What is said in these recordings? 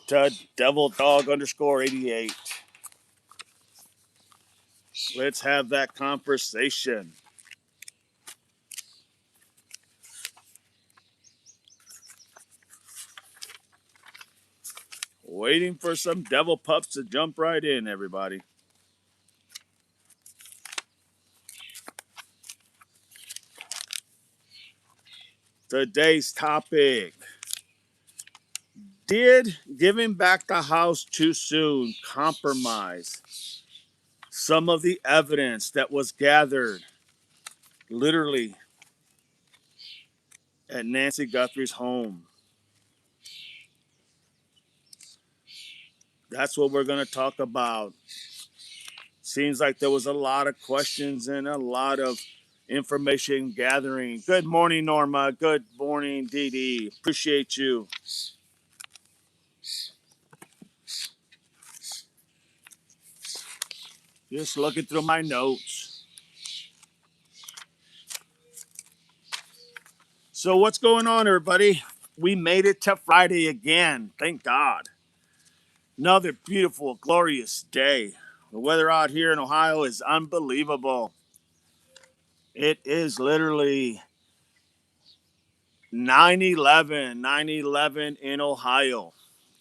to Devil Dog underscore 88. Let's have that conversation. Waiting for some devil pups to jump right in, everybody. Today's topic: did giving back the house too soon compromise some of the evidence that was gathered literally at Nancy Guthrie's home? That's what we're going to talk about. Seems like there was a lot of questions and a lot of information gathering. Good morning, Norma. Good morning, Dee Dee. Appreciate you. Just looking through my notes. So, what's going on, everybody? We made it to Friday again. Thank God. Another beautiful, glorious day. The weather out here in Ohio is unbelievable. It is literally 9/11 in Ohio.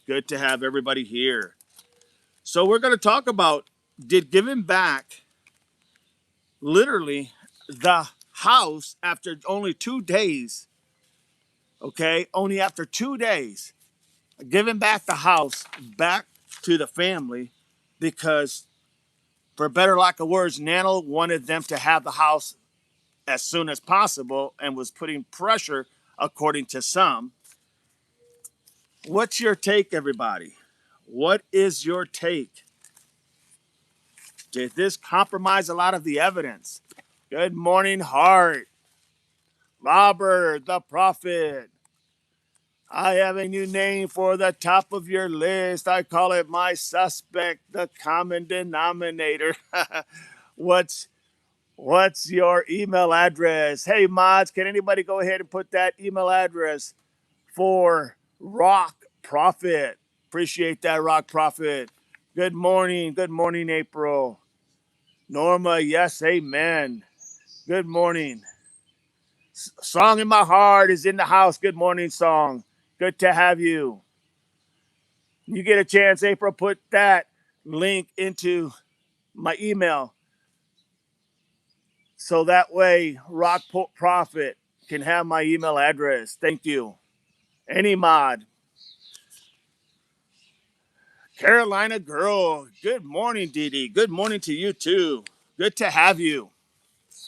Good to have everybody here. So we're going to talk about, did giving back literally the house after only 2 days, okay? Only after 2 days, giving back the house back to the family because, for better lack of words, Nana wanted them to have the house as soon as possible and was putting pressure, according to some. What's your take, everybody? What is your take? Did this compromise a lot of the evidence? Good morning, Hart. Robert, the prophet. I have a new name for the top of your list. I call it my suspect, the common denominator. what's what's your email address? Hey mods, can anybody go ahead and put that email address for Rock Prophet? Appreciate that, Rock Prophet. Good morning. Good morning, April. Norma, yes, amen. Good morning. Song in my heart is in the house. Good morning, song. Good to have you. You get a chance, April, put that link into my email so that way Rock Prophet can have my email address. Thank you. Any mod. Carolina girl. Good morning, Dee Dee. Good morning to you too. Good to have you.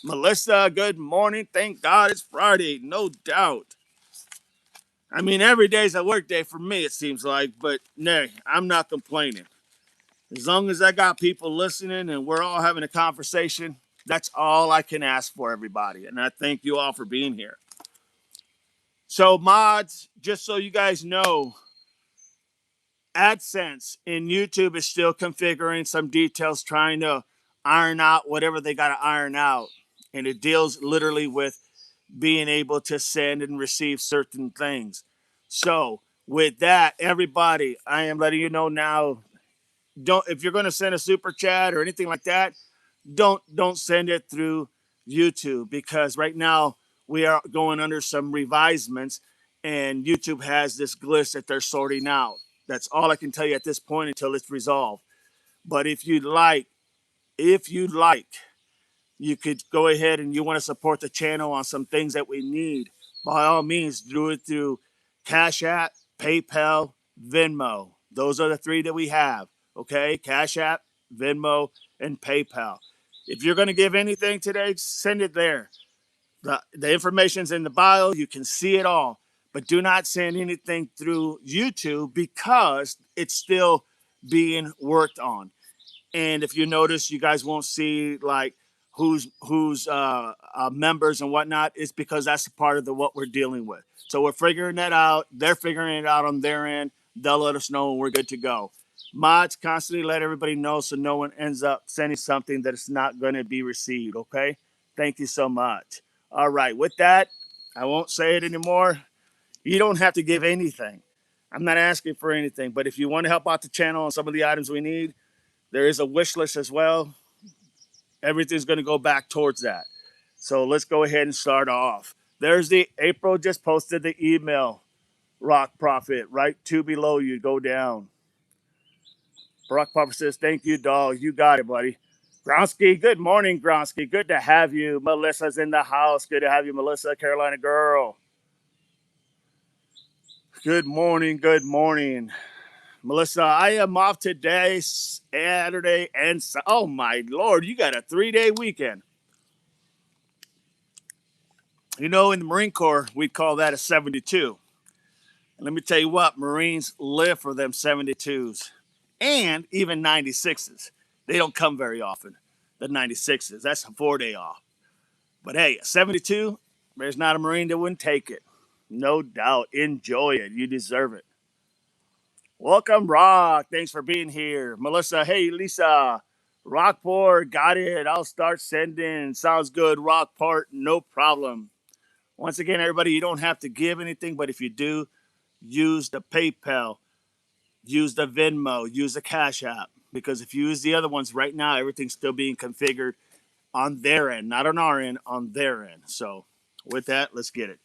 Melissa, good morning. Thank God it's Friday. No doubt. I mean, every day's a work day for me, it seems like, but nay, I'm not complaining. As long as I got people listening and we're all having a conversation, that's all I can ask for, everybody. And I thank you all for being here. So, mods, just so you guys know, AdSense in YouTube is still configuring some details, trying to iron out whatever they got to iron out. And it deals literally with being able to send and receive certain things. So, with that, everybody, I am letting you know now. Don't, if you're going to send a super chat or anything like that, don't send it through YouTube, because right now we are going under some revisements and YouTube has this glitch that they're sorting out. That's all I can tell you at this point until it's resolved. But if you'd like, you could go ahead and you want to support the channel on some things that we need. By all means, do it through Cash App, PayPal, Venmo. Those are the three that we have. Okay, Cash App, Venmo, and PayPal. If you're going to give anything today, send it there. The information's in the bio. You can see it all. But do not send anything through YouTube because it's still being worked on. And if you notice, you guys won't see like who's members and whatnot. It's because that's a part of what we're dealing with. So we're figuring that out. They're figuring it out on their end. They'll let us know when we're good to go. Mods, constantly let everybody know so no one ends up sending something that is not going to be received. Okay. Thank you so much. All right. With that, I won't say it anymore. You don't have to give anything. I'm not asking for anything, but if you want to help out the channel on some of the items we need, there is a wish list as well. Everything's going to go back towards that. So let's go ahead and start off. There's the April just posted the email, Rock Profit, right two below you. Go down. Rock Profit says, thank you, dog. You got it, buddy. Gronsky, good morning, Gronsky. Good to have you. Melissa's in the house. Good to have you, Melissa, Carolina girl. Good morning, good morning. Melissa, I am off today, Saturday, and oh my Lord, you got a 3-day weekend. You know, in the Marine Corps, we call that a 72. And let me tell you what, Marines live for them 72s and even 96s. They don't come very often, the 96s. That's a 4-day off. But hey, 72, there's not a Marine that wouldn't take it. No doubt. Enjoy it. You deserve it. Welcome, Rock. Thanks for being here. Melissa, hey, Lisa. Rockport, got it. I'll start sending. Sounds good. Rockport, no problem. Once again, everybody, you don't have to give anything, but if you do, use the PayPal, use the Venmo, use the Cash App. Because if you use the other ones right now, everything's still being configured on their end, not on our end, on their end. So with that, let's get it.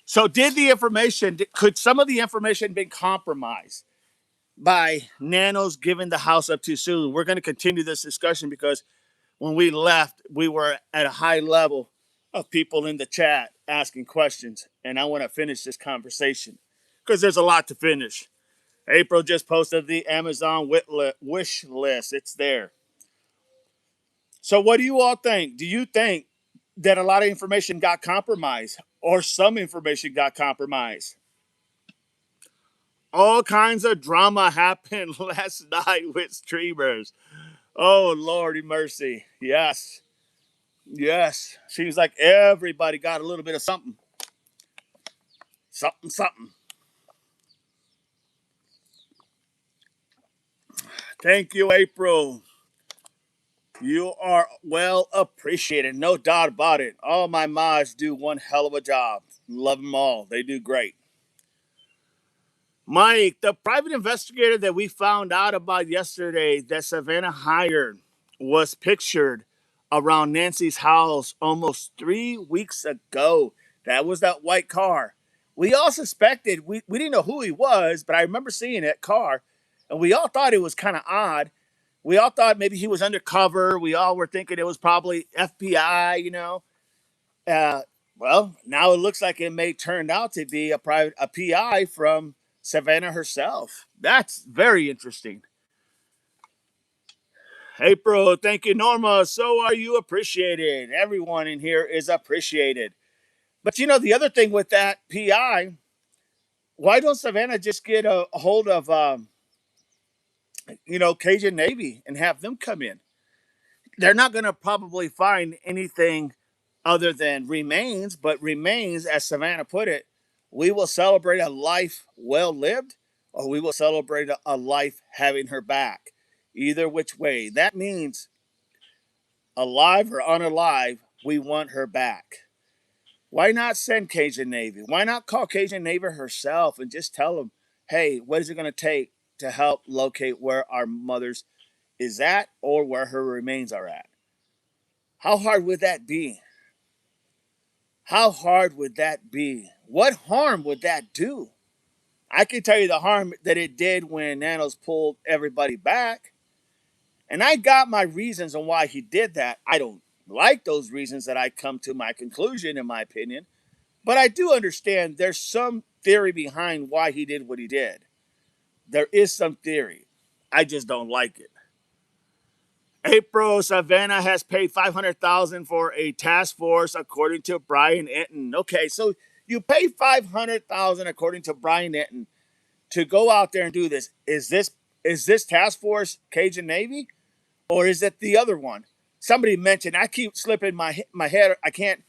So could some of the information been compromised by Nanos giving the house up too soon? We're going to continue this discussion because when we left, we were at a high level of people in the chat asking questions. And I want to finish this conversation because there's a lot to finish. April just posted the Amazon wish list. It's there. So what do you all think? Do you think that a lot of information got compromised or some information got compromised? All kinds of drama happened last night with streamers. Oh, Lordy mercy. Yes. Yes. Seems like everybody got a little bit of something. Something, something. Thank you, April. You are well appreciated. No doubt about it. All my mods do one hell of a job. Love them all. They do great. Mike, the private investigator that we found out about yesterday that Savannah hired was pictured around Nancy's house almost 3 weeks ago. That was that white car. We all suspected, we didn't know who he was, but I remember seeing that car, and we all thought it was kind of odd. We all thought maybe he was undercover. We all were thinking it was probably FBI, you know. Uh, well, now it looks like it may turn out to be a PI from Savannah herself. That's very interesting. April, thank you, Norma. So are you appreciated? Everyone in here is appreciated. But you know, the other thing with that PI, why don't Savannah just get a hold of, Cajun Navy and have them come in? They're not going to probably find anything other than remains, but remains, as Savannah put it, we will celebrate a life well lived or we will celebrate a life having her back. Either which way. That means alive or unalive, we want her back. Why not send Cajun Navy? Why not call Cajun Navy herself and just tell them, hey, what is it going to take to help locate where our mother's is at or where her remains are at? How hard would that be? How hard would that be? What harm would that do? I can tell you the harm that it did when Nanos pulled everybody back. And I got my reasons on why he did that. I don't like those reasons that I come to my conclusion, in my opinion. But I do understand there's some theory behind why he did what he did. There is some theory. I just don't like it. April, Savannah has paid $500,000 for a task force, according to Brian Enton. Okay, so you pay $500,000 according to Brian Enton to go out there and do this. Is this task force Cajun Navy, or is it the other one? Somebody mentioned. I keep slipping my head. I can't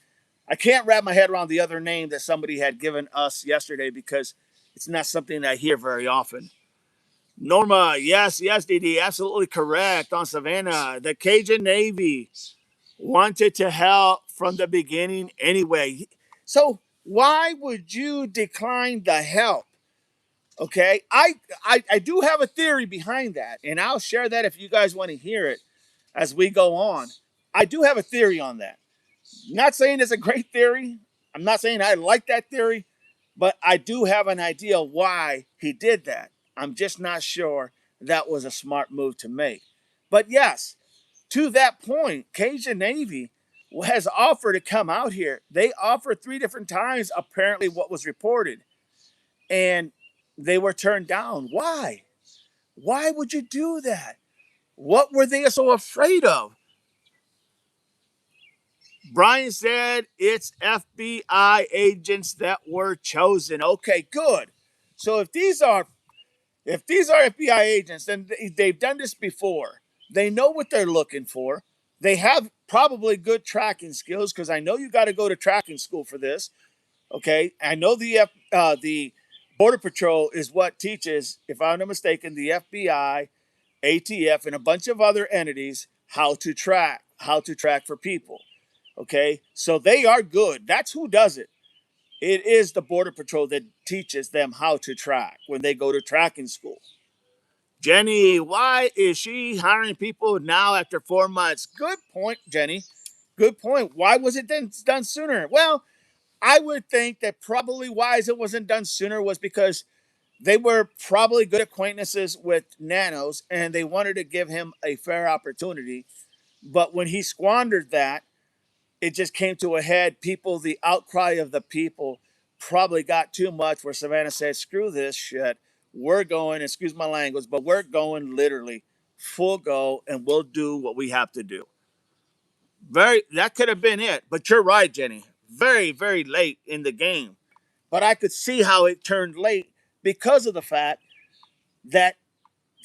wrap my head around the other name that somebody had given us yesterday because it's not something I hear very often. Norma, yes, DD, absolutely correct on Savannah. The Cajun Navy wanted to help from the beginning anyway. So why would you decline the help? Okay, I do have a theory behind that, and I'll share that if you guys want to hear it as we go on. I do have a theory on that. Not saying it's a great theory. I'm not saying I like that theory, but I do have an idea why he did that. I'm just not sure that was a smart move to make. But yes, to that point, Cajun Navy has offered to come out here. They offered 3 different times, apparently, what was reported, and they were turned down. Why? Why would you do that? What were they so afraid of? Brian said it's FBI agents that were chosen. Okay, good. So if these are FBI agents, then they've done this before. They know what they're looking for. They have probably good tracking skills because I know you got to go to tracking school for this. Okay, I know the Border Patrol is what teaches, if I'm not mistaken, the FBI, ATF, and a bunch of other entities how to track for people. Okay, so they are good. That's who does it. It is the Border Patrol that teaches them how to track when they go to tracking school. Jenny, why is she hiring people now after 4 months? Good point, Jenny. Good point. Why was it done sooner? Well, I would think that probably why it wasn't done sooner was because they were probably good acquaintances with Nanos and they wanted to give him a fair opportunity. But when he squandered that, it just came to a head. The outcry of the people probably got too much where Savannah said, screw this shit. We're going, excuse my language, but we're going literally full go and we'll do what we have to do. That could have been it. But you're right, Jenny. Very, very late in the game. But I could see how it turned late because of the fact that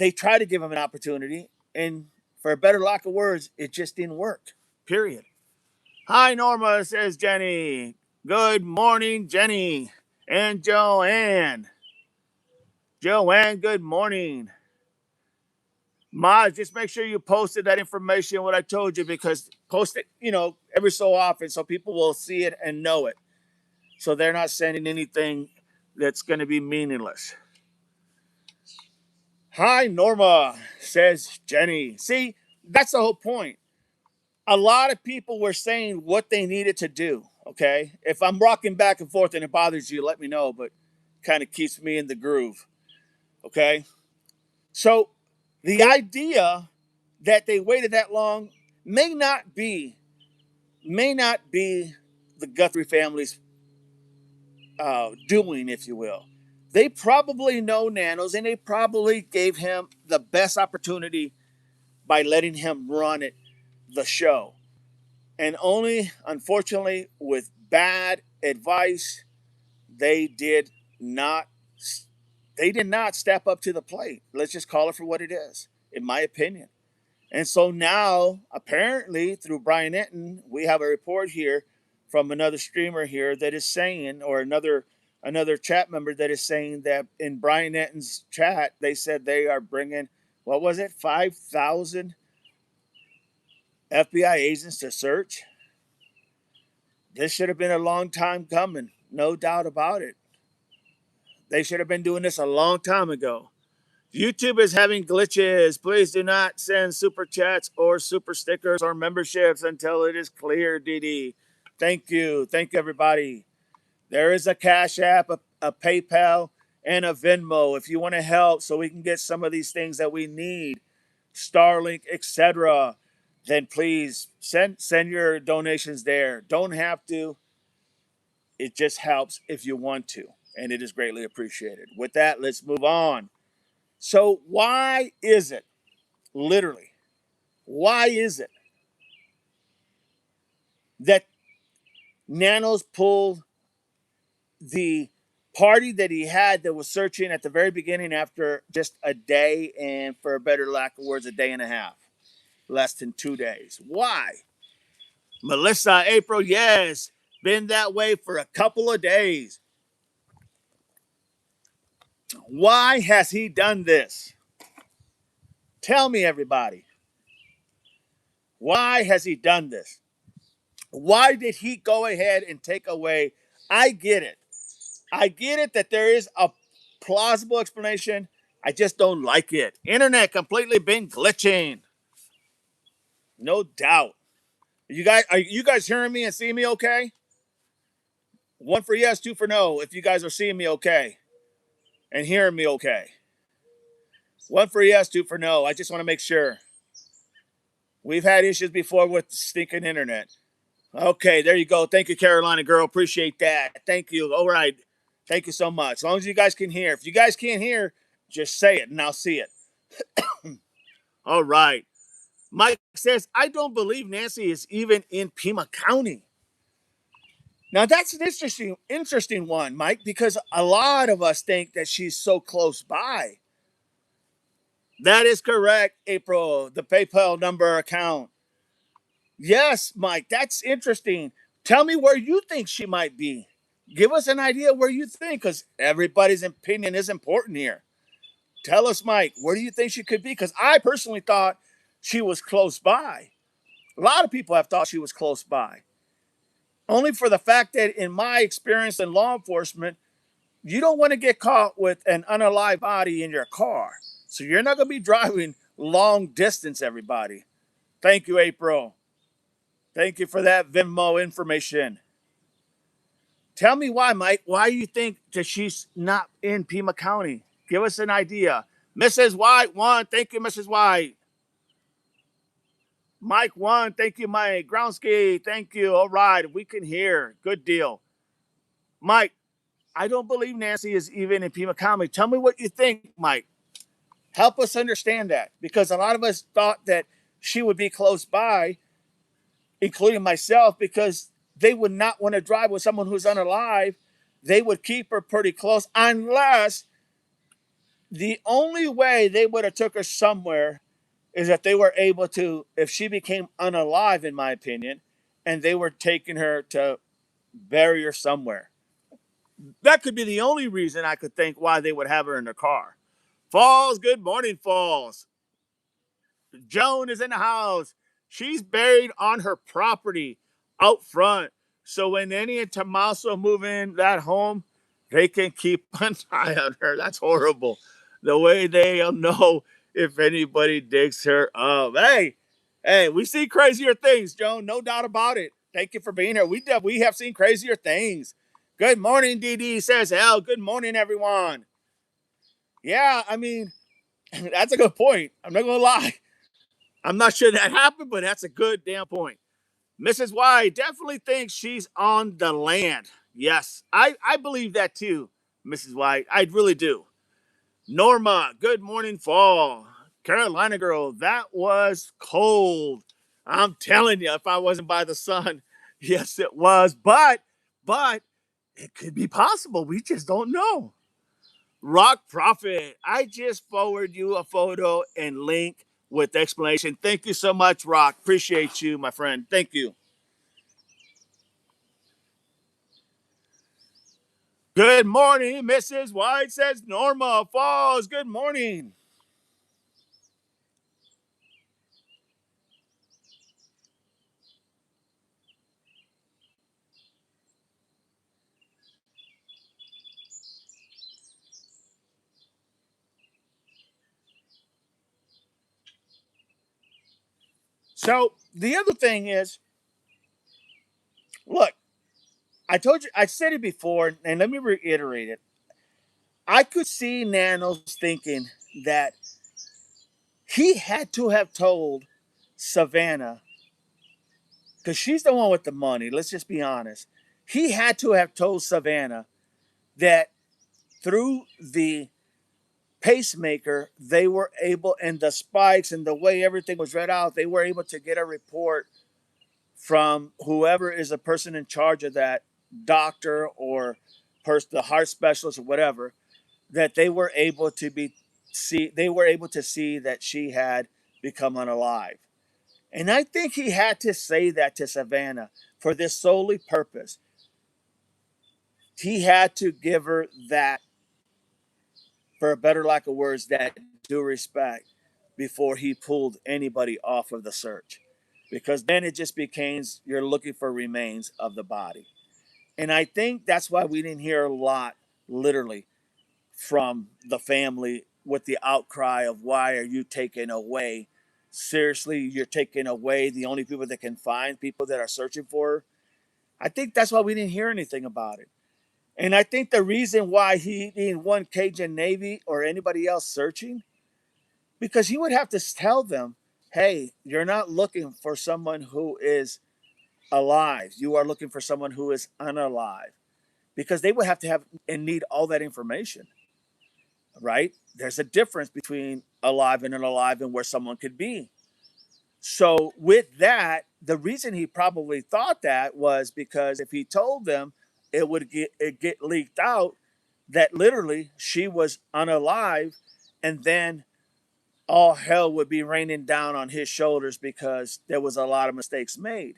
they tried to give him an opportunity. And for a better lack of words, it just didn't work. Period. Hi, Norma, says Jenny. Good morning, Jenny. And Joanne. Joanne, good morning. Maz, just make sure you posted that information, what I told you, because post it, every so often so people will see it and know it. So they're not sending anything that's going to be meaningless. Hi, Norma, says Jenny. See, that's the whole point. A lot of people were saying what they needed to do. Okay. If I'm rocking back and forth and it bothers you, let me know, but kind of keeps me in the groove. Okay. So the idea that they waited that long may not be the Guthrie family's doing, if you will. They probably know Nanos and they probably gave him the best opportunity by letting him run the show. And only, unfortunately, with bad advice, they did not they did not step up to the plate. Let's just call it for what it is, in my opinion. And so now, apparently, through Brian Enton, we have a report here from another streamer here that is saying, or another chat member that is saying that in Brian Enton's chat, they said they are bringing, what was it, 5,000 FBI agents to search. This should have been a long time coming, no doubt about it. They should have been doing this a long time ago. YouTube is having glitches. Please do not send super chats or super stickers or memberships until it is clear, DD. Thank you. Thank you, everybody. There is a Cash App, a PayPal, and a Venmo if you want to help so we can get some of these things that we need, Starlink, etc. Then please send your donations there. Don't have to. It just helps if you want to, and it is greatly appreciated. With that, let's move on. So, why is it, literally, why is it that Nanos pulled the party that he had that was searching at the very beginning after just a day and, for a better lack of words, a day and a half, less than 2 days? Why? Melissa, April, yes, been that way for a couple of days. Why has he done this? Tell me, everybody. Why has he done this? Why did he go ahead and take away? I get it. I get it that there is a plausible explanation. I just don't like it. Internet completely been glitching. No doubt. Are you guys hearing me and seeing me okay? One for yes, two for no. If you guys are seeing me okay and hearing me okay. One for yes, two for no. I just want to make sure. We've had issues before with stinking internet. Okay, there you go. Thank you, Carolina girl. Appreciate that. Thank you. All right. Thank you so much. As long as you guys can hear. If you guys can't hear, just say it and I'll see it. All right. Mike says, I don't believe Nancy is even in Pima County. Now that's an interesting one, Mike, because a lot of us think that she's so close by. That is correct, April. The PayPal number account. Yes, Mike, that's interesting. Tell me where you think she might be. Give us an idea where you think, because everybody's opinion is important here. Tell us, Mike, where do you think she could be? Because I personally thought she was close by. A lot of people have thought she was close by. Only for the fact that, in my experience in law enforcement, you don't want to get caught with an unalive body in your car. So you're not going to be driving long distance, everybody. Thank you, April. Thank you for that Venmo information. Tell me why, Mike. Why do you think that she's not in Pima County? Give us an idea. Mrs. White, one. Thank you, Mrs. White. Mike, one. Thank you, Mike. Groundsky, thank you. All right, we can hear. Good deal. Mike, I don't believe Nancy is even in Pima County. Tell me what you think, Mike. Help us understand that, because a lot of us thought that she would be close by, including myself, because they would not want to drive with someone who's unalive. They would keep her pretty close, unless the only way they would have took her somewhere is that they were able to, if she became unalive, in my opinion, and they were taking her to bury her somewhere. That could be the only reason I could think why they would have her in their car. Falls, good morning, Falls. Joan is in the house. She's buried on her property out front. So when Annie and Tommaso move in that home, they can keep an eye on her. That's horrible. The way they'll know if anybody digs her up. Hey, we see crazier things, Joan. No doubt about it. Thank you for being here. We have seen crazier things. Good morning, DD says hell. Good morning, everyone. Yeah, I mean, that's a good point. I'm not going to lie. I'm not sure that happened, but that's a good damn point. Mrs. Y definitely thinks she's on the land. Yes, I believe that too, Mrs. Y. I really do. Norma, good morning, fall. Carolina girl, that was cold. I'm telling you, if I wasn't by the sun, yes, it was. But it could be possible. We just don't know. Rock Profit, I just forward you a photo and link with the explanation. Thank you so much, Rock. Appreciate you, my friend. Thank you. Good morning, Mrs. White, says Norma Falls. Good morning. So the other thing is, look, I told you, I said it before, and let me reiterate it. I could see Nanos thinking that he had to have told Savannah, because she's the one with the money. Let's just be honest. He had to have told Savannah that through the pacemaker, they were able, and the spikes and the way everything was read out, they were able to get a report from whoever is a person in charge of that, doctor or the heart specialist or whatever, that they were able to see that she had become unalive. And I think he had to say that to Savannah for this solely purpose. He had to give her that, for a better lack of words, that due respect before he pulled anybody off of the search. Because then it just becomes you're looking for remains of the body. And I think that's why we didn't hear a lot, literally, from the family with the outcry of why are you taking away? Seriously, you're taking away the only people that can find people that are searching for her. I think that's why we didn't hear anything about it. And I think the reason why he didn't want Cajun Navy or anybody else searching, because he would have to tell them, hey, you're not looking for someone who is alive. You are looking for someone who is unalive. Because they would have to have and need all that information, right? There's a difference between alive and unalive and where someone could be. So with that, the reason he probably thought that was because if he told them, it get leaked out that literally she was unalive, and then all hell would be raining down on his shoulders because there was a lot of mistakes made.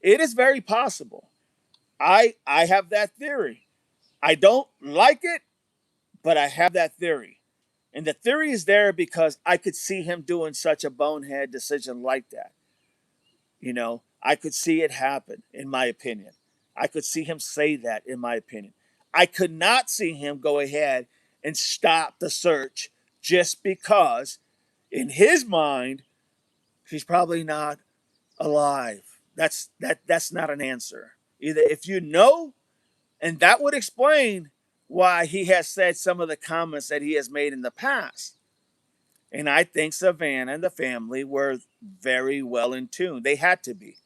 It is very possible. I have that theory. I don't like it, but I have that theory. And the theory is there because I could see him doing such a bonehead decision like that. I could see it happen, in my opinion. I could see him say that, in my opinion. I could not see him go ahead and stop the search just because, in his mind, she's probably not alive. That's not an answer. Either if you know, and that would explain why he has said some of the comments that he has made in the past. And I think Savannah and the family were very well in tune. They had to be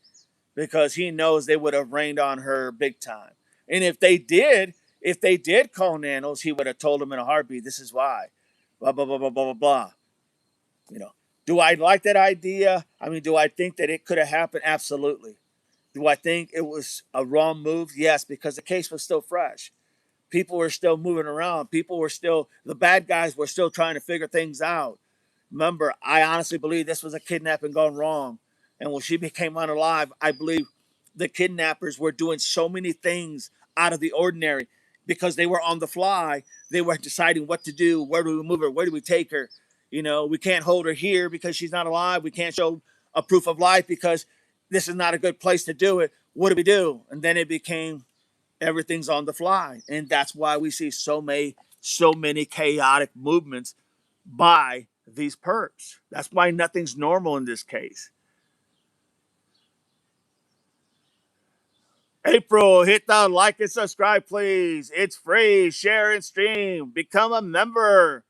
because he knows they would have rained on her big time. And if they did call Nanos, he would have told them in a heartbeat, this is why. Blah, blah, blah, blah, blah, blah, blah. You know. Do I like that idea? I mean, do I think that it could have happened? Absolutely. Do I think it was a wrong move? Yes, because the case was still fresh. People were still moving around. The bad guys were still trying to figure things out. Remember, I honestly believe this was a kidnapping gone wrong. And when she became unalive, I believe the kidnappers were doing so many things out of the ordinary because they were on the fly. They were deciding what to do. Where do we move her? Where do we take her? We can't hold her here because she's not alive. We can't show a proof of life because this is not a good place to do it. What do we do? And then it became everything's on the fly. And that's why we see so many chaotic movements by these perps. That's why nothing's normal in this case. April, hit the like and subscribe, please. It's free. Share and stream. Become a member.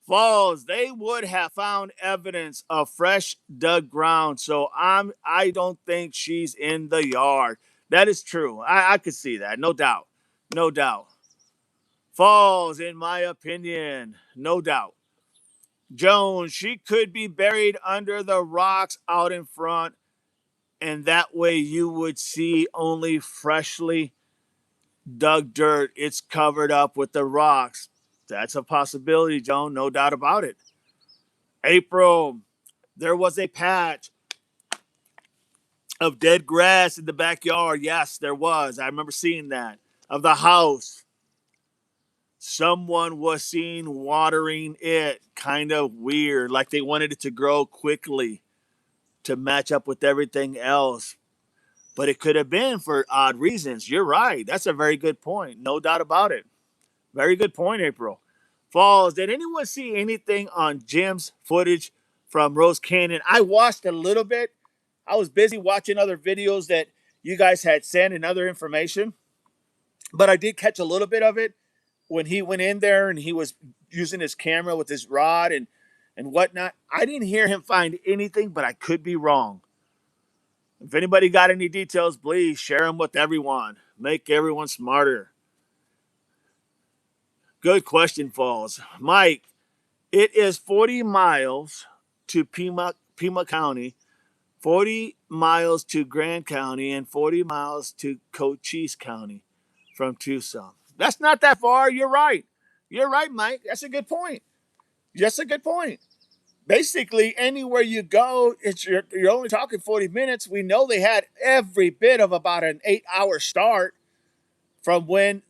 Falls, they would have found evidence of fresh dug ground. So I don't think she's in the yard. That is true. I could see that. No doubt. No doubt. Falls, in my opinion. No doubt. Jones, she could be buried under the rocks out in front, and that way you would see only freshly dug dirt. It's covered up with the rocks. That's a possibility, Joan, no doubt about it. April, there was a patch of dead grass in the backyard. Yes, there was. I remember seeing that. Of the house. Someone was seen watering it. Kind of weird. Like they wanted it to grow quickly to match up with everything else. But it could have been for odd reasons. You're right. That's a very good point. No doubt about it. Very good point, April. Falls, did anyone see anything on Jim's footage from Rose Canyon? I watched a little bit. I was busy watching other videos that you guys had sent and other information. But I did catch a little bit of it when he went in there and he was using his camera with his rod and whatnot. I didn't hear him find anything, but I could be wrong. If anybody got any details, please share them with everyone. Make everyone smarter. Good question, Falls. Mike, it is 40 miles to Pima County, 40 miles to Grand County, and 40 miles to Cochise County from Tucson. That's not that far. You're right. You're right, Mike. That's a good point. That's a good point. Basically, anywhere you go, you're only talking 40 minutes. We know they had every bit of about an 8-hour start from when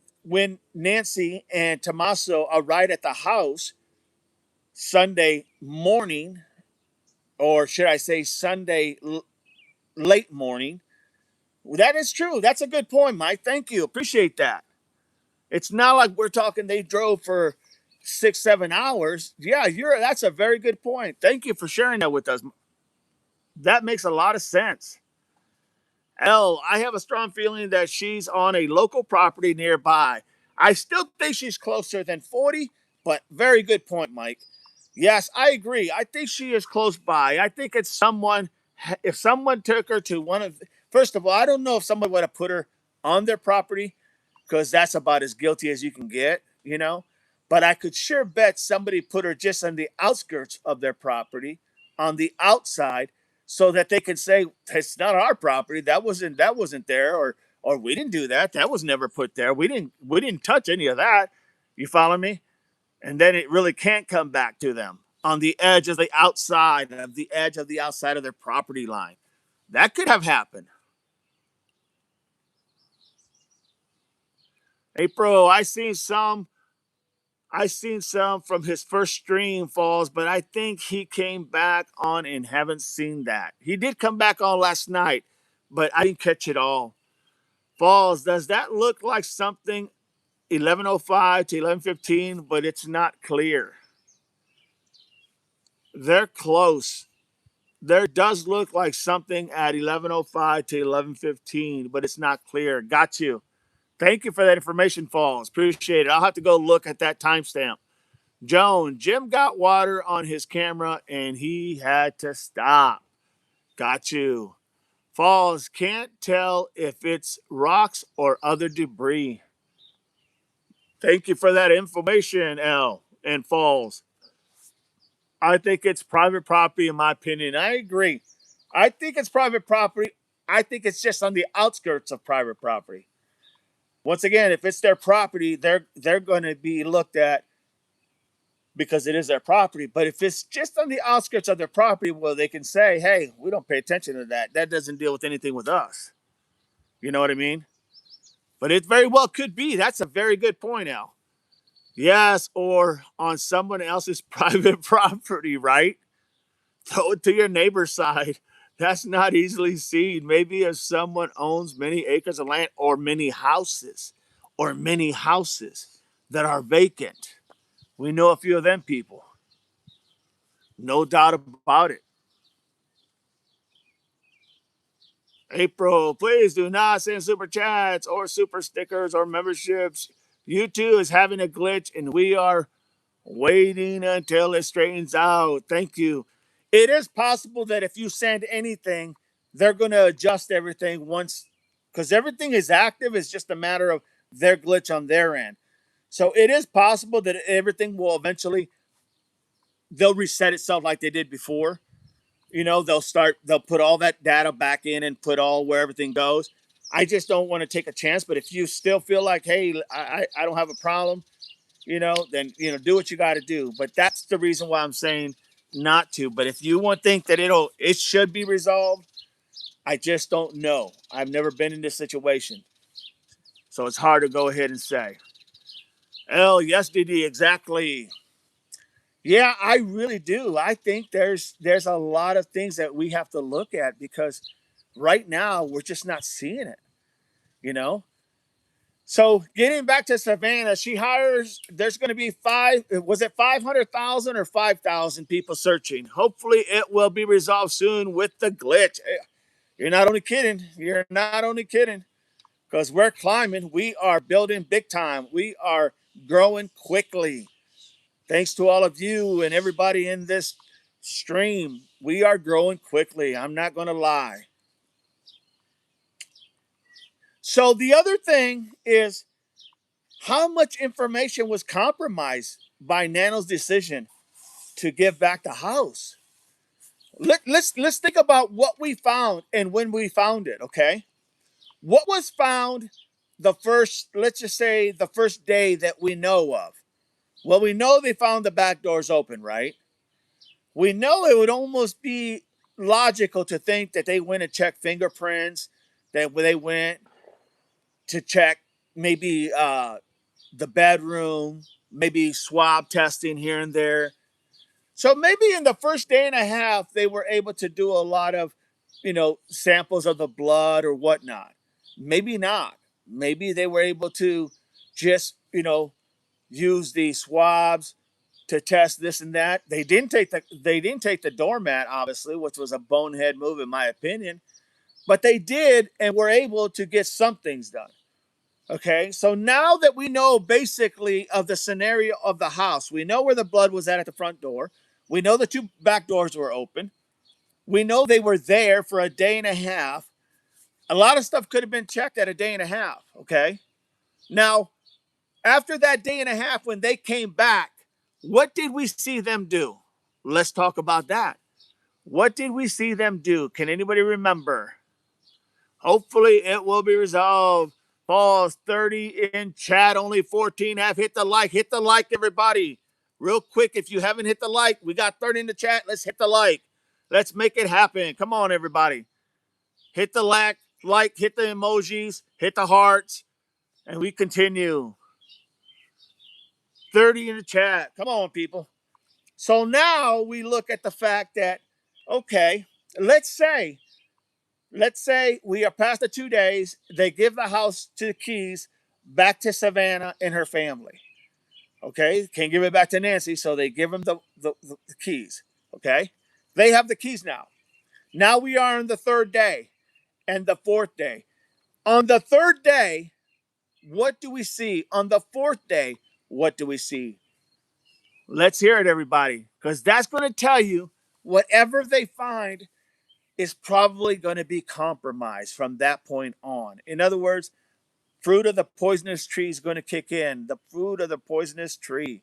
Nancy and Tommaso arrived at the house Sunday morning, or should I say Sunday late morning. That is true. That's a good point, Mike. Thank you. Appreciate that. It's not like we're talking they drove for 6, 7 hours. Yeah, that's a very good point. Thank you for sharing that with us. That makes a lot of sense. I have a strong feeling that she's on a local property nearby. I still think she's closer than 40, but very good point, Mike. Yes, I agree. I think she is close by. I think it's someone, if someone took her to one of, first of all, I don't know if someone would have put her on their property because that's about as guilty as you can get. But I could sure bet somebody put her just on the outskirts of their property, on the outside, so that they could say it's not our property. That wasn't there, or we didn't do that. That was never put there. We didn't touch any of that. You follow me? And then it really can't come back to them on the edge of the outside of their property line. That could have happened. April, I seen some from his first stream falls, but I think he came back on and haven't seen that. He did come back on last night, but I didn't catch it all. Falls, does that look like something 11:05 to 11:15, but it's not clear? They're close. There does look like something at 11:05 to 11:15, but it's not clear. Got you. Thank you for that information, Falls. Appreciate it. I'll have to go look at that timestamp. Joan, Jim got water on his camera and he had to stop. Got you. Falls, can't tell if it's rocks or other debris. Thank you for that information, L and Falls. I think it's private property, in my opinion. I agree. I think it's private property. I think it's just on the outskirts of private property. Once again, if it's their property, they're going to be looked at because it is their property. But if it's just on the outskirts of their property, well, they can say, "Hey, we don't pay attention to that. That doesn't deal with anything with us." You know what I mean? But it very well could be. That's a very good point, Al. Yes, or on someone else's private property, right? Throw it to your neighbor's side. That's not easily seen. Maybe if someone owns many acres of land or many houses that are vacant. We know a few of them people. No doubt about it. April, please do not send super chats or super stickers or memberships. YouTube is having a glitch and we are waiting until it straightens out. Thank you. It is possible that if you send anything, they're going to adjust everything once, because everything is active. It's just a matter of their glitch on their end. So it is possible that everything will eventually, they'll reset itself like they did before. They'll put all that data back in and put all where everything goes. I just don't want to take a chance. But if you still feel like, hey, I don't have a problem, then do what you got to do. But that's the reason why I'm saying not to. But if you want to think that it should be resolved, I just don't know. I've never been in this situation, so it's hard to go ahead and say. Yes, DD, exactly. Yeah, I really do. I think there's a lot of things that we have to look at because right now we're just not seeing it. You know, So getting back to Savannah, she hires. There's going to be five. Was it 500,000 or 5,000 people searching? Hopefully, it will be resolved soon with the glitch. You're not only kidding. You're not only kidding because we're climbing. We are building big time. We are growing quickly. Thanks to all of you and everybody in this stream. We are growing quickly. I'm not going to lie. So the other thing is, how much information was compromised by Nano's decision to give back the house? Let's think about what we found and when we found it. Okay, what was found the first? Let's just say the first day that we know of. Well, we know they found the back doors open, right? We know it would almost be logical to think that they went and checked fingerprints, that they went to check maybe the bedroom, maybe swab testing here and there. So maybe in the first day and a half, they were able to do a lot of, samples of the blood or whatnot. Maybe not. Maybe they were able to just, use the swabs to test this and that. They didn't take the doormat, obviously, which was a bonehead move in my opinion. But they did and were able to get some things done. Okay, so now that we know basically of the scenario of the house, we know where the blood was at the front door. We know the two back doors were open. We know they were there for a day and a half. A lot of stuff could have been checked at a day and a half. Okay, now after that day and a half, when they came back, what did we see them do? Let's talk about that. What did we see them do? Can anybody remember? Hopefully it will be resolved. Falls 30 in chat, only 14 have hit the like. Hit the like, everybody. Real quick, if you haven't hit the like, we got 30 in the chat. Let's hit the like. Let's make it happen. Come on, everybody. Hit the like, hit the emojis, hit the hearts, and we continue. 30 in the chat. Come on, people. So now we look at the fact that, okay, let's say we are past the 2 days. They give the house to the keys back to Savannah and her family. Okay, can't give it back to Nancy, so they give them the keys. Okay, they have the keys now. Now we are on the third day and the fourth day. On the third day, what do we see? On the fourth day, what do we see? Let's hear it, everybody, because that's going to tell you whatever they find is probably going to be compromised from that point on. In other words, fruit of the poisonous tree is going to kick in. The fruit of the poisonous tree.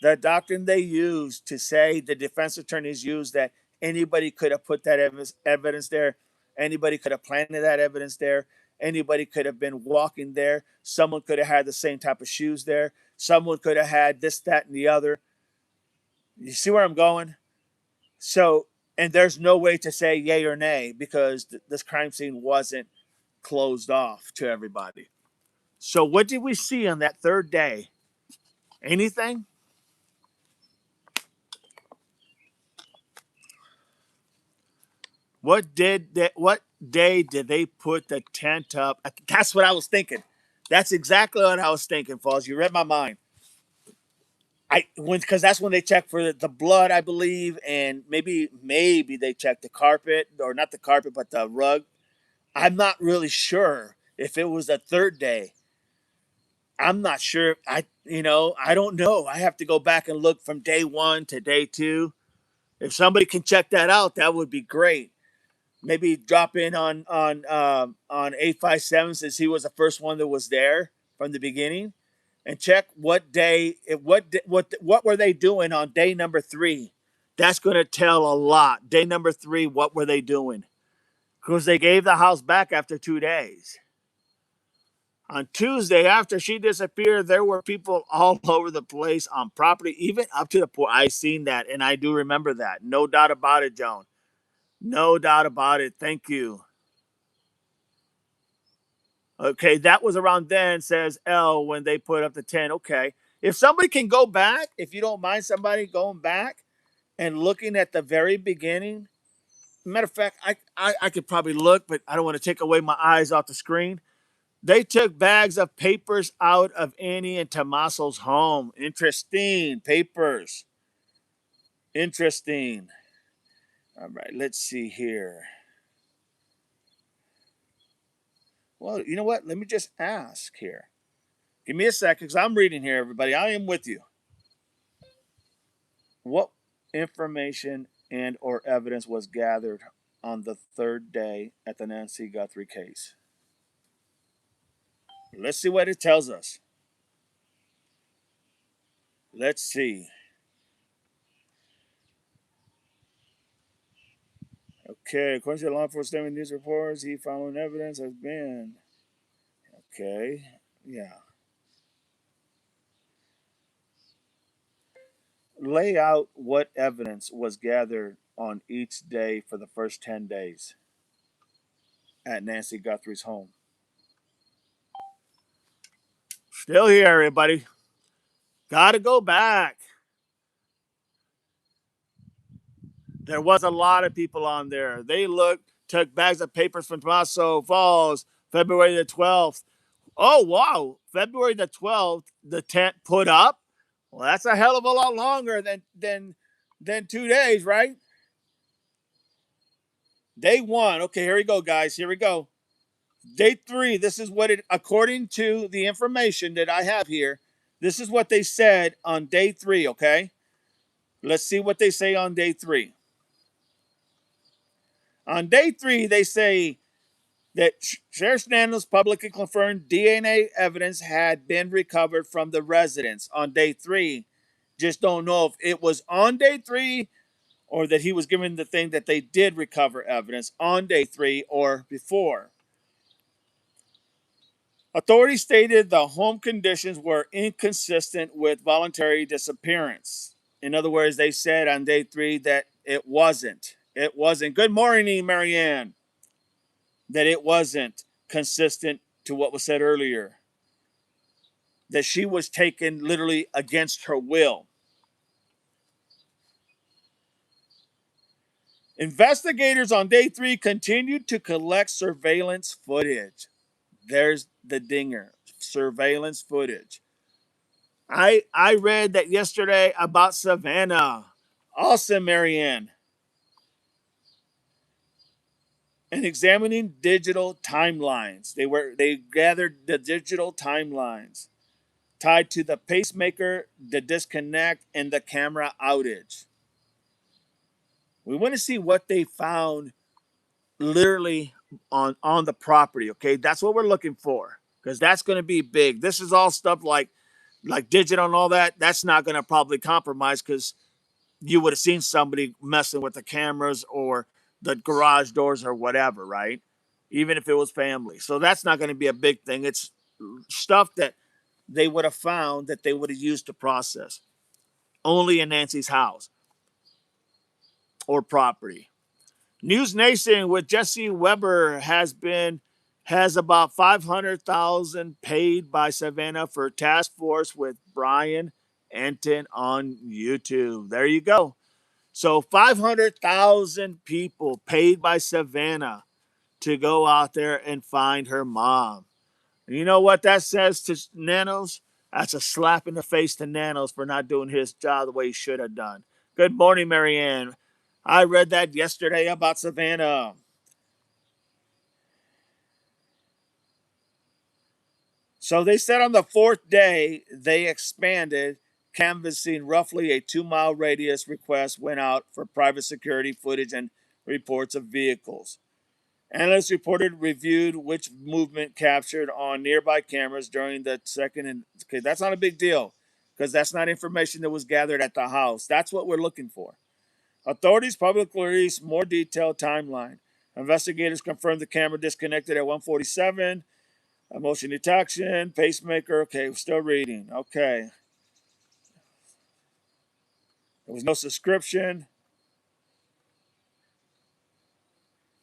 The doctrine they use to say, the defense attorneys use, that anybody could have put that evidence there. Anybody could have planted that evidence there. Anybody could have been walking there. Someone could have had the same type of shoes there. Someone could have had this, that, and the other. You see where I'm going? So, and there's no way to say yay or nay because this crime scene wasn't closed off to everybody. So, what did we see on that third day? Anything? What day did they put the tent up? That's what I was thinking. That's exactly what I was thinking, Falls. You read my mind. Because that's when they checked for the blood, I believe, and maybe they checked the carpet, or not the carpet, but the rug. I'm not really sure if it was the third day. I'm not sure. I don't know. I have to go back and look from day one to day two. If somebody can check that out, that would be great. Maybe drop in on 857 since he was the first one that was there from the beginning, and check what day what were they doing on day number 3. That's going to tell a lot. Day number 3, what were they doing? Because they gave the house back after 2 days. On Tuesday, after she disappeared, there were people all over the place on property, even up to the point. I seen that, and I do remember that. No doubt about it, Joan. No doubt about it. Thank you. Okay, that was around then, says L, when they put up the 10. Okay. If somebody can go back, if you don't mind somebody going back and looking at the very beginning. Matter of fact, I could probably look, but I don't want to take away my eyes off the screen. They took bags of papers out of Annie and Tommaso's home. Interesting. Papers. Interesting. All right, let's see here. Well, you know what? Let me just ask here. Give me a second because I'm reading here, everybody. I am with you. What information and or evidence was gathered on the third day at the Nancy Guthrie case? Let's see what it tells us. Let's see. Okay, according to law enforcement news reports, he following evidence has been. Okay, yeah. Lay out what evidence was gathered on each day for the first 10 days at Nancy Guthrie's home. Still here, everybody. Gotta go back. There was a lot of people on there. They took bags of papers from Tommaso Falls, February the 12th. Oh, wow. February the 12th, the tent put up. Well, that's a hell of a lot longer than 2 days, right? Day one. Okay, here we go, guys. Here we go. Day three. This is what it, according to the information that I have here, this is what they said on day three, okay? Let's see what they say on day three. On day three, they say that Sheriff Nanos publicly confirmed DNA evidence had been recovered from the residence on day three. Just don't know if it was on day three or that he was given the thing that they did recover evidence on day three or before. Authorities stated the home conditions were inconsistent with voluntary disappearance. In other words, they said on day three that it wasn't. It wasn't. Good morning, Marianne. That it wasn't consistent to what was said earlier. That she was taken literally against her will. Investigators on day three continued to collect surveillance footage. There's the dinger. Surveillance footage. I read that yesterday about Savannah. Awesome, Marianne. And examining digital timelines. They gathered the digital timelines tied to the pacemaker, the disconnect, and the camera outage. We want to see what they found literally on the property. Okay, that's what we're looking for because that's going to be big. This is all stuff like digital and all that. That's not going to probably compromise because you would have seen somebody messing with the cameras or the garage doors or whatever, right? Even if it was family. So that's not going to be a big thing. It's stuff that they would have found that they would have used to process only in Nancy's house or property. News Nation with Jesse Weber has about 500,000 paid by Savannah for task force with Brian Enton on YouTube. There you go. So 500,000 people paid by Savannah to go out there and find her mom. And you know what that says to Nanos? That's a slap in the face to Nanos for not doing his job the way he should have done. Good morning, Marianne. I read that yesterday about Savannah. So they said on the fourth day, they expanded, canvassing roughly a 2 mile radius. Request went out for private security footage and reports of vehicles. Analysts reported reviewed which movement captured on nearby cameras during the second. And okay, that's not a big deal because that's not information that was gathered at the house. That's what we're looking for. Authorities publicly released more detailed timeline. Investigators confirmed the camera disconnected at 147. Motion detection, pacemaker. Okay, we're still reading. Okay. There was no subscription.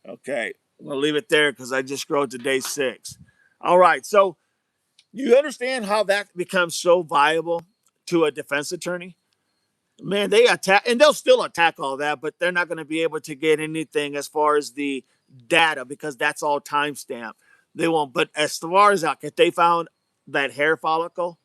Okay. I'm going to leave it there because I just scrolled to day 6. All right. So you understand how that becomes so viable to a defense attorney? Man, they attack, and they'll still attack all that, but they're not going to be able to get anything as far as the data because that's all timestamp. They won't. But as far as if they found that hair follicle,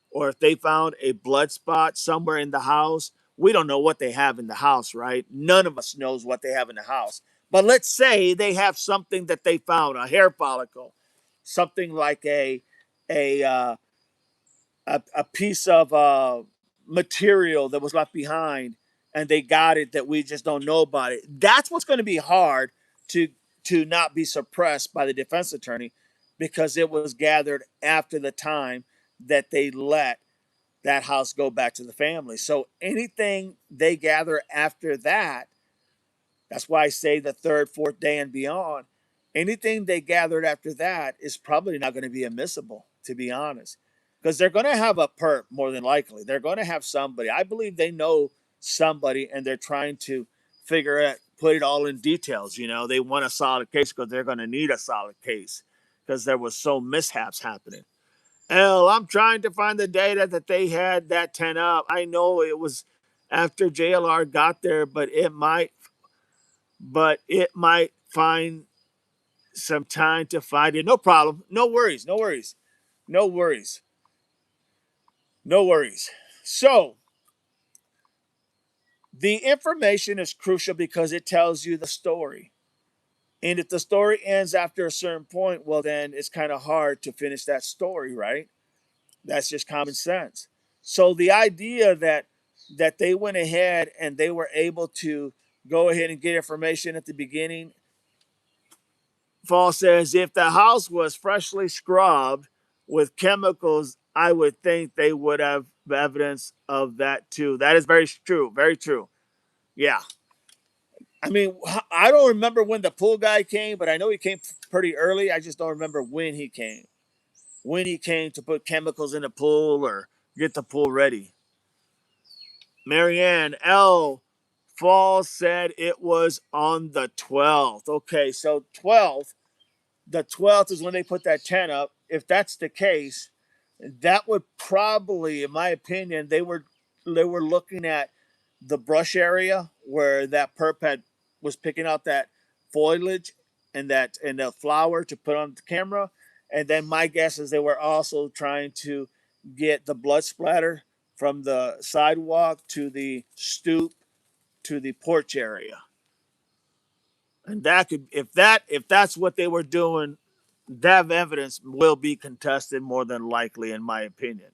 or if they found a blood spot somewhere in the house, we don't know what they have in the house, right? None of us knows what they have in the house. But let's say they have something that they found, a hair follicle, something like a piece of material that was left behind, and they got it that we just don't know about it. That's what's going to be hard to not be suppressed by the defense attorney because it was gathered after the time that they let that house go back to the family. So anything they gather after that, that's why I say the third, fourth day and beyond, anything they gathered after that is probably not going to be admissible, to be honest. Because they're going to have a perp, more than likely. They're going to have somebody. I believe they know somebody and they're trying to figure it, put it all in details. You know, they want a solid case because they're going to need a solid case because there was so mishaps happening. Hell, I'm trying to find the data that they had that 10 up. I know it was after JLR got there, but it might find some time to find it. No problem. No worries. No worries. No worries. No worries. So, the information is crucial because it tells you the story. And if the story ends after a certain point, well, then it's kind of hard to finish that story, right? That's just common sense. So the idea that they went ahead and they were able to go ahead and get information at the beginning, Paul says, if the house was freshly scrubbed with chemicals, I would think they would have evidence of that too. That is very true. Very true. Yeah. I mean, I don't remember when the pool guy came, but I know he came pretty early. I just don't remember when he came. When he came to put chemicals in the pool or get the pool ready. Marianne L. Fall said it was on the 12th. Okay, so 12th. The 12th is when they put that tent up. If that's the case, that would probably, in my opinion, they were looking at the brush area where that perp had was picking out that foliage and the flower to put on the camera. And then my guess is they were also trying to get the blood splatter from the sidewalk to the stoop to the porch area. And that could if that's what they were doing, that evidence will be contested more than likely, in my opinion.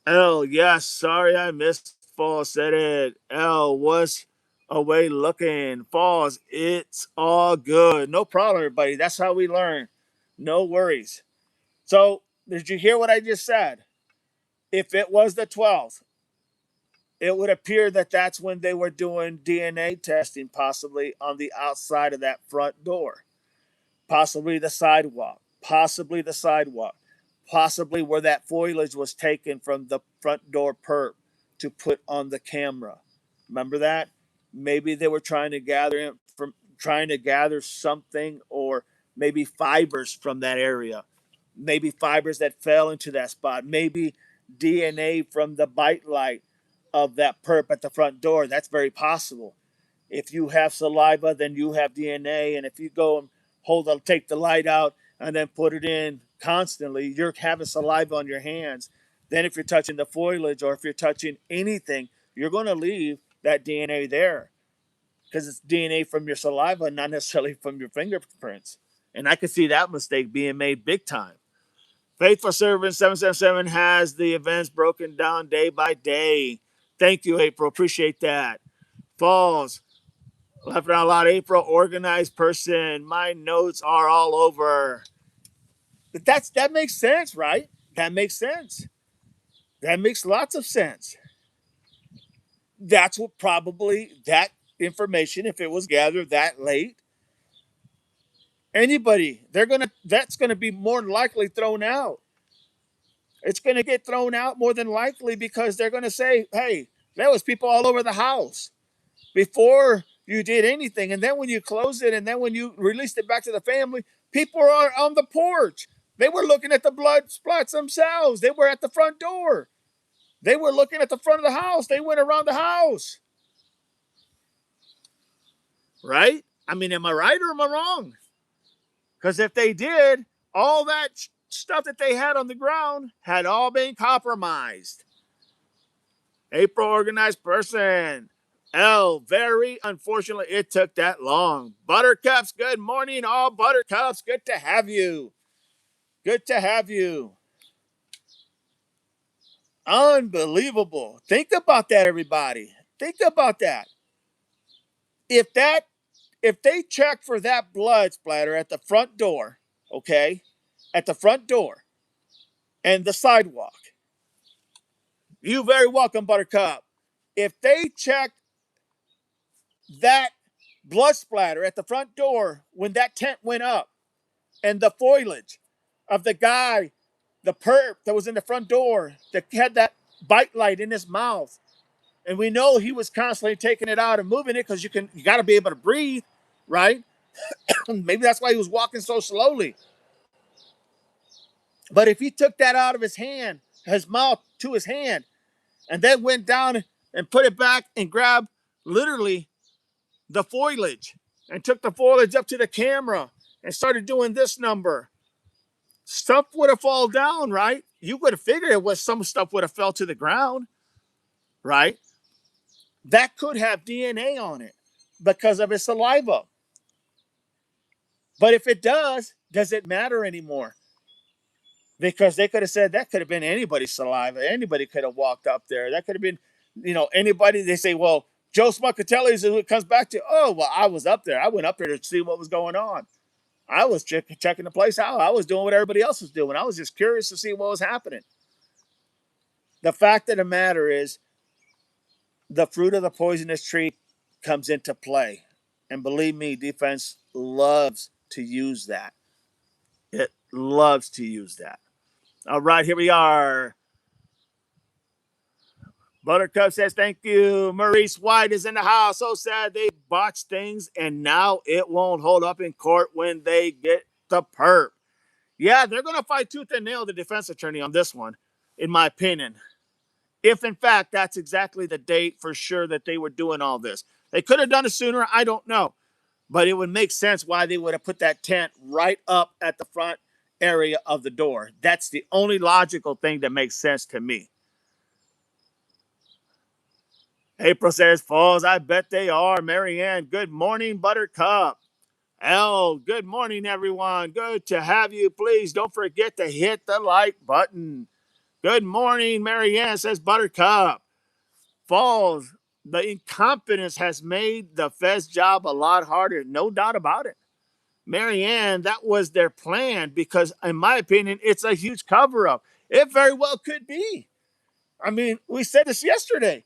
L, yes, sorry I missed Falls said it. L was away looking. Falls, it's all good. No problem, everybody. That's how we learn. No worries. So, did you hear what I just said? If it was the 12th, it would appear that that's when they were doing DNA testing, possibly on the outside of that front door. Possibly the sidewalk, possibly the sidewalk, possibly where that foliage was taken from the front door perp to put on the camera. Remember that? Maybe they were trying to gather something, or maybe fibers from that area, maybe fibers that fell into that spot, maybe DNA from the bite light of that perp at the front door. That's very possible. If you have saliva, then you have DNA. And if you go and take the light out and then put it in constantly, you're having saliva on your hands. Then if you're touching the foliage or if you're touching anything, you're going to leave that DNA there because it's DNA from your saliva, not necessarily from your fingerprints. And I could see that mistake being made big time. Faithful Servant 777 has the events broken down day by day. Thank you, April. Appreciate that. Falls. Left out loud, April, organized person. My notes are all over. But that makes sense, right? That makes sense. That makes lots of sense. That's what probably that information, if it was gathered that late, anybody, that's gonna be more than likely thrown out. It's gonna get thrown out more than likely because they're gonna say, hey, there was people all over the house before you did anything. And then when you closed it and then when you released it back to the family, people are on the porch. They were looking at the blood spots themselves. They were at the front door. They were looking at the front of the house. They went around the house. Right? I mean, am I right or am I wrong? Because if they did, all that stuff that they had on the ground had all been compromised. April organized person. L, very unfortunately, it took that long. Buttercups, good morning, all Buttercups. Good to have you. Good to have you. Unbelievable. Think about that, everybody. Think about that. If that, if they check for that blood splatter at the front door, okay, at the front door and the sidewalk, you very welcome, Buttercup. If they check that blood splatter at the front door when that tent went up, and the foliage of the guy, the perp that was in the front door that had that bite light in his mouth. And we know he was constantly taking it out and moving it because you got to be able to breathe, right? Maybe that's why he was walking so slowly. But if he took that out of his hand, his mouth to his hand, and then went down and put it back and grabbed literally the foliage and took the foliage up to the camera and started doing this number, Stuff would have fallen down, right? You would have figured it was some stuff would have fell to the ground, right? That could have DNA on it because of his saliva. But if it does it matter anymore? Because they could have said that could have been anybody's saliva. Anybody could have walked up there. That could have been, anybody. They say, well, Joe Smuckatelli's who it comes back to. Oh, well, I was up there. I went up there to see what was going on. I was checking the place out. I was doing what everybody else was doing. I was just curious to see what was happening. The fact of the matter is, the fruit of the poisonous tree comes into play. And believe me, defense loves to use that. It loves to use that. All right, here we are. Buttercup says, thank you. Maurice White is in the house. So sad they botched things and now it won't hold up in court when they get the perp. Yeah, they're going to fight tooth and nail the defense attorney on this one, in my opinion. If, in fact, that's exactly the date for sure that they were doing all this. They could have done it sooner. I don't know. But it would make sense why they would have put that tent right up at the front area of the door. That's the only logical thing that makes sense to me. April says, Falls, I bet they are. Marianne, good morning, Buttercup. L, good morning, everyone. Good to have you. Please don't forget to hit the like button. Good morning, Marianne, says Buttercup. Falls, the incompetence has made the Fed's job a lot harder. No doubt about it. Marianne, that was their plan because, in my opinion, it's a huge cover up. It very well could be. I mean, we said this yesterday.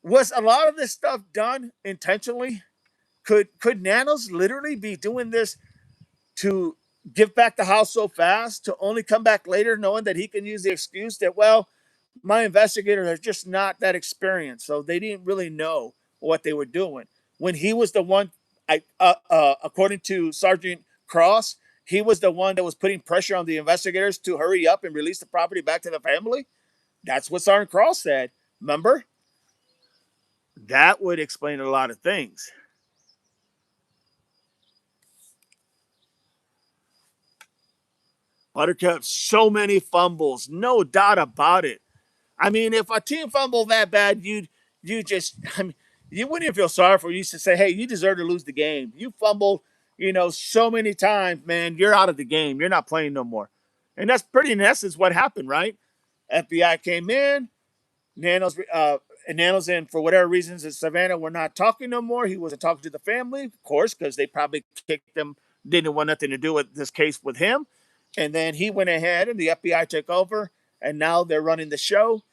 Was a lot of this stuff done intentionally? Could Nanos literally be doing this to give back the house so fast to only come back later knowing that he can use the excuse that, well, my investigators are just not that experienced, so they didn't really know what they were doing. When he was the one, according to Sergeant Cross, he was the one that was putting pressure on the investigators to hurry up and release the property back to the family. That's what Sergeant Cross said. Remember? That would explain a lot of things. Buttercup, so many fumbles, no doubt about it. I mean, if a team fumbled that bad, you just, I mean, you wouldn't even feel sorry for you. You should say, hey, you deserve to lose the game. You fumbled, so many times, man. You're out of the game. You're not playing no more. And that's pretty in essence what happened, right? FBI came in, Nanos and for whatever reasons in Savannah were not talking no more. He wasn't talking to the family, of course, because they probably kicked him, didn't want nothing to do with this case with him. And then he went ahead and the FBI took over and now they're running the show.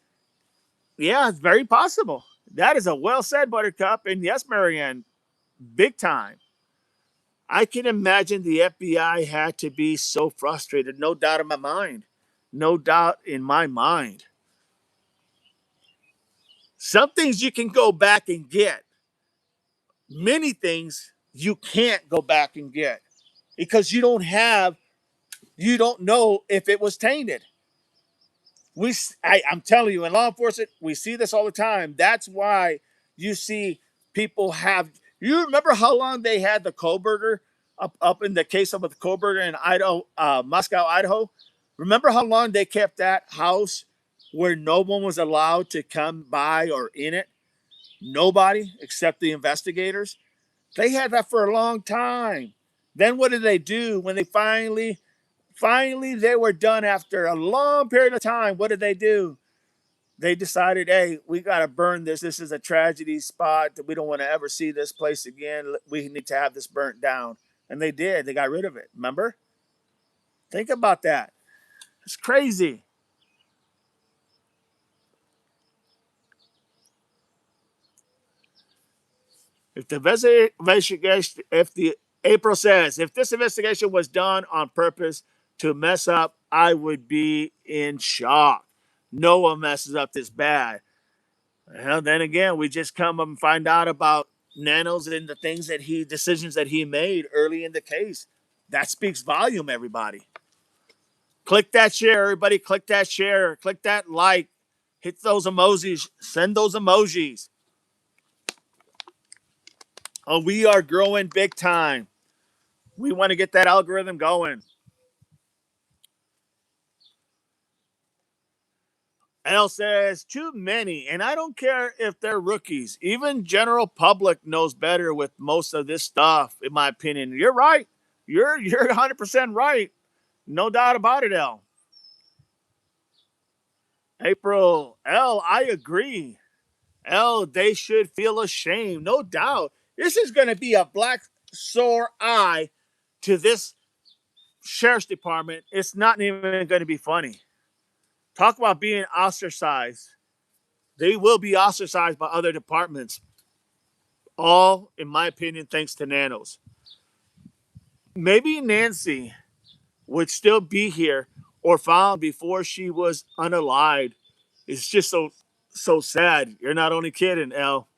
Yeah, it's very possible. That is a well said, Buttercup. And yes, Marianne, big time. I can imagine the FBI had to be so frustrated. No doubt in my mind. No doubt in my mind. Some things you can go back and get. Many things you can't go back and get because you don't know if it was tainted. I'm telling you, in law enforcement, we see this all the time. That's why you see people have. You remember how long they had the Kohlberger up in the case of the Kohlberger in Idaho, Moscow, Idaho? Remember how long they kept that house where no one was allowed to come by or in it? Nobody except the investigators. They had that for a long time. Then what did they do when they finally they were done after a long period of time? What did they do? They decided, hey, we got to burn this. This is a tragedy spot. We don't want to ever see this place again. We need to have this burnt down. And they did. They got rid of it. Remember? Think about that. It's crazy. If the investigation, if the April says, if this investigation was done on purpose to mess up, I would be in shock. No one messes up this bad. Well, then again, we just come up and find out about Nanos and the decisions that he made early in the case. That speaks volume, everybody. Click that share, everybody. Click that share. Click that like. Hit those emojis. Send those emojis. Oh, we are growing big time. We want to get that algorithm going. L says too many, and I don't care if they're rookies. Even general public knows better with most of this stuff, in my opinion. You're right. You're 100% right. No doubt about it, L. April, L, I agree. L, they should feel ashamed, no doubt. This is going to be a black sore eye to this sheriff's department. It's not even going to be funny. Talk about being ostracized. They will be ostracized by other departments. All, in my opinion, thanks to Nanos. Maybe Nancy would still be here or found before she was unalived. It's just so sad. You're not only kidding, L.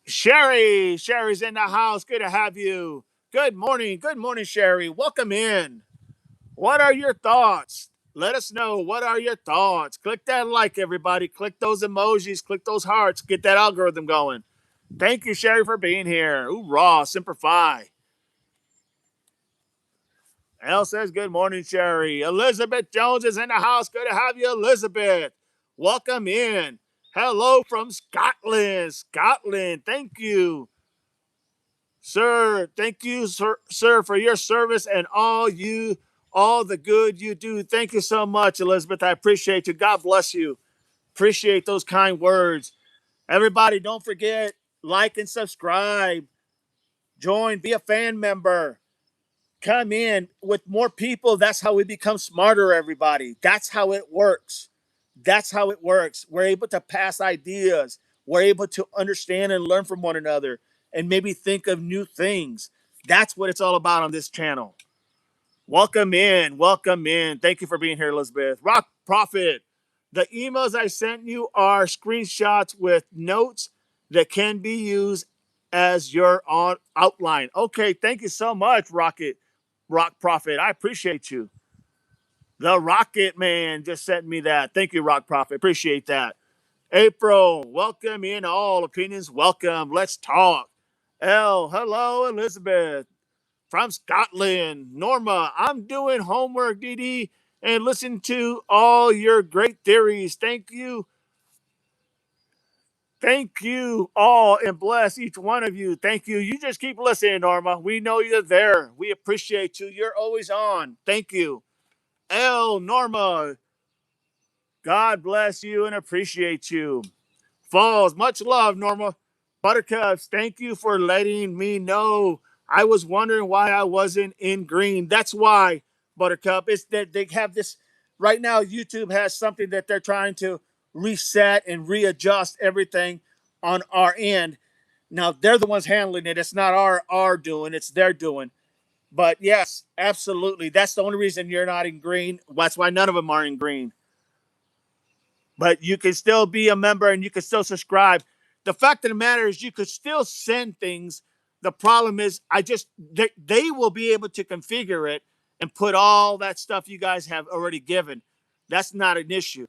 Sherry's in the house. Good to have you. Good morning. Good morning, Sherry. Welcome in. What are your thoughts? Let us know. What are your thoughts? Click that like, everybody. Click those emojis. Click those hearts. Get that algorithm going. Thank you, Sherry, for being here. Hoorah, Semper Fi. Al says, good morning, Sherry. Elizabeth Jones is in the house. Good to have you, Elizabeth. Welcome in. Hello from Scotland. Scotland. Thank you. Sir, thank you, sir, for your service and all the good you do. Thank you so much, Elizabeth. I appreciate you. God bless you. Appreciate those kind words. Everybody, don't forget, like and subscribe. Join, be a fan member. Come in with more people. That's how we become smarter, everybody. That's how it works. That's how it works. We're able to pass ideas. We're able to understand and learn from one another and maybe think of new things. That's what it's all about on this channel. Welcome in. Welcome in. Thank you for being here, Elizabeth. Rock Profit. The emails I sent you are screenshots with notes that can be used as your on outline. Okay, thank you so much, Rock Profit. I appreciate you. The Rocket Man just sent me that. Thank you, Rock Profit. Appreciate that. April, welcome in all opinions. Welcome. Let's talk. L, hello, Elizabeth from Scotland. Norma, I'm doing homework, DD, and listen to all your great theories. Thank you. Thank you all and bless each one of you. Thank you. You just keep listening, Norma. We know you're there. We appreciate you. You're always on. Thank you. L, Norma, God bless you and appreciate you. Falls, much love, Norma. Buttercups, thank you for letting me know. I was wondering why I wasn't in green. That's why, Buttercup. It's that they have this right now. YouTube has something that they're trying to reset and readjust everything on our end. Now they're the ones handling it. It's not our doing. It's their doing. But yes, absolutely. That's the only reason you're not in green. That's why none of them are in green. But you can still be a member and you can still subscribe. The fact of the matter is you could still send things. The problem is they will be able to configure it and put all that stuff you guys have already given. That's not an issue.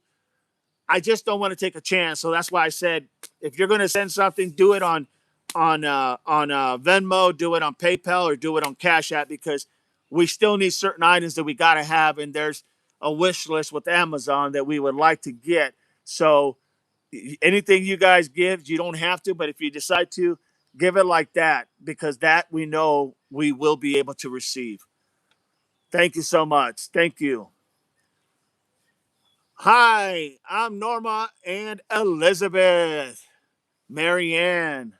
I just don't want to take a chance. So that's why I said if you're going to send something, do it on Venmo, do it on PayPal, or do it on Cash App, because we still need certain items that we got to have, and there's a wish list with Amazon that we would like to get. So anything you guys give, you don't have to, but if you decide to, give it like that, because that we know we will be able to receive. Thank you so much. Thank you. Hi, I'm Norma and Elizabeth. Marianne.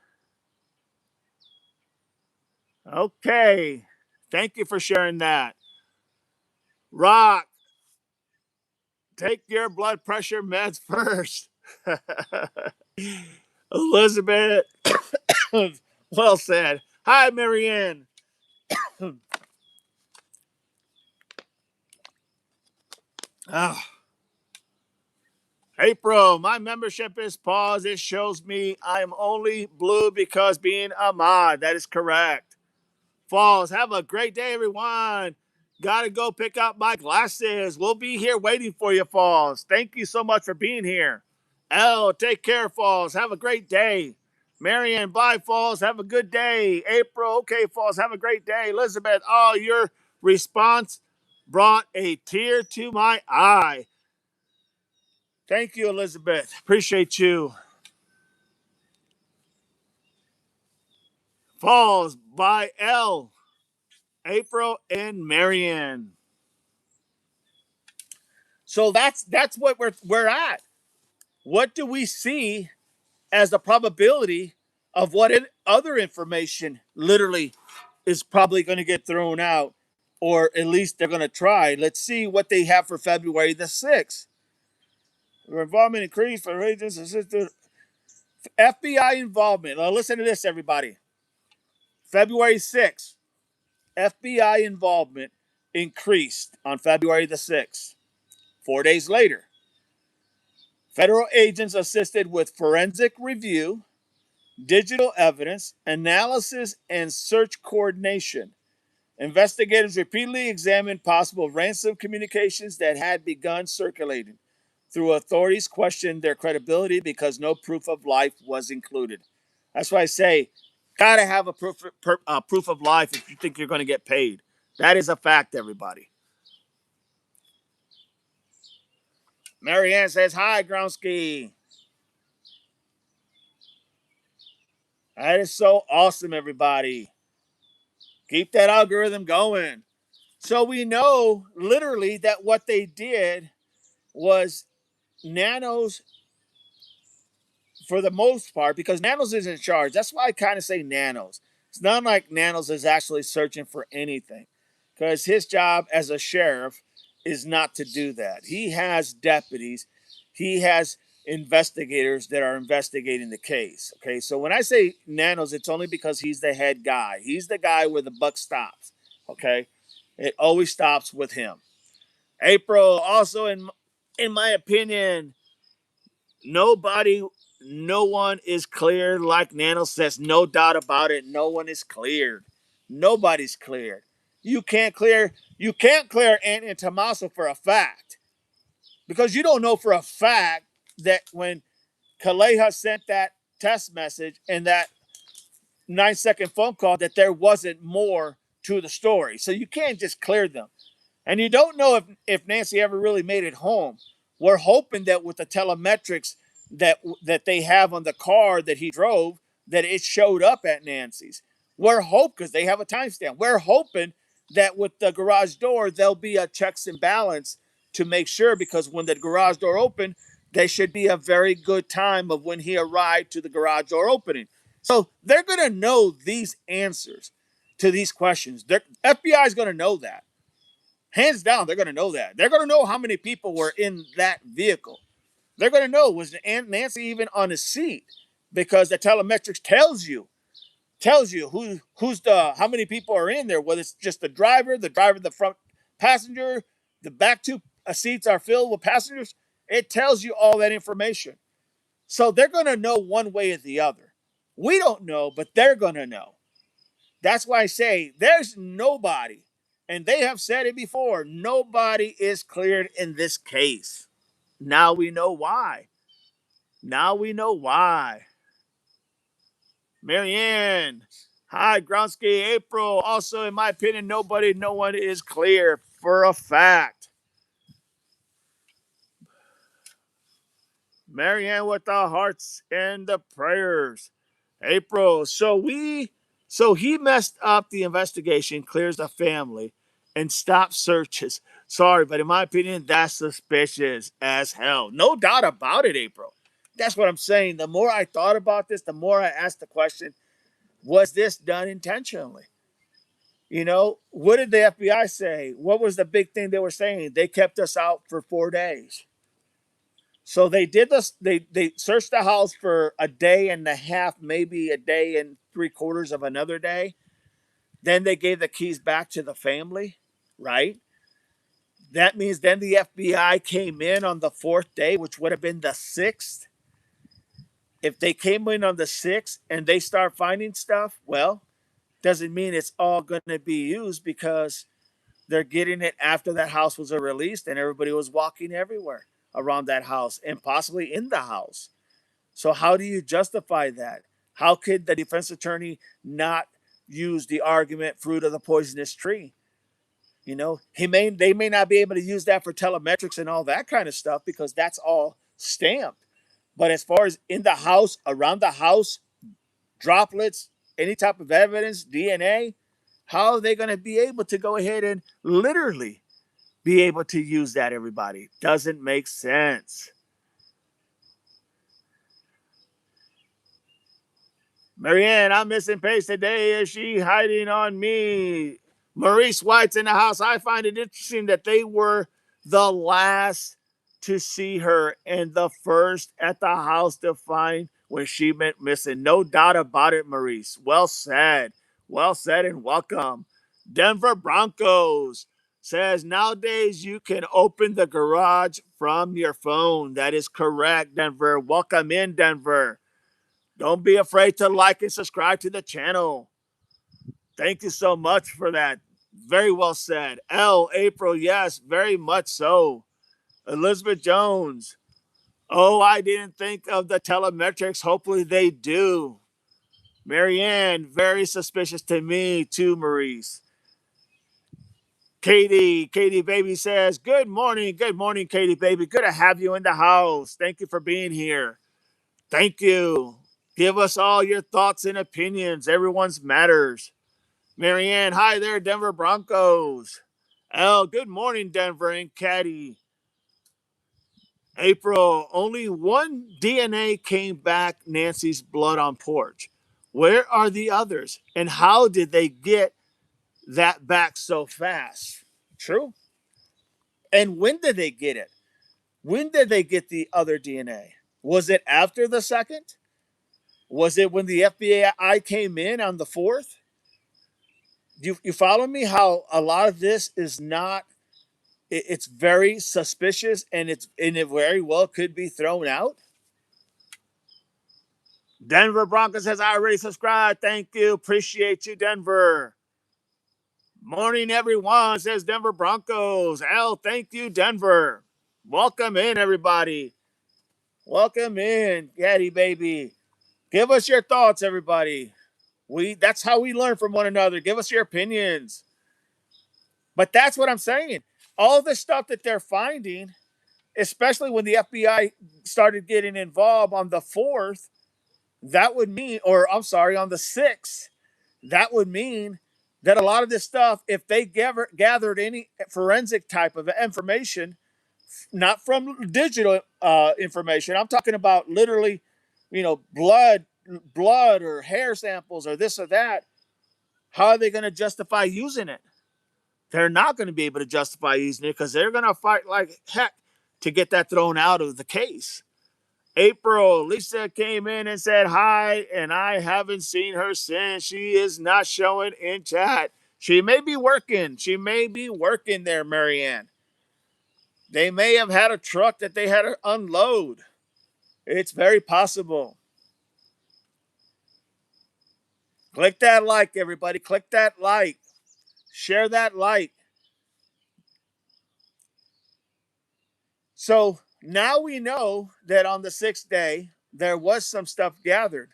Okay. Thank you for sharing that. Rock, take your blood pressure meds first. Elizabeth, well said. Hi, Marianne. Oh, April, my membership is paused. It shows me I am only blue because being a mod. That is correct. Falls, have a great day, everyone. Gotta go pick up my glasses. We'll be here waiting for you, Falls. Thank you so much for being here. L, take care, Falls. Have a great day. Marianne, bye, Falls. Have a good day. April, okay, Falls. Have a great day. Elizabeth, oh, your response brought a tear to my eye. Thank you, Elizabeth. Appreciate you. Falls by L, April, and Marianne. So that's what we're at. What do we see as the probability of what other information literally is probably going to get thrown out, or at least they're going to try? Let's see what they have for February the 6th. Involvement increased for agents assisted. FBI involvement. Now listen to this, everybody. February 6th, FBI involvement increased on February the 6th. 4 days later, federal agents assisted with forensic review, digital evidence, analysis, and search coordination. Investigators repeatedly examined possible ransom communications that had begun circulating. Through authorities questioned their credibility because no proof of life was included. That's why I say, gotta have a proof of life if you think you're going to get paid. That is a fact, everybody. Marianne says, hi, Groundsky. That is so awesome, everybody. Keep that algorithm going. So we know literally that what they did was Nanos, for the most part, because Nanos is in charge. That's why I kind of say Nanos. It's not like Nanos is actually searching for anything, because his job as a sheriff is not to do that. He has deputies, he has investigators that are investigating the case. Okay, so when I say Nanos, it's only because he's the head guy. He's the guy where the buck stops. Okay, it always stops with him. April, also in my opinion, nobody, no one is cleared. Like Nano says, no doubt about it. No one is cleared. Nobody's cleared. You can't clear Anthony and Tommaso for a fact, because you don't know for a fact that when Kaleha sent that text message and that 9-second phone call that there wasn't more to the story. So you can't just clear them. And you don't know if Nancy ever really made it home. We're hoping that with the telemetrics that they have on the car that he drove, that it showed up at Nancy's. We're hoping, because they have a timestamp. We're hoping that with the garage door, there'll be a checks and balance to make sure, because when the garage door opened, there should be a very good time of when he arrived to the garage door opening. So they're going to know these answers to these questions. FBI is going to know that. Hands down, they're going to know that. They're going to know how many people were in that vehicle. They're going to know, was Aunt Nancy even on his seat? Because the telemetrics tells you who's how many people are in there. Whether it's just the driver, the front passenger, the back two seats are filled with passengers. It tells you all that information. So they're going to know one way or the other. We don't know, but they're going to know. That's why I say there's nobody, and they have said it before, nobody is cleared in this case. Now we know why. Now we know why. Marianne, hi, Gronsky, April. Also, in my opinion, no one is clear for a fact. Marianne with the hearts and the prayers. April. So he messed up the investigation, clears the family, and stops searches. Sorry, but in my opinion, that's suspicious as hell. No doubt about it, April. That's what I'm saying. The more I thought about this, the more I asked the question, was this done intentionally? You know, what did the FBI say? What was the big thing they were saying? They kept us out for 4 days. So they did this. They searched the house for a day and a half, maybe a day and 3/4 of another day. Then they gave the keys back to the family, right? That means then the FBI came in on the 4th day, which would have been the 6th. If they came in on the 6th and they start finding stuff, well, doesn't mean it's all going to be used, because they're getting it after that house was released and everybody was walking everywhere around that house and possibly in the house. So how do you justify that? How could the defense attorney not use the argument fruit of the poisonous tree? You know, they may not be able to use that for telemetrics and all that kind of stuff, because that's all stamped. But as far as in the house, around the house, droplets, any type of evidence, DNA, how are they going to be able to go ahead and literally be able to use that, everybody? Doesn't make sense. Marianne, I'm missing Paige today. Is she hiding on me? Maurice White's in the house. I find it interesting that they were the last to see her and the first at the house to find when she went missing. No doubt about it, Maurice. Well said. Well said and welcome. Denver Broncos says nowadays you can open the garage from your phone. That is correct, Denver. Welcome in, Denver. Don't be afraid to like and subscribe to the channel. Thank you so much for that. Very well said. April, yes, very much so. Elizabeth Jones. Oh, I didn't think of the telemetrics. Hopefully they do. Marianne, very suspicious to me too, Maurice. Katie Baby says, good morning, Katie Baby. Good to have you in the house. Thank you for being here. Thank you. Give us all your thoughts and opinions. Everyone's matters. Marianne, hi there, Denver Broncos. Good morning, Denver and Caddy. April, only one DNA came back Nancy's blood on porch. Where are the others? And how did they get that back so fast? True. And when did they get it? When did they get the other DNA? Was it after the second? Was it when the FBI came in on the 4th? You follow me? How a lot of this is not. It's very suspicious, and it very well could be thrown out. Denver Broncos says I already subscribed. Thank you, appreciate you, Denver. Morning, everyone, says Denver Broncos. Thank you, Denver. Welcome in, everybody. Welcome in, Gaddy baby. Give us your thoughts, everybody. That's how we learn from one another. Give us your opinions. But that's what I'm saying. All the stuff that they're finding, especially when the FBI started getting involved on the 4th, that would mean, or I'm sorry, on the 6th, that would mean that a lot of this stuff, if they gathered any forensic type of information, not from digital information, I'm talking about literally, blood or hair samples or this or that, how are they going to justify using it? They're not going to be able to justify using it because they're going to fight like heck to get that thrown out of the case. April, Lisa came in and said hi, and I haven't seen her since. She is not showing in chat. She may be working. She may be working there, Marianne. They may have had a truck that they had to unload. It's very possible. Click that like, everybody. Click that like. Share that like. So now we know that on the 6th day, there was some stuff gathered.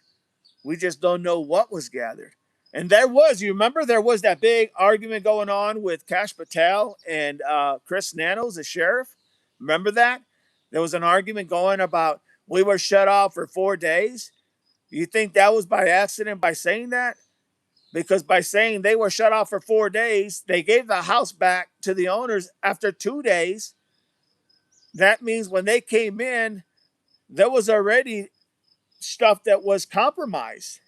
We just don't know what was gathered. And you remember there was that big argument going on with Kash Patel and Chris Nanos, the sheriff. Remember that? There was an argument going about we were shut off for 4 days. You think that was by accident by saying that? Because by saying they were shut off for 4 days, they gave the house back to the owners after 2 days. That means when they came in, there was already stuff that was compromised.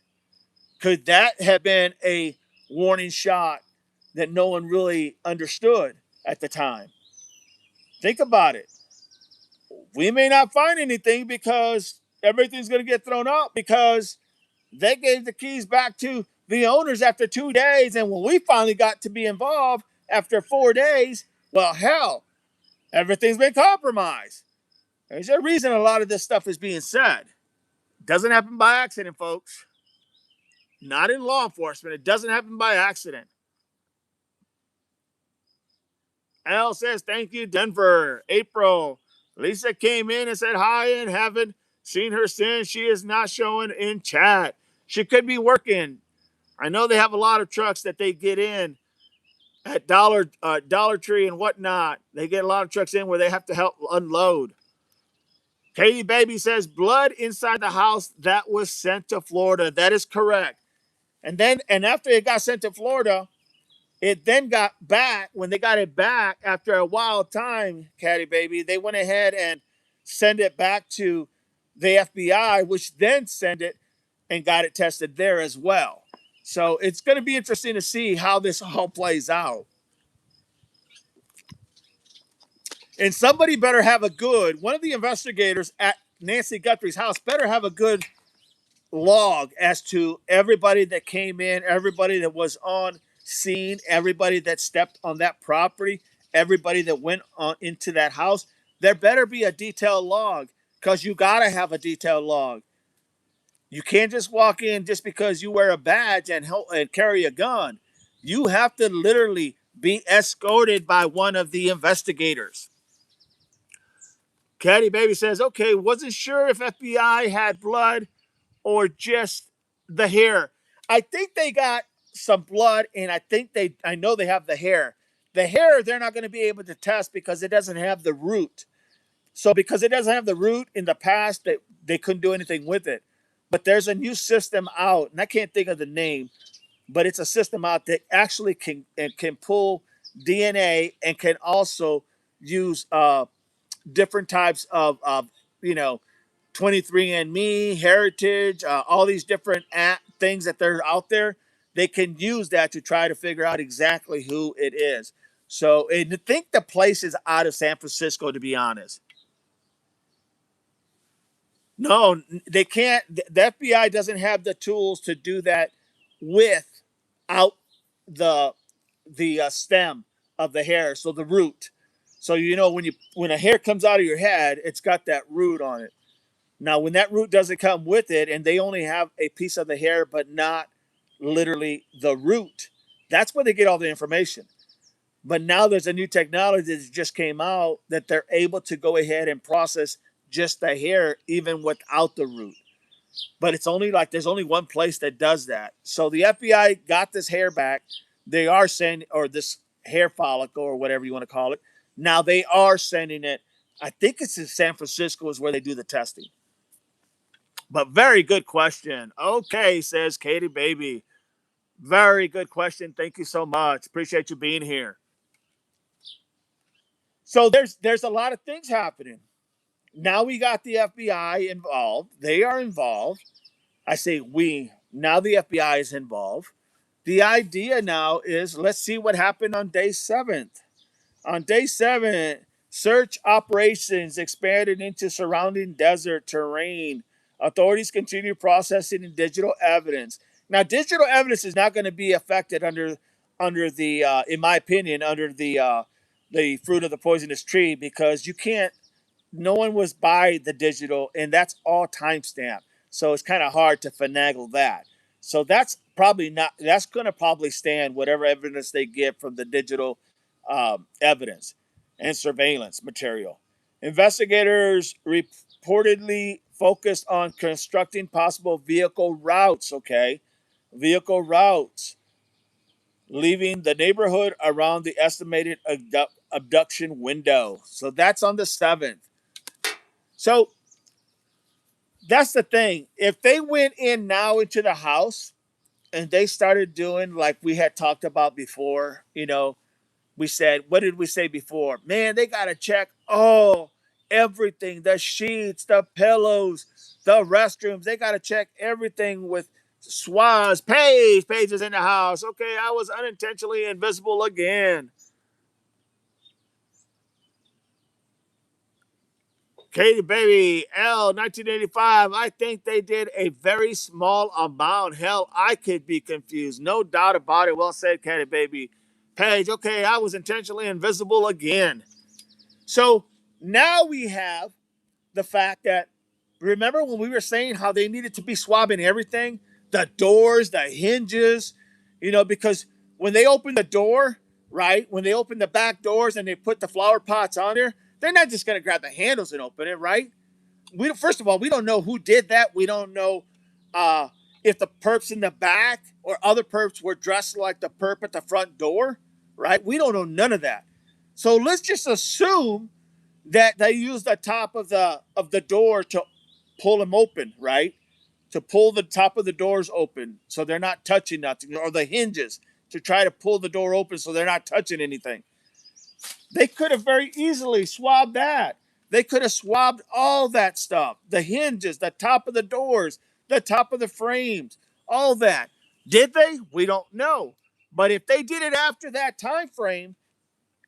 Could that have been a warning shot that no one really understood at the time? Think about it. We may not find anything because everything's going to get thrown out because they gave the keys back to the owners after 2 days. And when we finally got to be involved after 4 days, well, hell, everything's been compromised. There's a reason a lot of this stuff is being said. It doesn't happen by accident, folks. Not in law enforcement. It doesn't happen by accident. Al says, thank you, Denver. April. Lisa came in and said hi and haven't seen her since. She is not showing in chat. She could be working. I know they have a lot of trucks that they get in at Dollar Tree and whatnot. They get a lot of trucks in where they have to help unload. Katie Baby says blood inside the house that was sent to Florida. That is correct. And after it got sent to Florida, it then got back. When they got it back after a wild time, Caddy Baby, they went ahead and sent it back to the FBI, which then sent it and got it tested there as well. So it's going to be interesting to see how this all plays out. And somebody better have one of the investigators at Nancy Guthrie's house better have a good log as to everybody that came in, everybody that was on scene, everybody that stepped on that property, everybody that went on into that house. There better be a detailed log because you got to have a detailed log. You can't just walk in just because you wear a badge and carry a gun. You have to literally be escorted by one of the investigators. Caddy Baby says, okay, wasn't sure if FBI had blood or just the hair. I think they got some blood, and I know they have the hair. The hair, they're not going to be able to test because it doesn't have the root. So because it doesn't have the root in the past, they couldn't do anything with it. But there's a new system out, and I can't think of the name, but it's a system out that actually can pull DNA and can also use different types of you know 23andMe, Heritage, all these different things that they're out there. They can use that to try to figure out exactly who it is. So I think the place is out of San Francisco, to be honest. No, they can't. The FBI doesn't have the tools to do that without the stem of the hair, so the root. So when a hair comes out of your head, it's got that root on it. Now, when that root doesn't come with it, and they only have a piece of the hair, but not literally the root, that's where they get all the information. But now there's a new technology that just came out that they're able to go ahead and process just the hair, even without the root. But it's only like there's only one place that does that. So the FBI got this hair back. They are sending, or this hair follicle, or whatever you want to call it. Now they are sending it. I think it's in San Francisco is where they do the testing. But very good question. Okay, says Katie Baby. Very good question. Thank you so much. Appreciate you being here. So there's a lot of things happening. Now we got the FBI involved. They are involved. I say we. Now the FBI is involved. The idea now is let's see what happened on day 7. On day 7, search operations expanded into surrounding desert terrain. Authorities continue processing digital evidence. Now, digital evidence is not going to be affected under the, in my opinion, under the fruit of the poisonous tree because you can't. No one was by the digital, and that's all timestamp. So it's kind of hard to finagle that. So that's probably not. That's going to probably stand whatever evidence they get from the digital evidence and surveillance material. Investigators reportedly focused on constructing possible vehicle routes, vehicle routes, leaving the neighborhood around the estimated abduction window. So that's on the 7th. So that's the thing. If they went in now into the house and they started doing like we had talked about before, we said, what did we say before? Man, they got to check everything, the sheets, the pillows, the restrooms. They got to check everything with swabs. Paige is in the house. Okay, I was unintentionally invisible again. Katie Baby, L, 1985. I think they did a very small amount. Hell, I could be confused. No doubt about it. Well said, Katie Baby. Paige, okay, I was intentionally invisible again. So now we have the fact that, remember when we were saying how they needed to be swabbing everything? The doors, the hinges, because when they open the door, right? When they open the back doors and they put the flower pots on there, they're not just going to grab the handles and open it, right? First of all, we don't know who did that. We don't know if the perps in the back or other perps were dressed like the perp at the front door, right? We don't know none of that. So let's just assume that they use the top of the door to pull them open, right? To pull the top of the doors open so they're not touching nothing, or the hinges to try to pull the door open so they're not touching anything. They could have very easily swabbed that. They could have swabbed all that stuff, the hinges, the top of the doors, the top of the frames, all that. Did they? We don't know. But if they did it after that time frame,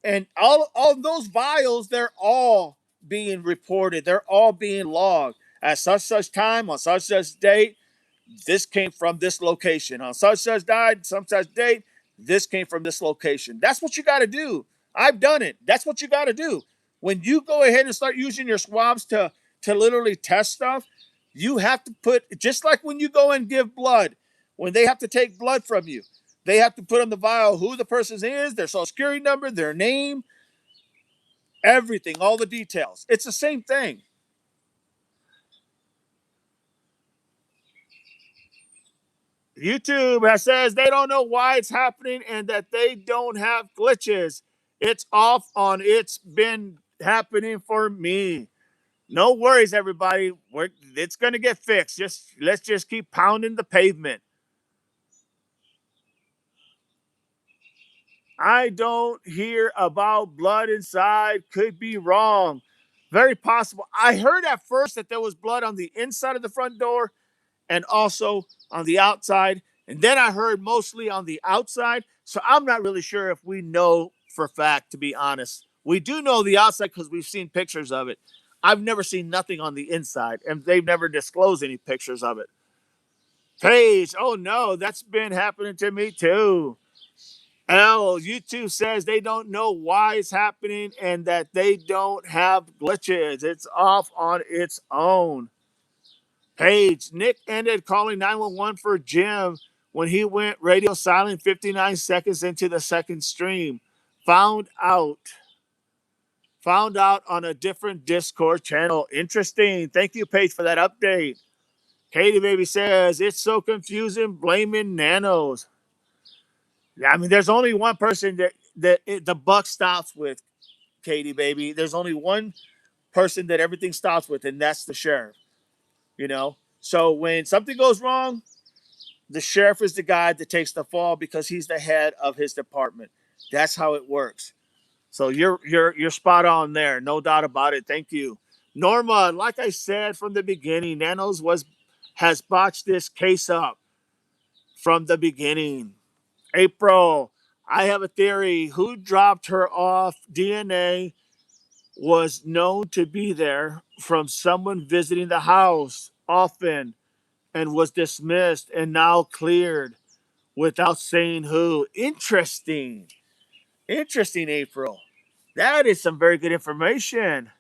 and all those vials, they're all being reported. They're all being logged at such time on such date. This came from this location on such died, some such date. This came from this location. That's what you got to do. I've done it. That's what you got to do. When you go ahead and start using your swabs to literally test stuff, you have to put, just like when you go and give blood, when they have to take blood from you, they have to put on the vial who the person is, their social security number, their name, everything, all the details. It's the same thing. YouTube has says they don't know why it's happening and that they don't have glitches. It's off on. It's been happening for me. No worries, everybody. It's gonna get fixed. Let's just keep pounding the pavement. I don't hear about blood inside. Could be wrong. Very possible. I heard at first that there was blood on the inside of the front door and also on the outside. And then I heard mostly on the outside. So I'm not really sure if we know for a fact, to be honest. We do know the outside because we've seen pictures of it. I've never seen nothing on the inside, and they've never disclosed any pictures of it. Paige, oh no, that's been happening to me too. L, YouTube says they don't know why it's happening and that they don't have glitches. It's off on its own. Page, Nick ended calling 911 for Jim when he went radio silent 59 seconds into the second stream. Found out. Found out on a different Discord channel. Interesting. Thank you, Paige, for that update. Katie Baby says, it's so confusing blaming nanos. I mean, there's only one person that the buck stops with, Katie Baby. There's only one person that everything stops with, and that's the sheriff. You know? So when something goes wrong, the sheriff is the guy that takes the fall because he's the head of his department. That's how it works. So you're spot on there, no doubt about it. Thank you, Norma. Like I said from the beginning, Nanos has botched this case up from the beginning. April, I have a theory. Who dropped her off? DNA was known to be there from someone visiting the house often and was dismissed and now cleared without saying who. Interesting. Interesting, April. That is some very good information.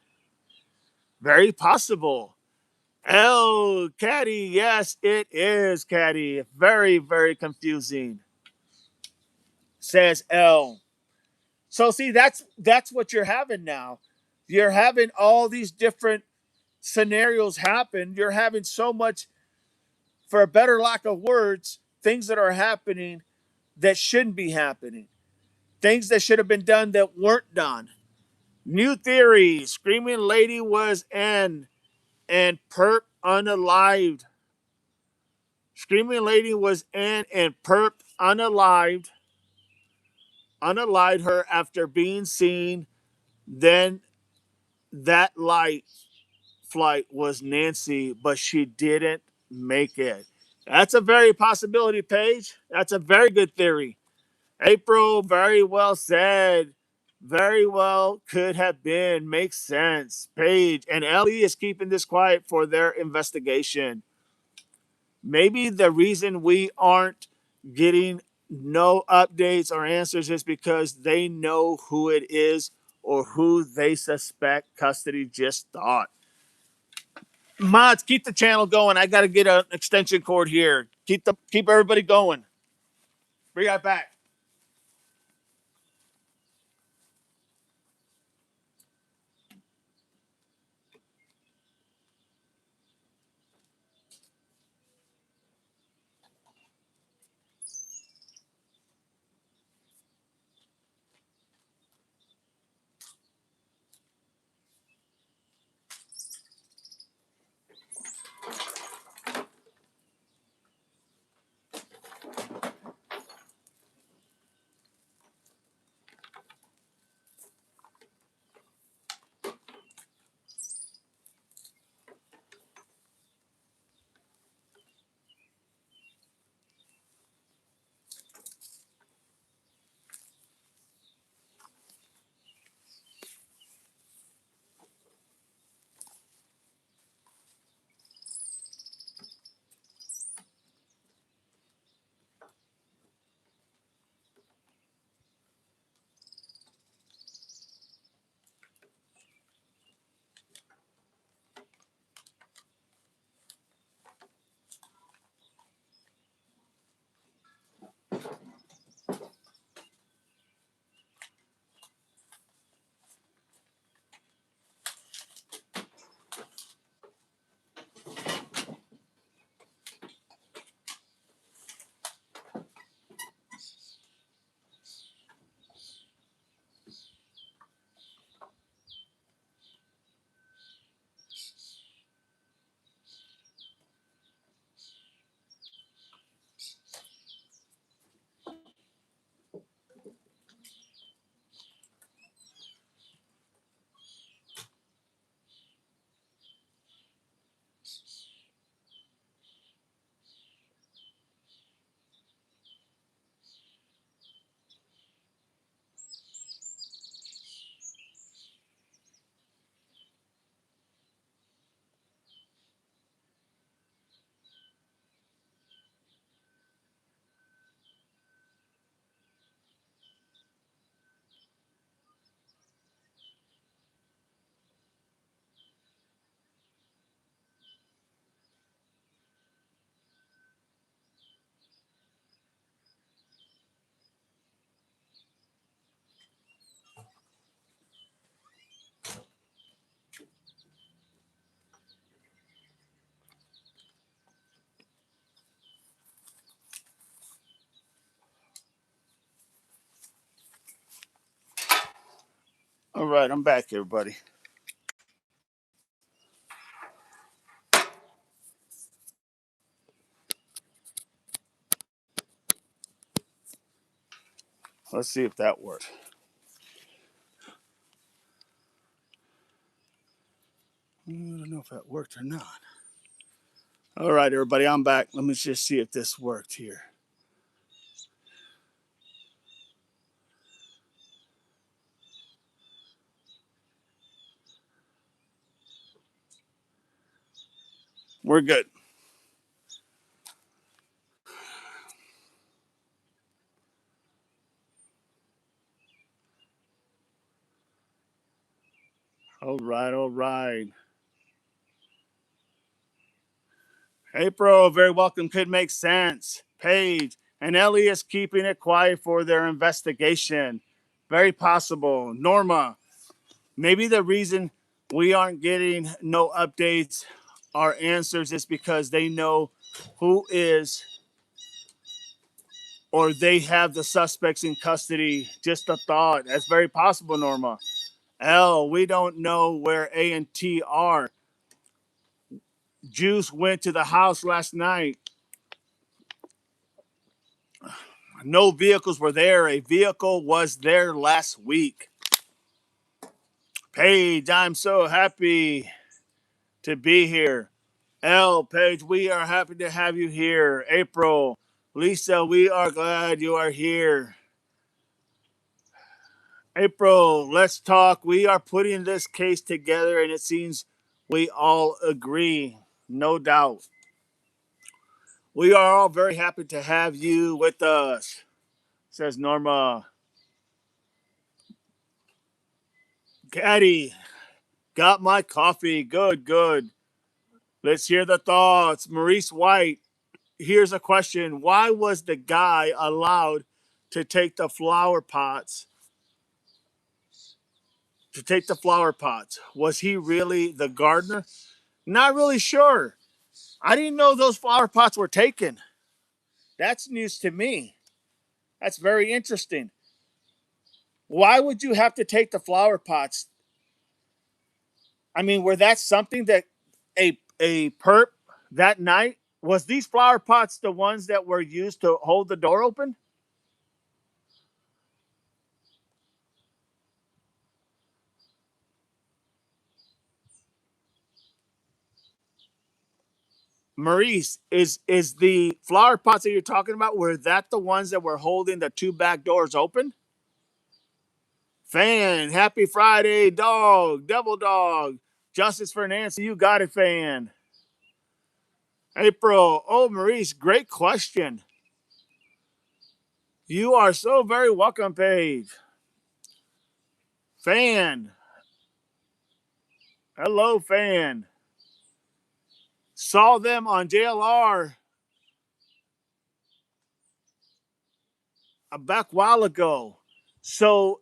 Very possible. Oh, Caddy. Yes, it is, Caddy. Very, very confusing. Says L. So see, that's what you're having now. You're having all these different scenarios happen. You're having so much, for a better lack of words, things that are happening that shouldn't be happening. Things that should have been done that weren't done. New theory: Screaming Lady was N and Perp unalived. Screaming Lady was N and Perp unalived her after being seen. Then that light flight was Nancy, but she didn't make it. That's a very possibility, Paige. That's a very good theory. April, very well said. Very well could have been. Makes sense. Paige and Ellie is keeping this quiet for their investigation. Maybe the reason we aren't getting no updates or answers is because they know who it is or who they suspect custody just thought. Mods, keep the channel going. I got to get an extension cord here. Keep everybody going. Be right back. All right, I'm back, everybody. Let's see if that worked. I don't know if that worked or not. All right, everybody, I'm back. Let me just see if this worked here. We're good. All right, all right. April, very welcome. Could make sense. Paige and Ellie is keeping it quiet for their investigation. Very possible. Norma, maybe the reason we aren't getting no updates or answers is because they know who is or they have the suspects in custody. Just a thought. That's very possible, Norma. L, we don't know where A and T are. Juice went to the house last night. No vehicles were there. A vehicle was there last week. Paige, I'm so happy to be here. L, Paige, we are happy to have you here. April, Lisa, we are glad you are here. April, let's talk. We are putting this case together, and it seems we all agree. No doubt. We are all very happy to have you with us, says Norma. Caddy, got my coffee. Good, good. Let's hear the thoughts. Maurice White, here's a question. Why was the guy allowed to take the flower pots? To take the flower pots. Was he really the gardener? Not really sure. I didn't know those flower pots were taken. That's news to me. That's very interesting. Why would you have to take the flower pots? I mean, were that something that a perp that night? Was these flower pots the ones that were used to hold the door open? Maurice, is the flower pots that you're talking about, were that the ones that were holding the two back doors open? Fan, happy Friday, dog, devil dog. Justice for Nancy, you got it, fan. April, oh, Maurice, great question. You are so very welcome, Paige. Fan, hello, fan. Saw them on JLR a back while ago. So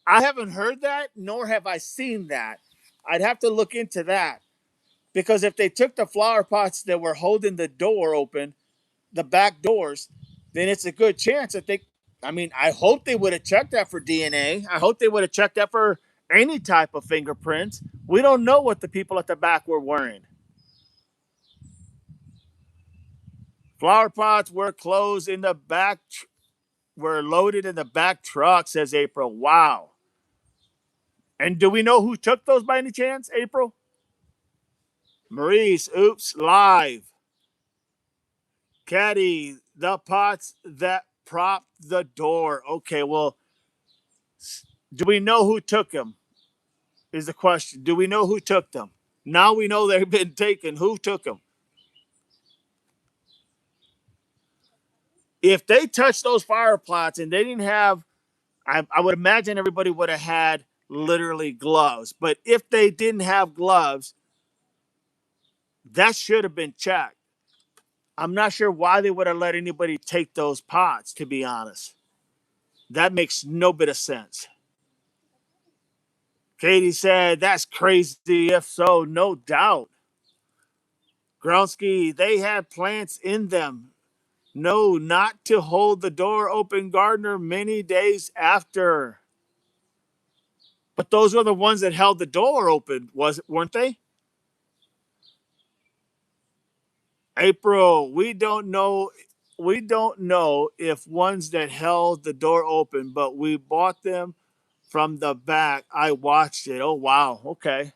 I haven't heard that, nor have I seen that. I'd have to look into that because if they took the flower pots that were holding the door open, the back doors, then it's a good chance that they. I mean, I hope they would have checked that for DNA. I hope they would have checked that for any type of fingerprints. We don't know what the people at the back were wearing. Flower pots were closed in the back, were loaded in the back truck, says April. Wow. And do we know who took those by any chance, April? Maurice, oops, live. Caddy, the pots that propped the door. Okay, well, do we know who took them? Is the question. Do we know who took them? Now we know they've been taken. Who took them? If they touched those fire plots and they didn't have, I would imagine everybody would have had literally gloves. But if they didn't have gloves, that should have been checked. I'm not sure why they would have let anybody take those pots, to be honest. That makes no bit of sense. Katie said, that's crazy. If so, no doubt. Gronsky, they had plants in them. No, not to hold the door open, Gardner, many days after. But those were the ones that held the door open, weren't they? April, we don't know if ones that held the door open, but we bought them from the back. I watched it. Oh wow. Okay.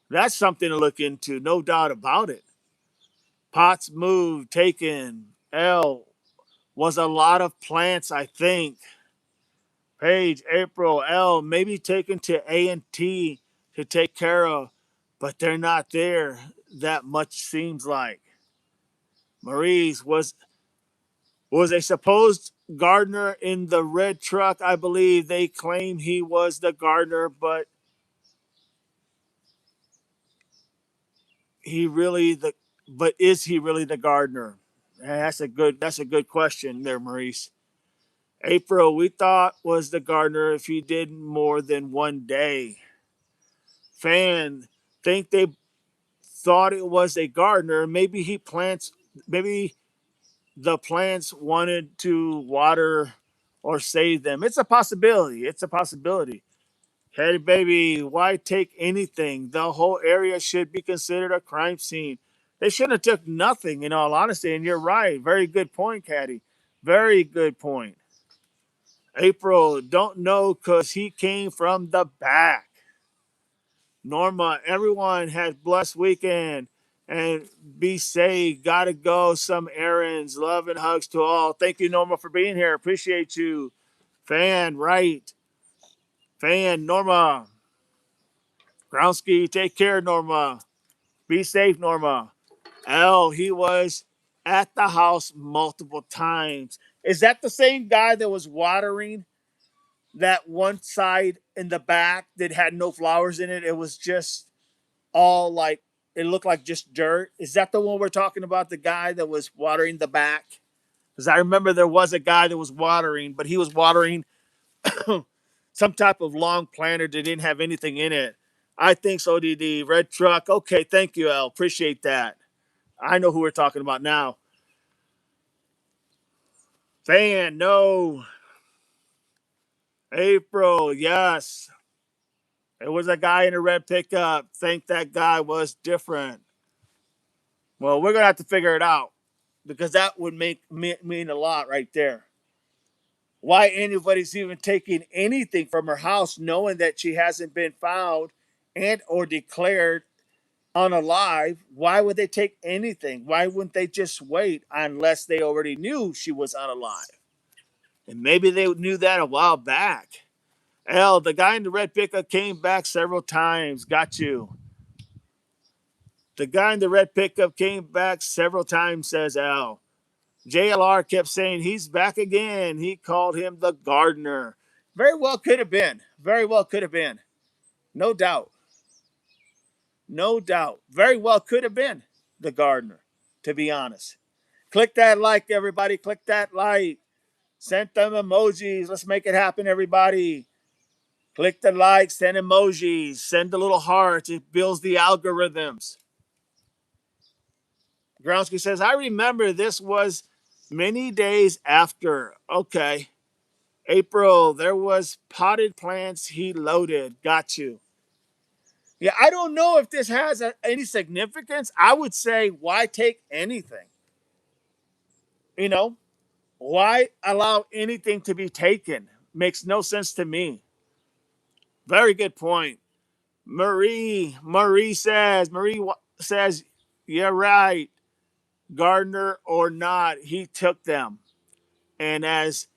That's something to look into, no doubt about it. Pots moved, taken. L was a lot of plants, I think. Page, April, L maybe taken to A and T to take care of, but they're not there. That much seems like. Maurice was a supposed gardener in the red truck. I believe they claim he was the gardener, he really the but is he really the gardener? That's a good question there, Maurice. April, we thought was the gardener if he did more than one day. Fan, think they thought it was a gardener. Maybe the plants wanted to water or save them. It's a possibility. It's a possibility. Hey, baby, why take anything? The whole area should be considered a crime scene. They shouldn't have took nothing, in all honesty. And you're right. Very good point, Caddy. Very good point. April, don't know because he came from the back. Norma, everyone has blessed weekend and be safe. Gotta go some errands. Love and hugs to all. Thank you, Norma, for being here. Appreciate you. Fan, right. Fan, Norma. Groundsky, take care, Norma. Be safe, Norma. L, he was at the house multiple times. Is that the same guy that was watering that one side in the back that had no flowers in it? It was just all like, it looked like just dirt. Is that the one we're talking about? The guy that was watering the back? Because I remember there was a guy that was watering, but he was watering some type of long planter that didn't have anything in it. I think so, DD. Red truck. Okay, thank you, L. Appreciate that. I know who we're talking about now. Fan, no. April, yes. It was a guy in a red pickup. Think that guy was different. Well, we're gonna have to figure it out because that would mean a lot right there. Why anybody's even taking anything from her house, knowing that she hasn't been found and or declared unalive? Why would they take anything? Why wouldn't they just wait unless they already knew she was unalive? And maybe they knew that a while back. L, the guy in the red pickup came back several times. Got you. The guy in the red pickup came back several times, says L. JLR kept saying he's back again. He called him the gardener. Very well could have been. Very well could have been. No doubt. No doubt. Very well could have been the gardener, to be honest. Click that like, everybody. Click that like. Send them emojis. Let's make it happen, everybody. Click the like, send emojis, send the little hearts. It builds the algorithms. Gronsky says, I remember this was many days after. Okay. April, there was potted plants he loaded. Got you. Yeah, I don't know if this has any significance. I would say, why take anything? You know, why allow anything to be taken? Makes no sense to me. Very good point. Marie says, you're right. Gardner or not, he took them. And as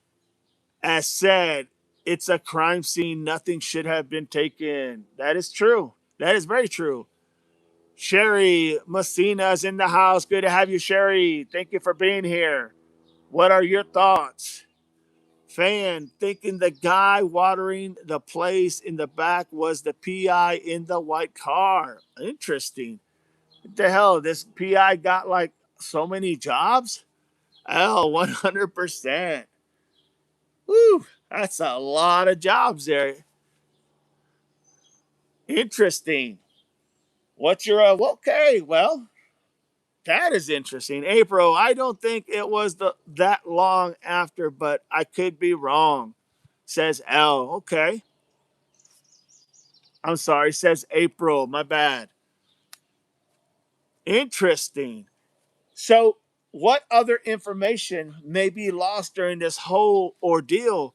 said, it's a crime scene. Nothing should have been taken. That is true. That is very true. Sherry Messina's in the house. Good to have you, Sherry. Thank you for being here. What are your thoughts? Fan, thinking the guy watering the place in the back was the PI in the white car. Interesting. What the hell? This PI got like so many jobs? Oh, 100%. Woo, that's a lot of jobs there. Interesting. What's your okay? Well, that is interesting. April, I don't think it was that long after, but I could be wrong. Says L. Okay. I'm sorry, says April. My bad. Interesting. So, what other information may be lost during this whole ordeal?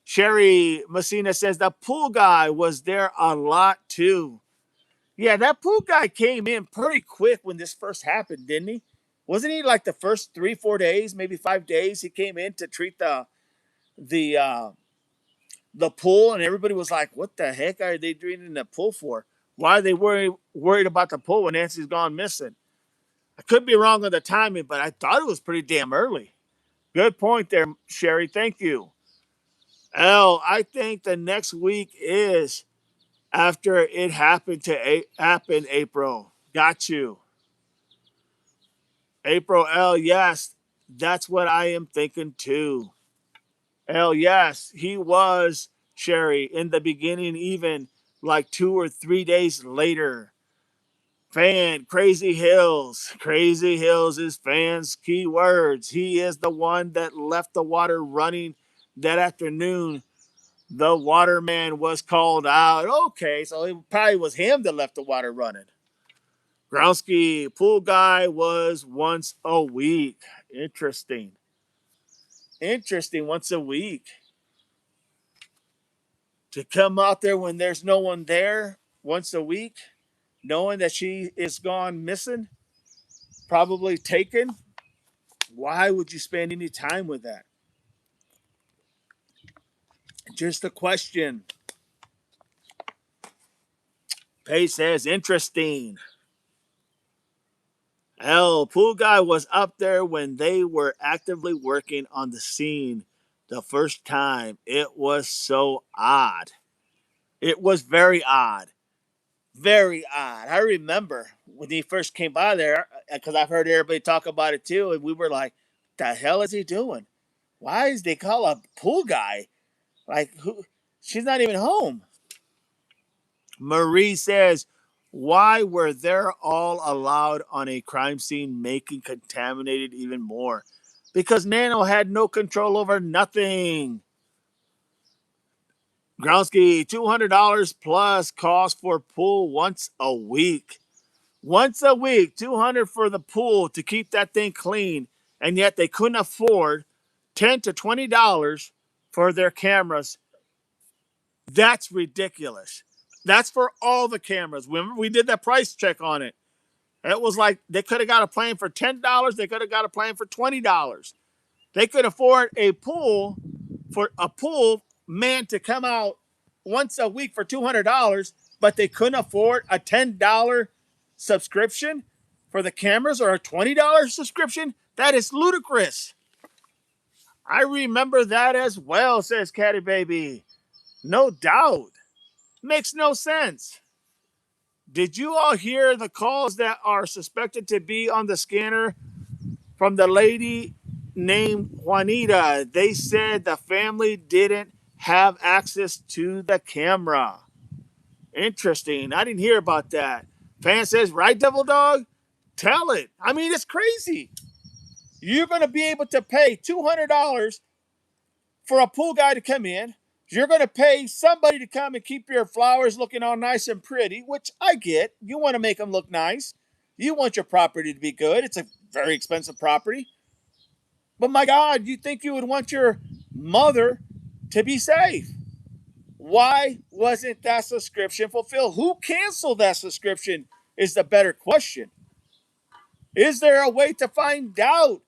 Sherry Messina says the pool guy was there a lot too. Yeah, that pool guy came in pretty quick when this first happened, didn't he? Wasn't he like the first 3, 4 days, maybe 5 days? He came in to treat the the pool, and everybody was like, "What the heck are they doing in the pool for? Why are they worried about the pool when Nancy's gone missing?" I could be wrong on the timing, but I thought it was pretty damn early. Good point there, Sherry. Thank you. I think the next week is after it happened happen. April, got you. April L. Yes, that's what I am thinking too. L. Yes, he was Sherry in the beginning, even like 2 or 3 days later. Fan Crazy Hills. Crazy Hills is fans' key words. He is the one that left the water running that afternoon. The waterman was called out. Okay, so it probably was him that left the water running. Groundsky pool guy was once a week. Interesting. Interesting. Once a week. To come out there when there's no one there once a week, knowing that she is gone missing, probably taken. Why would you spend any time with that? Just a question. Pace says, interesting. Hell, pool guy was up there when they were actively working on the scene the first time. It was so odd. It was very odd. Very odd. I remember when he first came by there, because I've heard everybody talk about it too, and we were like, the hell is he doing? Why is they call a pool guy? Like, who? She's not even home. Marie says, why were they all allowed on a crime scene, making contaminated even more? Because Nano had no control over nothing. Gronsky, $200 plus cost for pool once a week. Once a week, 200 for the pool to keep that thing clean, and yet they couldn't afford $10 to $20 for their cameras. That's ridiculous. That's for all the cameras. Remember, we did that price check on it. It was like they could have got a plan for $10. They could have got a plan for $20. They could afford a pool for a pool man to come out once a week for $200, but they couldn't afford a $10 subscription for the cameras or a $20 subscription. That is ludicrous. I remember that as well, says Caddy Baby. No doubt. Makes no sense. Did you all hear the calls that are suspected to be on the scanner from the lady named Juanita? They said the family didn't have access to the camera. Interesting. I didn't hear about that. Fan says, right, Devil Dog? Tell it. I mean, it's crazy. You're going to be able to pay $200 for a pool guy to come in. You're going to pay somebody to come and keep your flowers looking all nice and pretty, which I get. You want to make them look nice. You want your property to be good. It's a very expensive property. But my God, you think you would want your mother to be safe. Why wasn't that subscription fulfilled? Who canceled that subscription is the better question. Is there a way to find out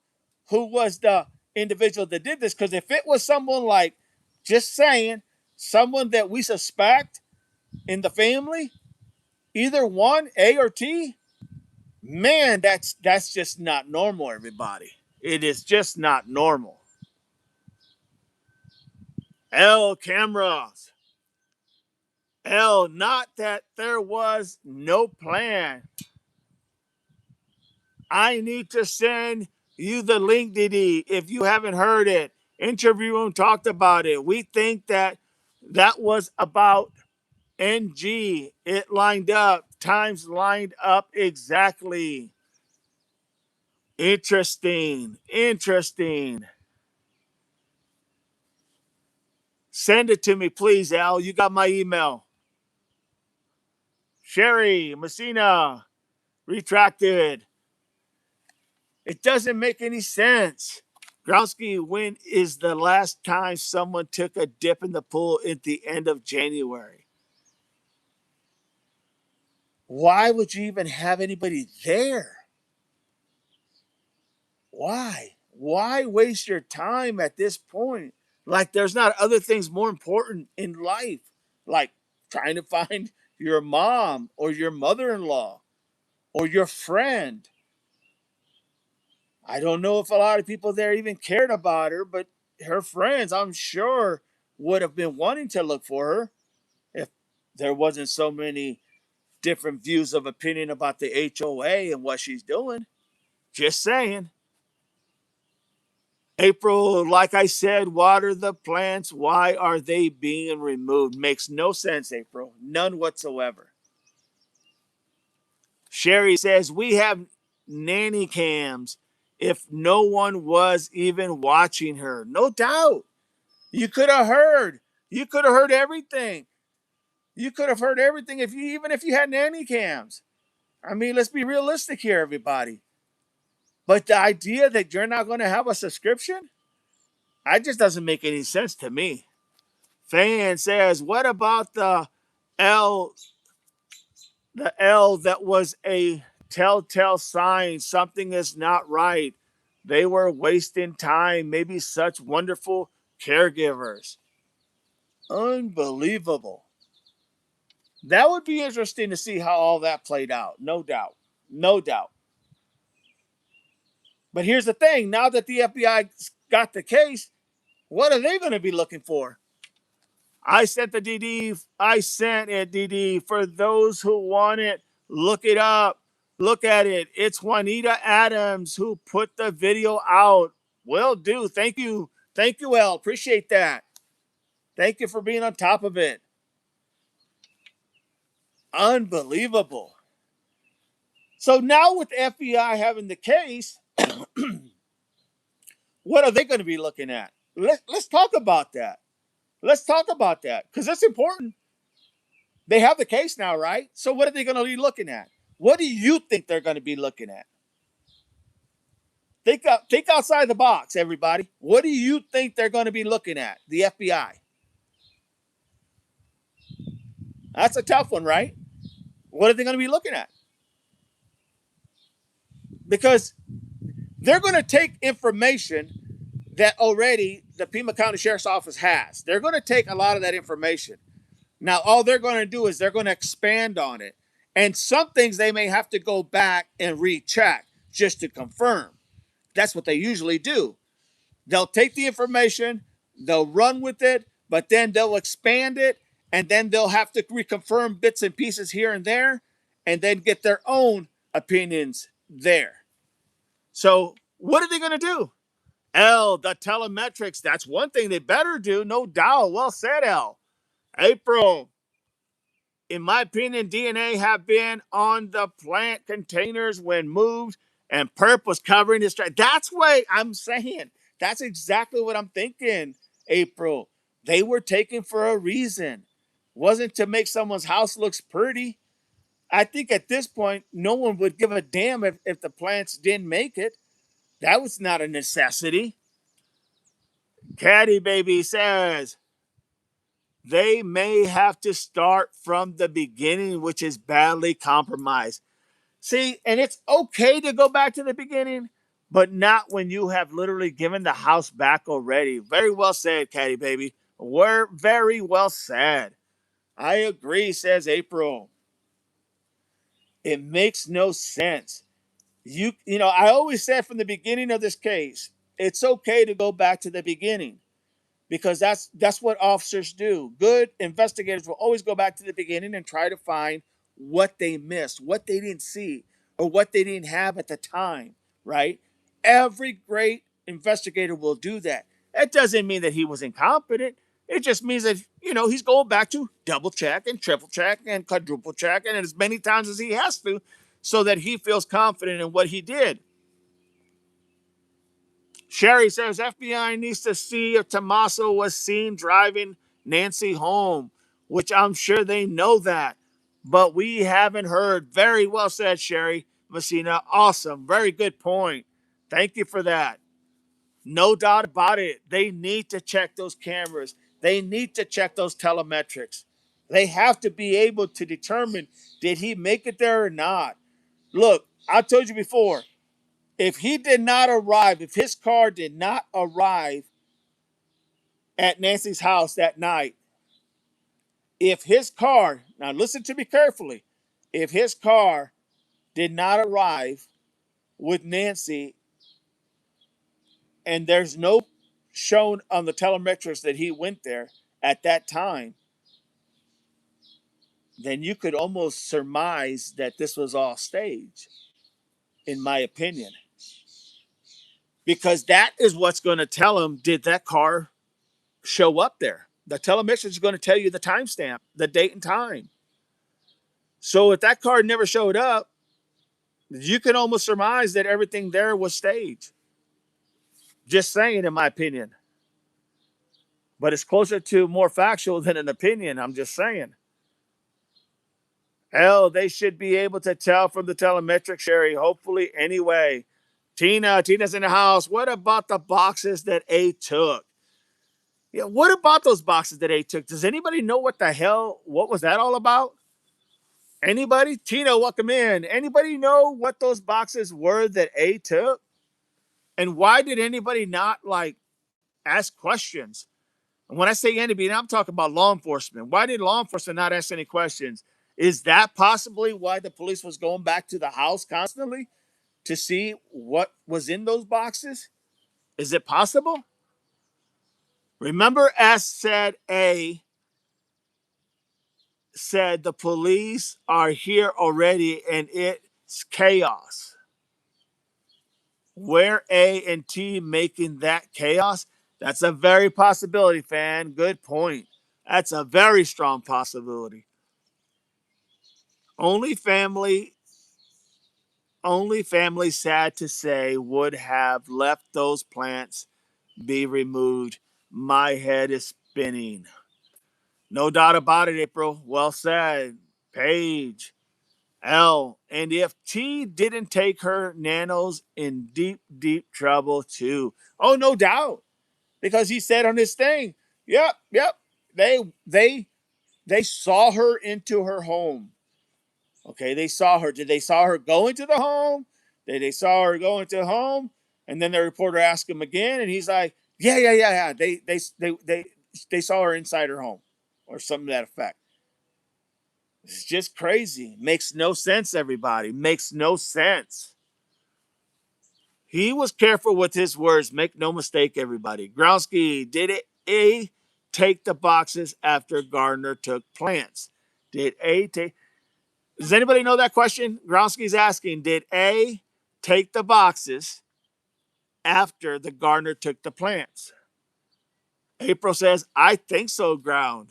who was the individual that did this? Because if it was someone like, just saying, someone that we suspect in the family, either one, A or T, man, that's just not normal, everybody. It is just not normal. L cameras. L, not that there was no plan. I need to send you the link, Didi, if you haven't heard it. Interview Room talked about it. We think that that was about NG. It lined up. Times lined up exactly. Interesting. Interesting. Send it to me, please, Al. You got my email. Sherry Messina retracted. It doesn't make any sense. Gronsky, when is the last time someone took a dip in the pool at the end of January? Why would you even have anybody there? Why? Why waste your time at this point? Like there's not other things more important in life, like trying to find your mom or your mother in law or your friend. I don't know if a lot of people there even cared about her, but her friends, I'm sure, would have been wanting to look for her if there wasn't so many different views of opinion about the HOA and what she's doing. Just saying. April, like I said, water the plants. Why are they being removed? Makes no sense, April. None whatsoever. Sherry says, we have nanny cams if no one was even watching her. No doubt. You could have heard. You could have heard everything. You could have heard everything even if you had nanny cams. I mean, let's be realistic here, everybody. But the idea that you're not going to have a subscription, it just doesn't make any sense to me. Fan says, what about L the L that was a telltale sign something is not right? They were wasting time. Maybe such wonderful caregivers. Unbelievable. That would be interesting to see how all that played out. No doubt. No doubt. But here's the thing. Now that the FBI got the case, what are they going to be looking for? I sent the DD. I sent it, DD. For those who want it, look it up. Look at it. It's Juanita Adams who put the video out. Will do. Thank you. Thank you, El. Appreciate that. Thank you for being on top of it. Unbelievable. So now with the FBI having the case, what are they going to be looking at? Let's talk about that. Let's talk about that because it's important. They have the case now, right? So what are they going to be looking at? What do you think they're going to be looking at? Think outside the box, everybody. What do you think they're going to be looking at? The FBI. That's a tough one, right? What are they going to be looking at? Because they're going to take information that already the Pima County Sheriff's Office has. They're going to take a lot of that information. Now, all they're going to do is they're going to expand on it. And some things they may have to go back and recheck just to confirm. That's what they usually do. They'll take the information, they'll run with it, but then they'll expand it, and then they'll have to reconfirm bits and pieces here and there, and then get their own opinions there. So, what are they going to do? L, the telemetrics, that's one thing they better do, no doubt. Well said, L. April, in my opinion, DNA have been on the plant containers when moved, and Perp was covering his track. That's what I'm saying. That's exactly what I'm thinking, April. They were taken for a reason. Wasn't to make someone's house looks pretty. I think at this point, no one would give a damn if the plants didn't make it. That was not a necessity. Caddy Baby says, they may have to start from the beginning, which is badly compromised. See, and it's okay to go back to the beginning, but not when you have literally given the house back already. Very well said, Caddy Baby. We're very well said. I agree, says April. It makes no sense. I always said from the beginning of this case, it's okay to go back to the beginning because that's what officers do. Good investigators will always go back to the beginning and try to find what they missed, what they didn't see, or what they didn't have at the time, right? Every great investigator will do that. That doesn't mean that he was incompetent. It just means that, he's going back to double check and triple check and quadruple check and as many times as he has to so that he feels confident in what he did. Sherry says FBI needs to see if Tommaso was seen driving Nancy home, which I'm sure they know that. but we haven't heard. Very well said, Sherry Messina. Awesome. Very good point. Thank you for that. No doubt about it. They need to check those cameras. They need to check those telemetrics. They have to be able to determine, did he make it there or not? Look, I told you before, if he did not arrive, if his car did not arrive at Nancy's house that night, if his car, now listen to me carefully, if his car did not arrive with Nancy and there's no shown on the telemetrics that he went there at that time, then you could almost surmise that this was all staged, in my opinion. Because that is what's going to tell him, did that car show up there? The telemetry is going to tell you the timestamp, the date and time. So if that car never showed up, you can almost surmise that everything there was staged. Just saying, in my opinion. But it's closer to more factual than an opinion. I'm just saying. Hell, they should be able to tell from the telemetric, Sherry. Hopefully, anyway. Tina's in the house. What about the boxes that A took? Yeah, what about those boxes that A took? Does anybody know what was that all about? Anybody? Tina, welcome in. Anybody know what those boxes were that A took? And why did anybody not ask questions? And when I say anybody, I'm talking about law enforcement. Why did law enforcement not ask any questions? Is that possibly why the police was going back to the house constantly to see what was in those boxes? Is it possible? Remember, S said A said the police are here already and it's chaos. Where A and T making that chaos? That's a very possibility, fan. Good point. That's a very strong possibility. Only family, only family, sad to say, would have left those plants be removed. My head is spinning. No doubt about it, April. Well said. Paige. L. And if T didn't take her, Nano's in deep, deep trouble too. Oh, no doubt. Because he said on his thing, yep. They they they saw her into her home. Okay, they saw her. Did they saw her go into the home? Did they saw her go into the home? And then the reporter asked him again, and he's like, yeah. They saw her inside her home, or something to that effect. It's just crazy. Makes no sense, everybody. Makes no sense. He was careful with his words. Make no mistake, everybody. Growski, did it A take the boxes after Gardner took plants? Did A take? Does anybody know that question? Growski's asking, did A take the boxes after the Gardner took the plants? April says, I think so, Ground.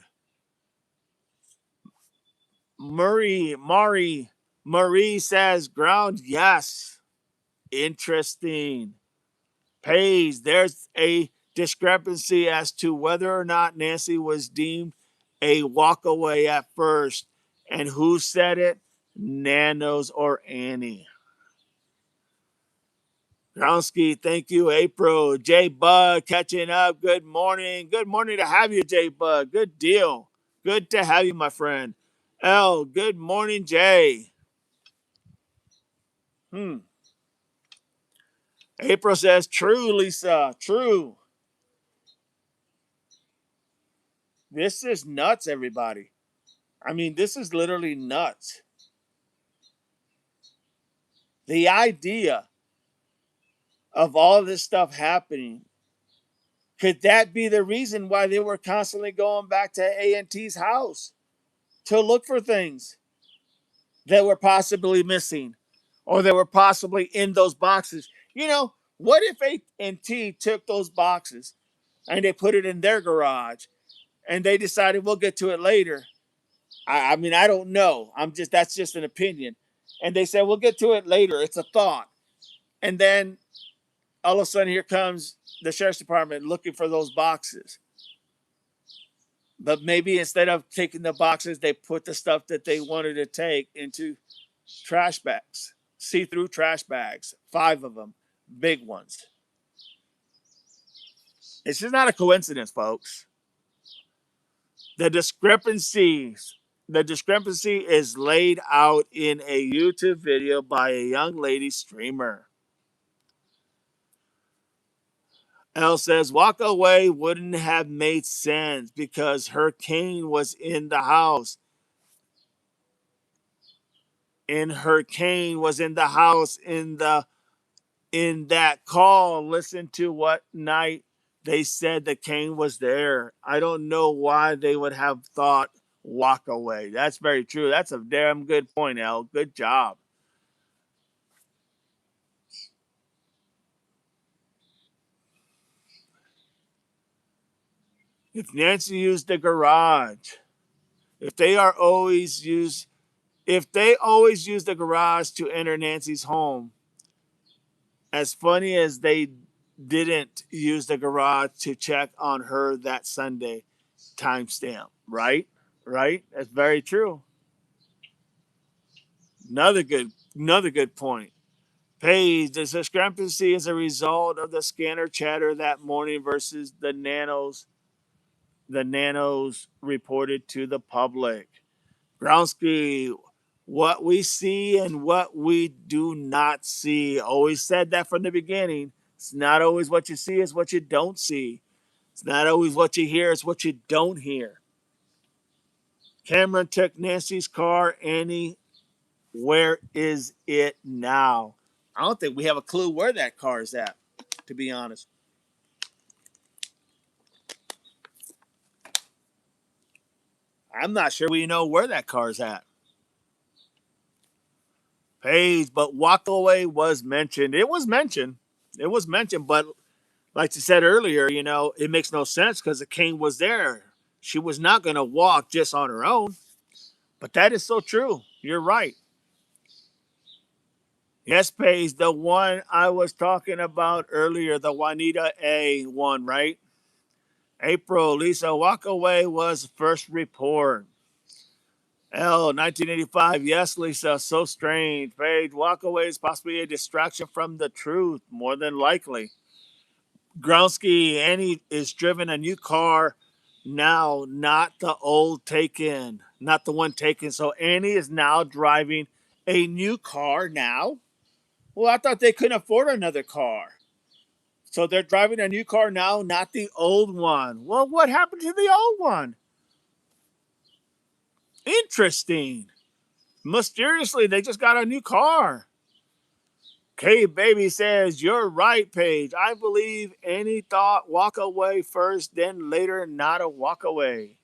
Marie says, Ground, yes. Interesting. Paige, there's a discrepancy as to whether or not Nancy was deemed a walkaway at first. And who said it? Nanos or Annie. Gronsky, thank you, April. J Bug catching up. Good morning. Good morning to have you, J Bug. Good deal. Good to have you, my friend. L, good morning, Jay. April says, true, Lisa. True. This is nuts, everybody. I mean, this is literally nuts. The idea of all this stuff happening, could that be the reason why they were constantly going back to A&T's house to look for things that were possibly missing or that were possibly in those boxes? You know, what if A&T took those boxes and they put it in their garage and they decided we'll get to it later? I mean, I don't know. That's just an opinion. And they said, we'll get to it later. It's a thought. And then all of a sudden, here comes the sheriff's department looking for those boxes. But maybe instead of taking the boxes, they put the stuff that they wanted to take into trash bags, see-through trash bags, 5 of them, big ones. It's just not a coincidence, folks. The discrepancies, the discrepancy is laid out in a YouTube video by a young lady streamer. Elle says, walk away wouldn't have made sense because her cane was in the house. And her cane was in the house in that call. Listen to what night they said the cane was there. I don't know why they would have thought walk away. That's very true. That's a damn good point, Elle. Good job. If Nancy used the garage, if they are always use if they always use the garage to enter Nancy's home, as funny as they didn't use the garage to check on her that Sunday, timestamp, right? Right? That's very true. Another good point. Paige, the discrepancy is a result of the scanner chatter that morning versus the nanos reported to the public. Gronsky, what we see and what we do not see. Always said that from the beginning. It's not always what you see, it's what you don't see. It's not always what you hear, it's what you don't hear. Cameron took Nancy's car. Annie, where is it now? I don't think we have a clue where that car is at, to be honest. I'm not sure we know where that car's at. Paige, but walk away was mentioned. It was mentioned. It was mentioned, but like you said earlier, it makes no sense because the cane was there. She was not going to walk just on her own. But that is so true. You're right. Yes, Paige, the one I was talking about earlier, the Juanita A one, right? April, Lisa, walk away was first report. L, 1985. Yes, Lisa, so strange. Paige, walk away is possibly a distraction from the truth, more than likely. Gronsky, Annie is driven a new car now, not the old taken, not the one taken. So Annie is now driving a new car now. Well, I thought they couldn't afford another car. So they're driving a new car now, not the old one. Well, what happened to the old one? Interesting. Mysteriously, they just got a new car. K Baby says, you're right, Paige. I believe Annie thought walk away first, then later not a walk away.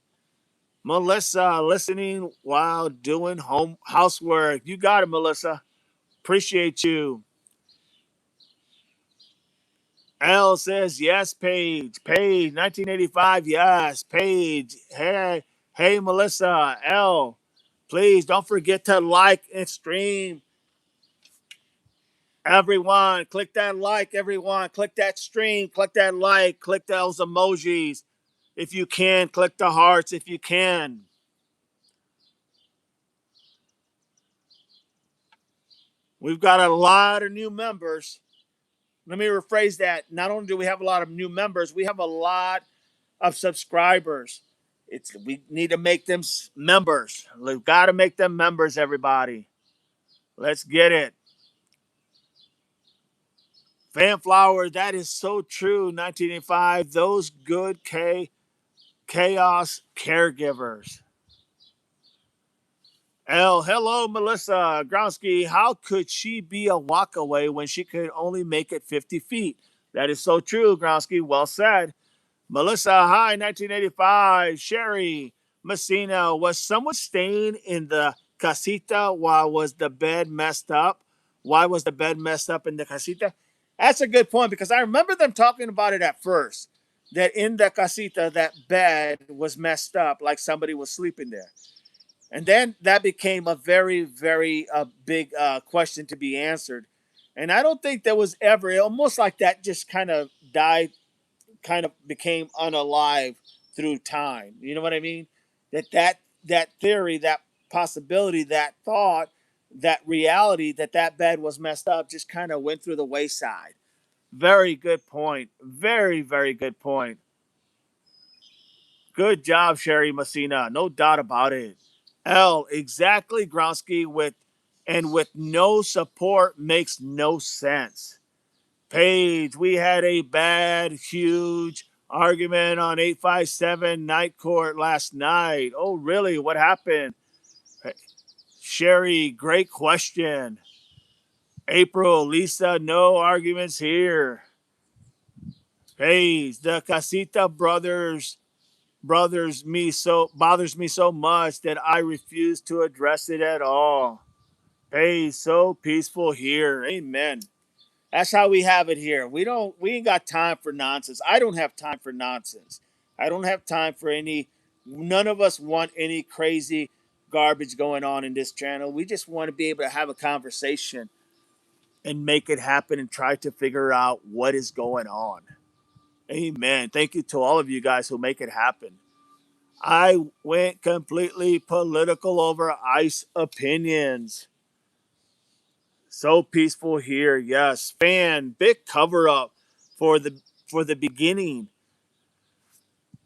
Melissa, listening while doing home housework. You got it, Melissa. Appreciate you. L says, yes, Paige. Paige, 1985, yes. Paige, hey, Melissa. L, please don't forget to like and stream. Everyone, click that like, everyone. Click that stream, click that like, click those emojis. If you can, click the hearts if you can. We've got a lot of new members. Let me rephrase that. Not only do we have a lot of new members, we have a lot of subscribers. We need to make them members. We've got to make them members, everybody. Let's get it. Fanflower, that is so true. 1985, those good chaos caregivers. Hello, Melissa Gronsky. How could she be a walkaway when she could only make it 50 feet? That is so true, Gronsky. Well said. Melissa, hi, 1985. Sherry Messina, was someone staying in the casita while was the bed messed up? Why was the bed messed up in the casita? That's a good point because I remember them talking about it at first. That in the casita, that bed was messed up, like somebody was sleeping there. And then that became a very, very big question to be answered. And I don't think there was ever, almost like that just kind of died, kind of became unalive through time. You know what I mean? That theory, that possibility, that thought, that reality that bed was messed up just kind of went through the wayside. Very good point. Very, very good point. Good job, Sherry Messina. No doubt about it. L, exactly, Gronsky, with no support makes no sense. Paige, we had a bad, huge argument on 857 Night Court last night. Oh, really? What happened? Sherry, great question. April, Lisa, no arguments here. Paige, the Casita brothers bothers me so much that I refuse to address it at all. Paige, so peaceful here. Amen. That's how we have it here. We ain't got time for nonsense. I don't have time for nonsense. I don't have time for any none of us want any crazy garbage going on in this channel. We just want to be able to have a conversation and make it happen and try to figure out what is going on. Amen. Thank you to all of you guys who make it happen. I went completely political over ICE opinions. So peaceful here, yes. Fan, big cover up for the beginning.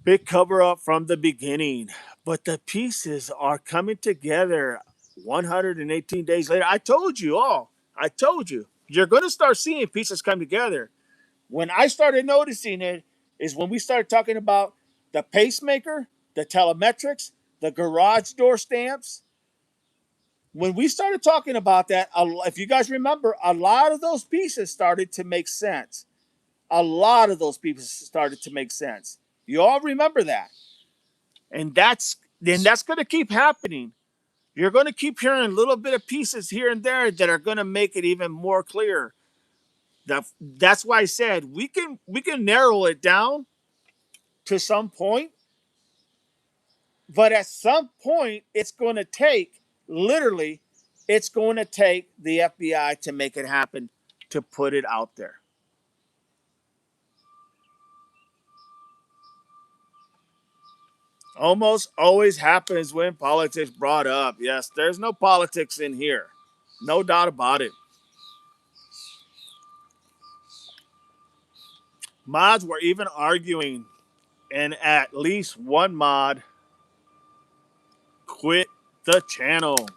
Big cover up from the beginning. But the pieces are coming together 118 days later. I told you all. I told you. You're going to start seeing pieces come together. When I started noticing it is when we started talking about the pacemaker, the telemetrics, the garage door stamps, when we started talking about that, if you guys remember, a lot of those pieces started to make sense. A lot of those pieces started to make sense. You all remember that, and that's going to keep happening. You're going to keep hearing little bit of pieces here and there that are going to make it even more clear. That's why I said we can narrow it down to some point, but at some point, it's going to take literally, it's going to take the FBI to make it happen, to put it out there. Almost always happens when politics brought up. Yes, there's no politics in here. No doubt about it. Mods were even arguing, and at least one mod quit the channel.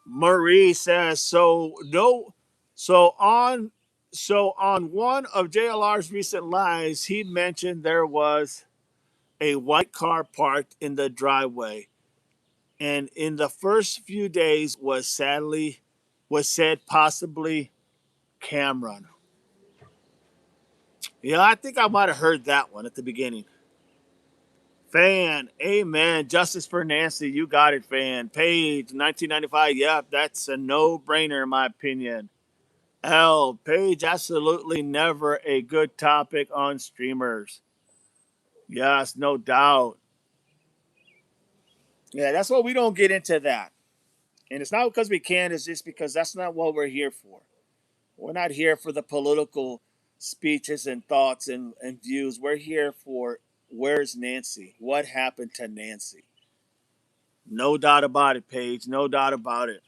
Marie says so. No, so on one of JLR's recent lives, he mentioned there was a white car parked in the driveway, and in the first few days was said possibly Cameron. Yeah, I think I might have heard that one at the beginning. Fan, amen. Justice for Nancy, you got it, fan. Page, 1995. Yep, that's a no-brainer in my opinion. L, Page, absolutely never a good topic on streamers. Yes, no doubt. Yeah, that's why we don't get into that. And it's not because we can't, it's just because that's not what we're here for. We're not here for the political speeches and thoughts and views. We're here for where's Nancy? What happened to Nancy? No doubt about it, Paige. No doubt about it.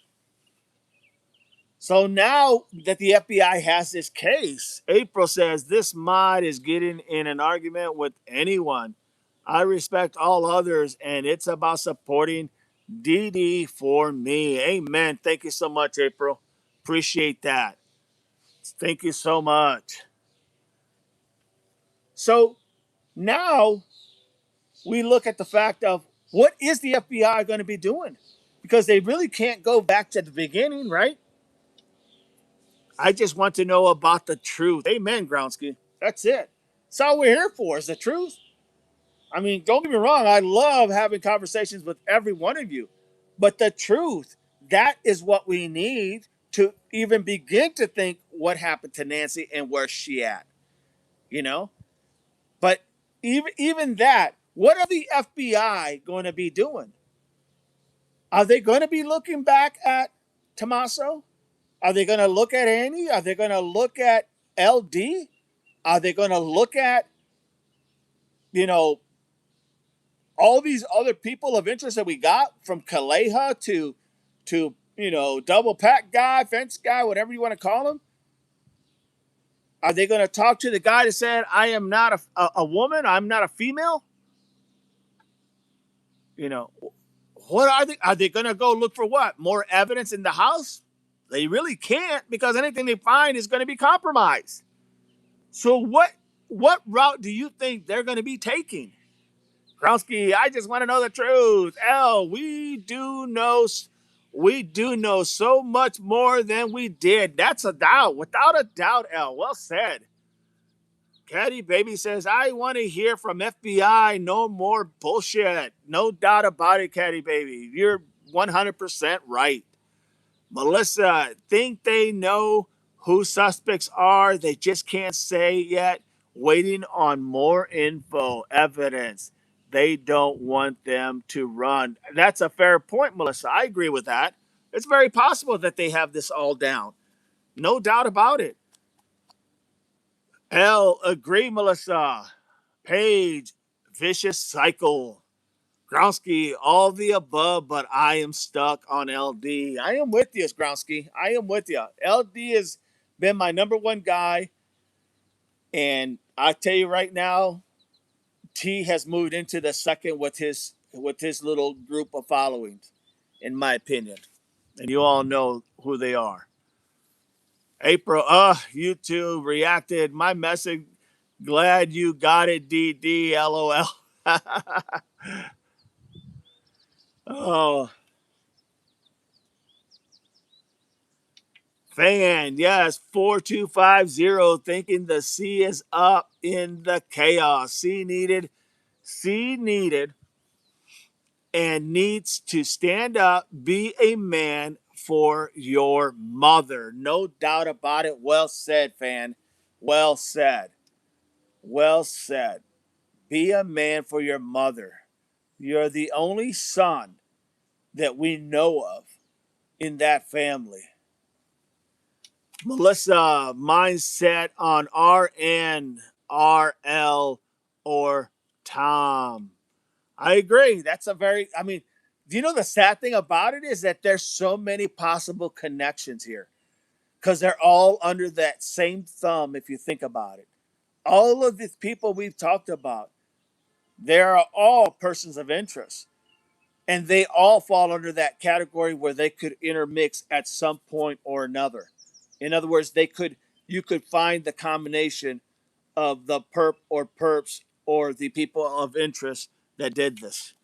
So now that the FBI has this case, April says this mod is getting in an argument with anyone. I respect all others, and it's about supporting DD for me. Amen. Thank you so much, April. Appreciate that. Thank you so much. So now we look at the fact of what is the FBI going to be doing? Because they really can't go back to the beginning, right? I just want to know about the truth. Amen, Groundsky. That's it. That's all we're here for is the truth. I mean, don't get me wrong. I love having conversations with every one of you. But the truth, that is what we need to even begin to think what happened to Nancy and where's she at, you know? But even that, what are the FBI going to be doing? Are they going to be looking back at Tommaso? Are they going to look at Annie? Are they going to look at LD? Are they going to look at, you know, all these other people of interest that we got from Kaleha to double pack guy, fence guy, whatever you want to call him? Are they going to talk to the guy that said, I am not a woman, I'm not a female? You know, what are they? Are they going to go look for what? More evidence in the house? They really can't, because anything they find is going to be compromised. So what route do you think they're going to be taking? Krowski, I just want to know the truth. L, we do know so much more than we did. That's a doubt. Without a doubt, L. Well said. Caddy Baby says, I want to hear from FBI. No more bullshit. No doubt about it, Caddy Baby. You're 100% right. Melissa, think they know who suspects are. They just can't say yet. Waiting on more info, evidence. They don't want them to run. That's a fair point, Melissa. I agree with that. It's very possible that they have this all down. No doubt about it. L, agree, Melissa. Paige, vicious cycle. Gronsky, all the above, but I am stuck on LD. I am with you, Gronsky. I am with you. LD has been my number one guy. And I tell you right now, T has moved into the second with his little group of followings, in my opinion. And you all know who they are. April, you two reacted. My message, glad you got it, DD, LOL. Oh, fan, yes, 4250, thinking the C is up in the chaos. C needed, and needs to stand up, be a man for your mother. No doubt about it. Well said, fan. Well said. Well said. Be a man for your mother. You're the only son that we know of in that family. Melissa, mindset on RN, RL, or Tom. I agree. I mean, do you know the sad thing about it is that there's so many possible connections here because they're all under that same thumb if you think about it. All of these people we've talked about, they are all persons of interest. And they all fall under that category where they could intermix at some point or another. In other words, you could find the combination of the perp or perps or the people of interest that did this.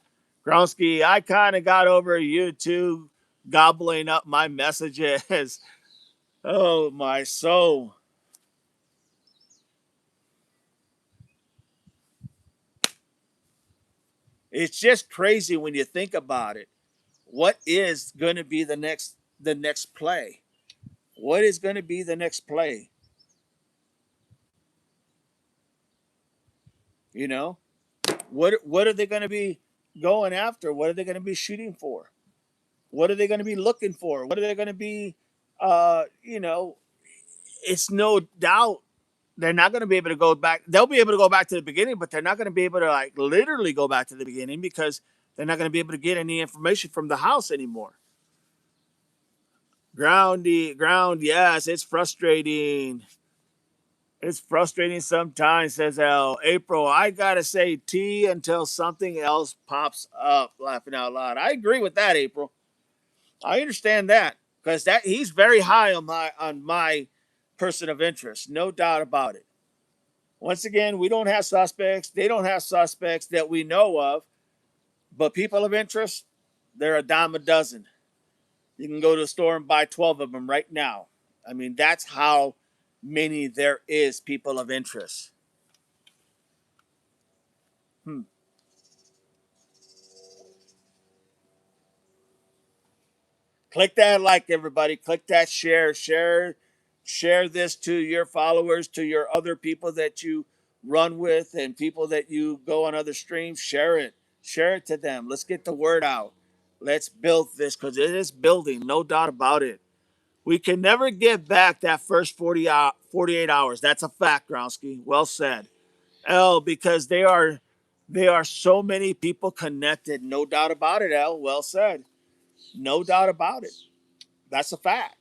Gronsky, I kind of got over you two gobbling up my messages. Oh, my soul. It's just crazy when you think about it. What is going to be the next play? What is going to be the next play? You know, what are they going to be going after? What are they going to be shooting for? What are they going to be looking for? What are they going to be? You know, it's no doubt they're not going to be able to go back. They'll be able to go back to the beginning, but they're not going to be able to like literally go back to the beginning because they're not going to be able to get any information from the house anymore. Ground, yes, it's frustrating. It's frustrating sometimes, says L. April, I gotta say T until something else pops up. Laughing out loud. I agree with that, April. I understand that because that he's very high on my person of interest, no doubt about it. Once again, we don't have suspects. They don't have suspects that we know of, but people of interest, they're a dime a dozen. You can go to the store and buy 12 of them right now. I mean, that's how many there is people of interest. Hmm. Click that like, everybody. Click that share this to your followers, to your other people that you run with and people that you go on other streams. Share it to them. Let's get the word out. Let's build this because it is building, no doubt about it. We can never get back that first 48 hours. That's a fact, Gronsky. Well said. L, because they are so many people connected. No doubt about it, L. Well said. No doubt about it. That's a fact.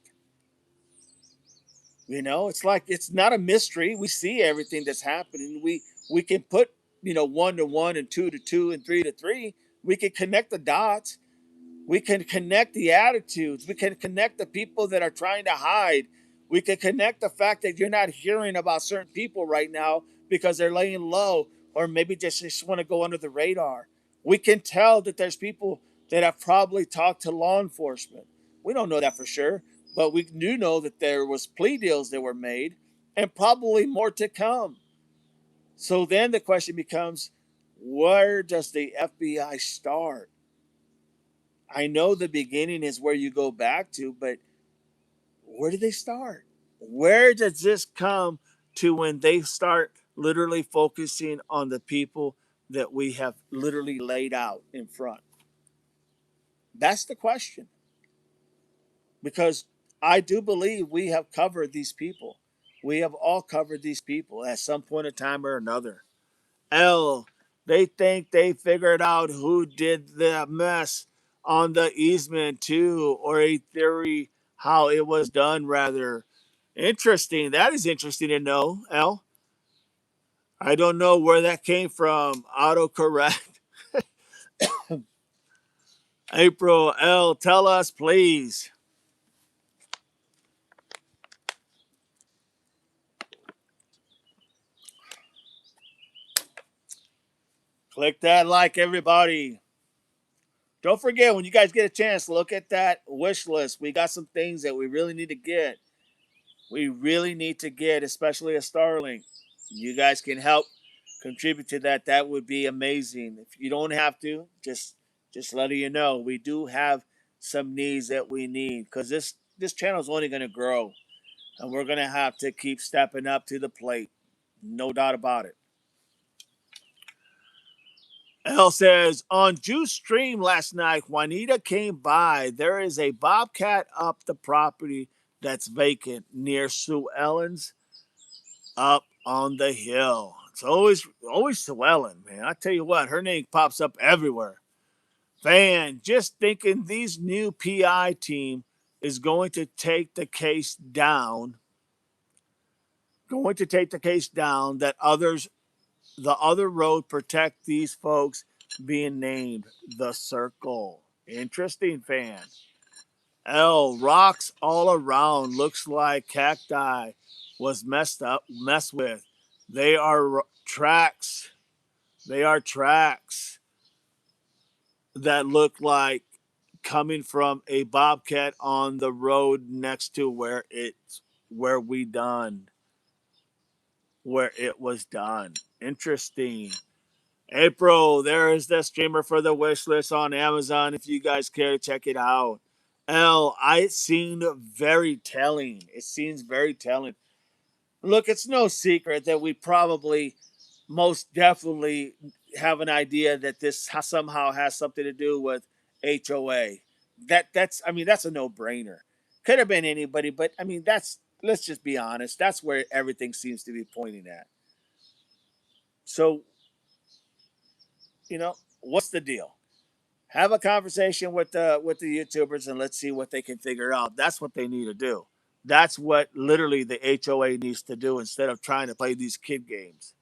It's like it's not a mystery. We see everything that's happening. We can put, one to one and two to two and three to three. We can connect the dots. We can connect the attitudes. We can connect the people that are trying to hide. We can connect the fact that you're not hearing about certain people right now because they're laying low or maybe just want to go under the radar. We can tell that there's people that have probably talked to law enforcement. We don't know that for sure, but we do know that there was plea deals that were made and probably more to come. So then the question becomes, where does the FBI start? I know the beginning is where you go back to, but where do they start? Where does this come to when they start literally focusing on the people that we have literally laid out in front? That's the question. Because I do believe we have covered these people. We have all covered these people at some point in time or another. L, they think they figured out who did the mess on the easement too, or a theory how it was done rather. Interesting. That is interesting to know, L. I don't know where that came from. Autocorrect. April L, tell us please. Click that like, everybody. Don't forget, when you guys get a chance, look at that wish list. We got some things that we really need to get. We really need to get, especially a Starlink. You guys can help contribute to that. That would be amazing. If you don't have to, just letting you know, we do have some needs that we need because this channel is only going to grow, and we're going to have to keep stepping up to the plate. No doubt about it. L says on Juice Stream last night, Juanita came by. There is a bobcat up the property that's vacant near Sue Ellen's up on the hill. It's always Sue Ellen, man. I tell you what, her name pops up everywhere. Fan, just thinking these new PI team is going to take the case down. Going to take the case down that the other road protect these folks being named the circle. Interesting, fan. L, rocks all around. Looks like cacti was messed with. They are tracks. They are tracks that look like coming from a bobcat on the road next to where we done where it was done. Interesting. April, there is the streamer for the wish list on Amazon if you guys care to check it out. L, it seemed very telling. It seems very telling. Look, it's no secret that we probably most definitely have an idea that this somehow has something to do with HOA. That's a no-brainer. Could have been anybody, but that's let's just be honest. That's where everything seems to be pointing at. So, what's the deal? Have a conversation with the YouTubers and let's see what they can figure out. That's what they need to do. That's what literally the HOA needs to do instead of trying to play these kid games.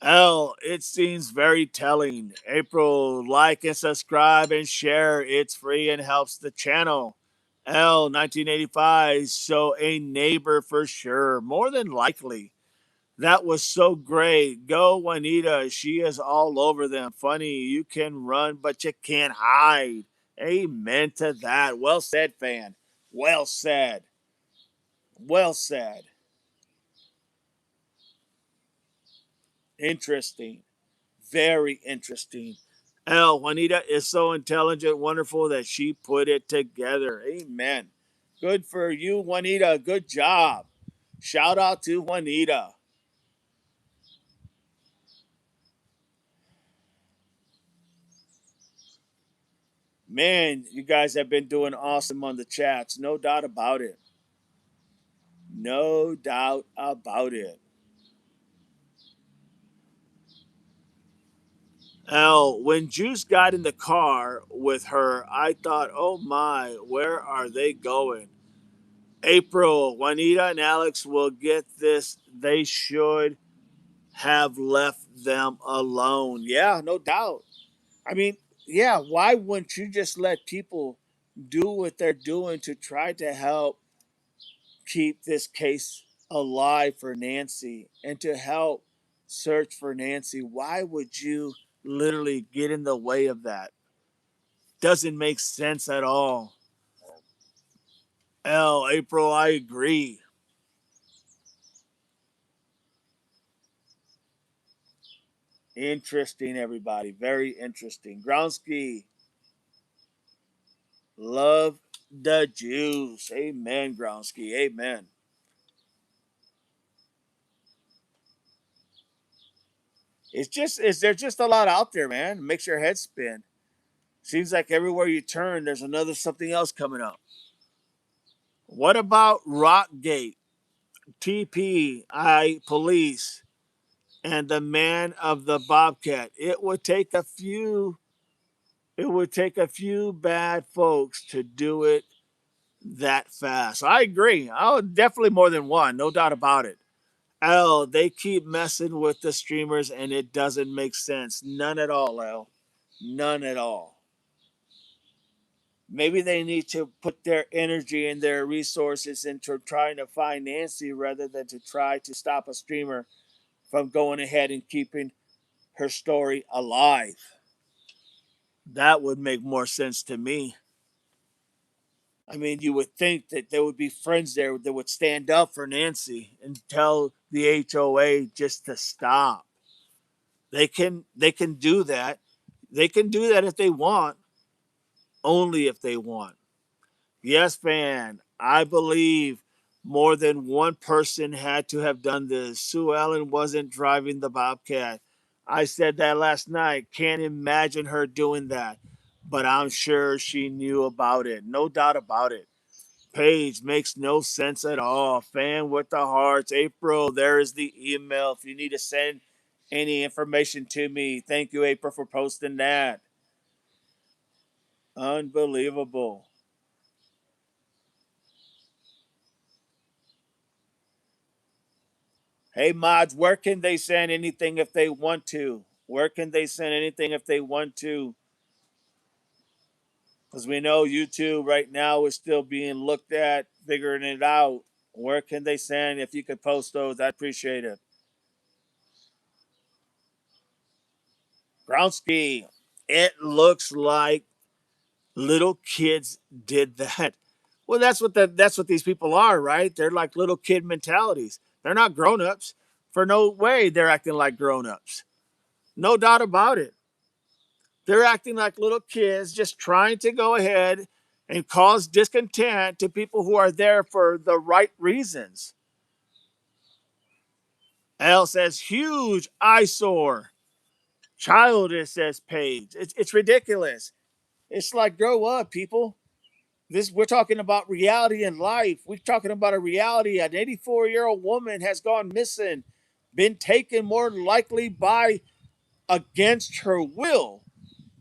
L, it seems very telling. April, like and subscribe and share. It's free and helps the channel. L, 1985, so a neighbor for sure. More than likely. That was so great. Go, Juanita. She is all over them. Funny, you can run, but you can't hide. Amen to that. Well said, fan. Well said. Well said. Interesting. Very interesting. Juanita is so intelligent, wonderful that she put it together. Amen. Good for you, Juanita. Good job. Shout out to Juanita. Man, you guys have been doing awesome on the chats. No doubt about it. No doubt about it. Now, when Juice got in the car with her, I thought, oh my, where are they going? April, Juanita, and Alex will get this. They should have left them alone. Yeah, no doubt. I mean, yeah, why wouldn't you just let people do what they're doing to try to help keep this case alive for Nancy and to help search for Nancy? Why would you literally get in the way of that? Doesn't make sense at all. April, I agree. Interesting, everybody. Very interesting. Groundsky, love the Jews. Amen, Groundsky. Amen. There's just a lot out there, man. It makes your head spin. Seems like everywhere you turn, there's another something else coming up. What about Rockgate, TPI police, and the man of the Bobcat? It would take a few bad folks to do it that fast. I agree. Oh, definitely more than one, no doubt about it. They keep messing with the streamers and it doesn't make sense. None at all, L. None at all. Maybe they need to put their energy and their resources into trying to find Nancy rather than to try to stop a streamer from going ahead and keeping her story alive. That would make more sense to me. I mean, you would think that there would be friends there that would stand up for Nancy and tell the HOA just to stop. They can do that. They can do that if they want, only if they want. Yes, fan. I believe more than one person had to have done this. Sue Ellen wasn't driving the Bobcat. I said that last night. Can't imagine her doing that. But I'm sure she knew about it. No doubt about it. Page makes no sense at all. Fan with the hearts. April, there is the email. If you need to send any information to me, thank you, April, for posting that. Unbelievable. Hey, mods, where can they send anything if they want to? Where can they send anything if they want to? Because we know YouTube right now is still being looked at, figuring it out. Where can they send? If you could post those, I'd appreciate it. Groundsky, it looks like little kids did that. Well, that's what these people are, right? They're like little kid mentalities. They're not grown ups. For no way they're acting like grown ups. No doubt about it. They're acting like little kids, just trying to go ahead and cause discontent to people who are there for the right reasons. L says huge eyesore. Childish, says Paige. It's ridiculous. It's like grow up, people. This we're talking about reality in life. We're talking about a reality. An 84-year-old woman has gone missing, been taken more than likely by against her will.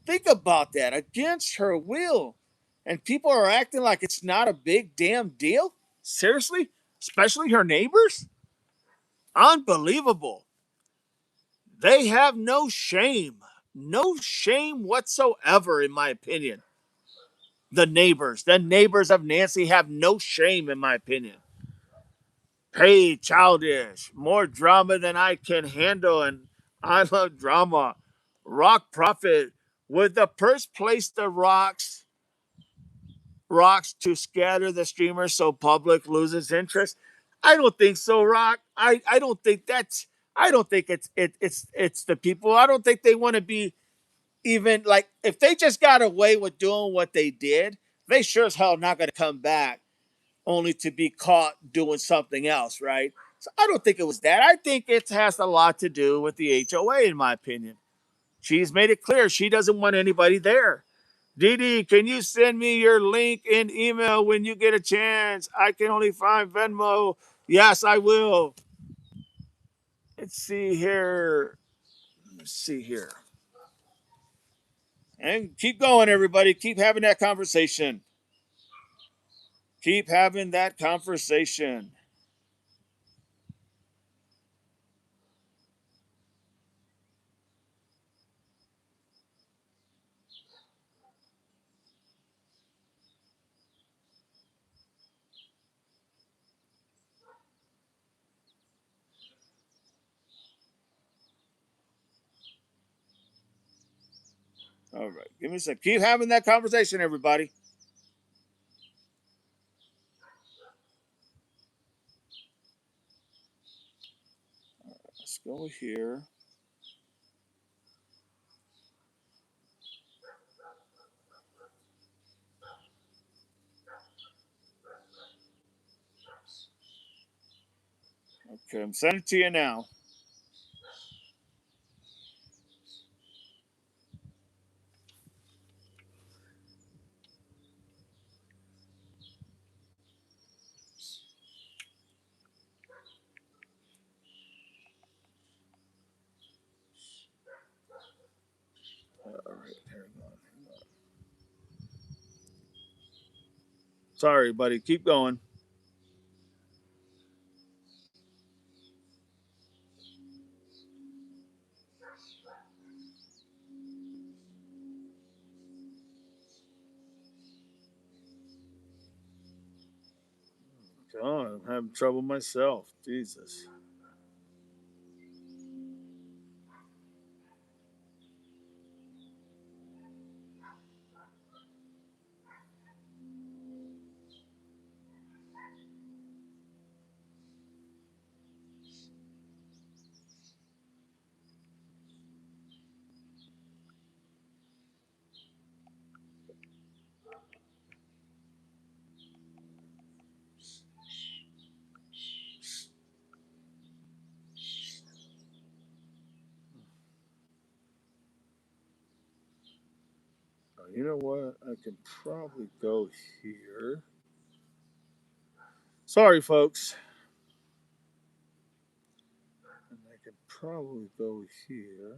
Think about that, against her will. And people are acting like it's not a big damn deal? Seriously? Especially her neighbors? Unbelievable. They have no shame. No shame whatsoever, in my opinion. The neighbors of Nancy have no shame, in my opinion. Hey, childish. More drama than I can handle, and I love drama. Rock Prophet. Would the purse place the rocks to scatter the streamer so public loses interest? I don't think so, Rock. I don't think that's I don't think it's the people. I don't think they want to be even like if they just got away with doing what they did, they sure as hell not gonna come back only to be caught doing something else, right? So I don't think it was that. I think it has a lot to do with the HOA, in my opinion. She's made it clear she doesn't want anybody there. Dee, can you send me your link in email when you get a chance? I can only find Venmo. Yes, I will. Let's see here. Let's see here. And keep going, everybody. Keep having that conversation. Keep having that conversation. All right. Give me a sec. Keep having that conversation, everybody. Let's go here. Okay, I'm sending it to you now. All right, here we go. Sorry, buddy. Keep going. Oh, I'm having trouble myself. Jesus. You know what? I can probably go here. Sorry, folks. And I can probably go here.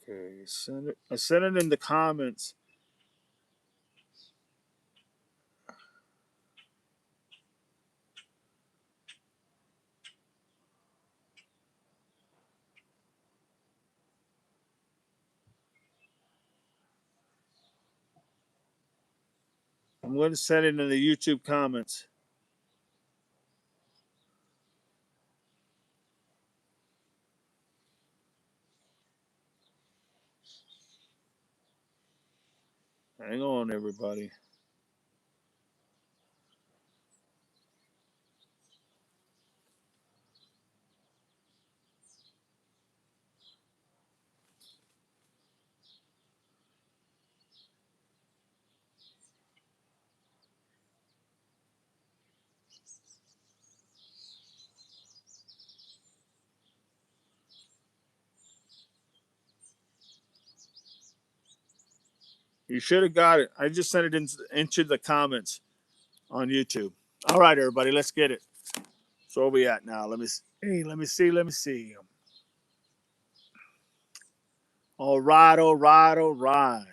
Okay, send it. I sent it in the comments. I'm going to send it in the YouTube comments. Hang on, everybody. You should have got it. I just sent it into the comments on YouTube. All right, everybody, let's get it. So where we at now? Let me see. Let me see. All right, all right, all right.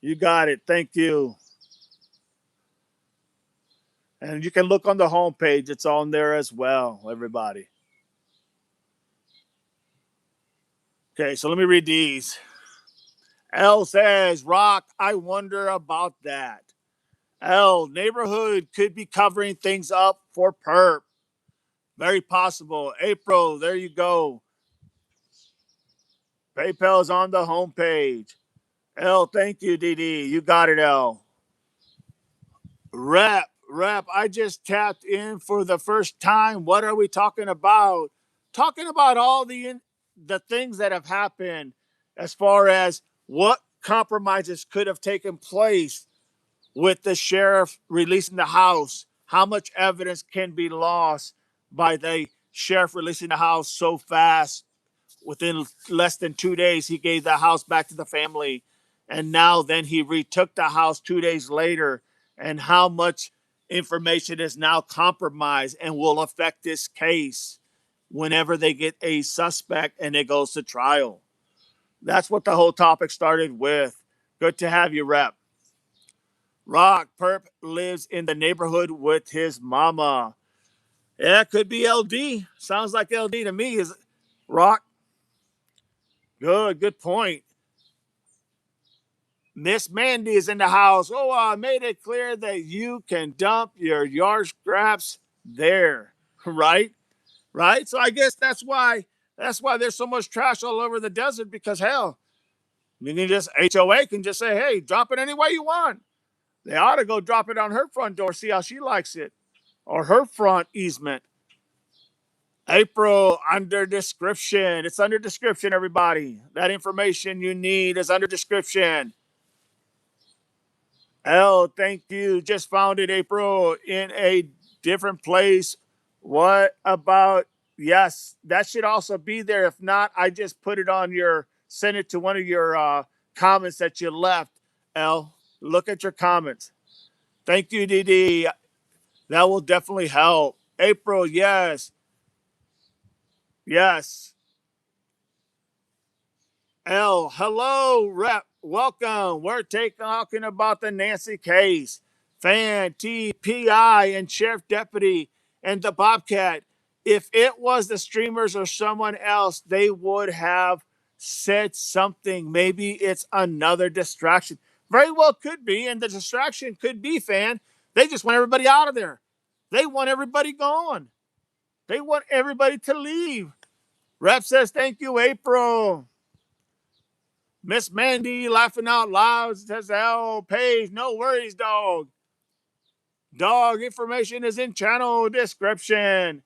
You got it. Thank you. And you can look on the homepage. It's on there as well, everybody. Okay, so let me read these. L says, Rock, I wonder about that. L, neighborhood could be covering things up for perp. Very possible. April, there you go. PayPal's on the homepage. L, thank you, DD. You got it, L. Rep, I just tapped in for the first time. What are we talking about? Talking about all the things that have happened as far as what compromises could have taken place with the sheriff releasing the house? How much evidence can be lost by the sheriff releasing the house so fast? Within less than 2 days, he gave the house back to the family. And now then he retook the house 2 days later. And how much information is now compromised and will affect this case whenever they get a suspect and it goes to trial? That's what the whole topic started with. Good to have you, Rep. Rock Perp lives in the neighborhood with his mama. Yeah, it could be LD. Sounds like LD to me. Is Rock? Good point. Miss Mandy is in the house. Oh, I made it clear that you can dump your yard scraps there, right? Right. So I guess that's why there's so much trash all over the desert, because hell, you can just HOA can just say, hey, drop it any way you want. They ought to go drop it on her front door, see how she likes it, or her front easement. April, under description. It's under description, everybody. That information you need is under description. Thank you. Just found it, April, in a different place. What about, yes, that should also be there. If not, I just put it on send it to one of your comments that you left. L, look at your comments. Thank you, DD. That will definitely help. April, yes. Yes. L, hello, Rep. Welcome. We're talking about the Nancy case. Fan, TPI, and Sheriff Deputy and the Bobcat. If it was the streamers or someone else, they would have said something. Maybe it's another distraction. Very well could be. And the distraction could be, fan, they just want everybody out of there. They want everybody gone. They want everybody to leave. Rep says, thank you, April. Miss Mandy laughing out loud says, oh, Paige, no worries, dog. Dog information is in channel description.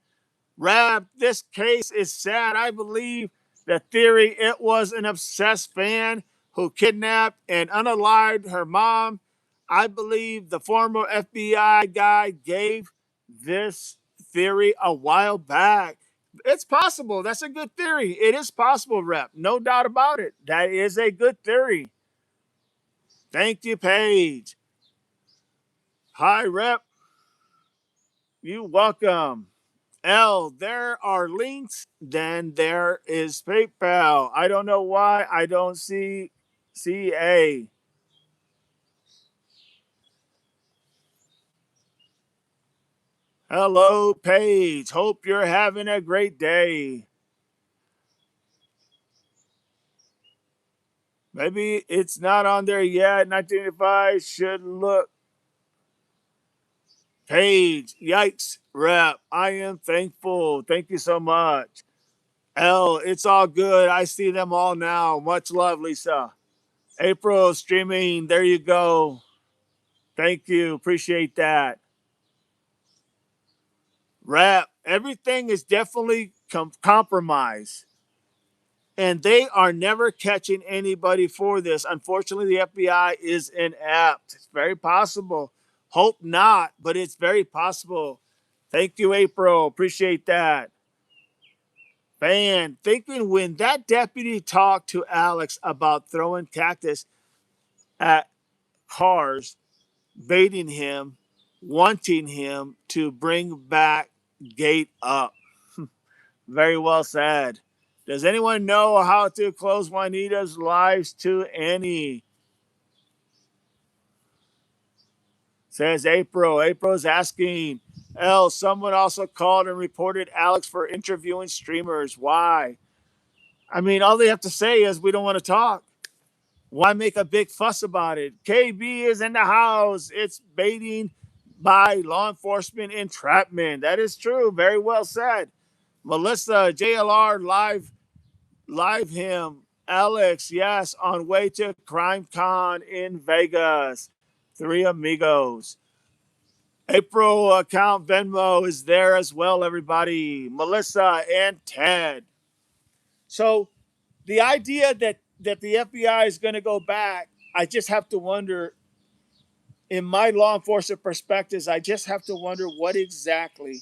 Rap, this case is sad. I believe the theory it was an obsessed fan who kidnapped and unalived her mom. I believe the former FBI guy gave this theory a while back. It's possible. That's a good theory. It is possible, Rep. No doubt about it. That is a good theory. Thank you, Paige. Hi, Rep. You welcome. L, there are links, then there is PayPal. I don't know why I don't see CA. Hello, Paige. Hope you're having a great day. Maybe it's not on there yet. 1985 should look. Paige, yikes, Rep. I am thankful. Thank you so much. L, it's all good. I see them all now. Much love, Lisa. April streaming. There you go. Thank you. Appreciate that. Rap, everything is definitely compromised. And they are never catching anybody for this. Unfortunately, the FBI is inept. It's very possible. Hope not, but it's very possible. Thank you, April. Appreciate that. Fan, thinking when that deputy talked to Alex about throwing cactus at cars, baiting him, wanting him to bring back Gate up. Very well said. Does anyone know how to close Juanita's lives to Annie? Says April. April's asking. L, someone also called and reported Alex for interviewing streamers. Why? I mean, all they have to say is we don't want to talk. Why make a big fuss about it? KB is in the house. It's baiting by law enforcement entrapment. That is true. Very well said. Melissa, JLR live him. Alex, yes, on way to Crime Con in Vegas. Three amigos. April account Venmo is there as well, everybody. Melissa and Ted. So the idea that that the FBI is going to go back, I just have to wonder, in my law enforcement perspectives, I just have to wonder what exactly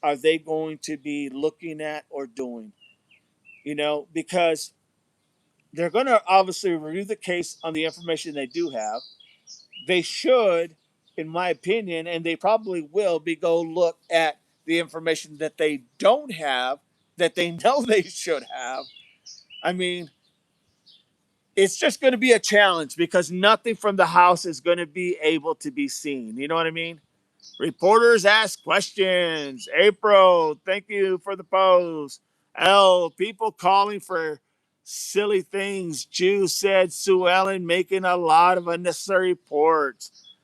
are they going to be looking at or doing? Because they're going to obviously review the case on the information they do have. They should, in my opinion, and they probably will, be go look at the information that they don't have that they know they should have. I mean, it's just going to be a challenge because nothing from the house is going to be able to be seen. You know what I mean? Reporters ask questions. April, thank you for the post. L, people calling for silly things. Jew said Sue Ellen making a lot of unnecessary reports.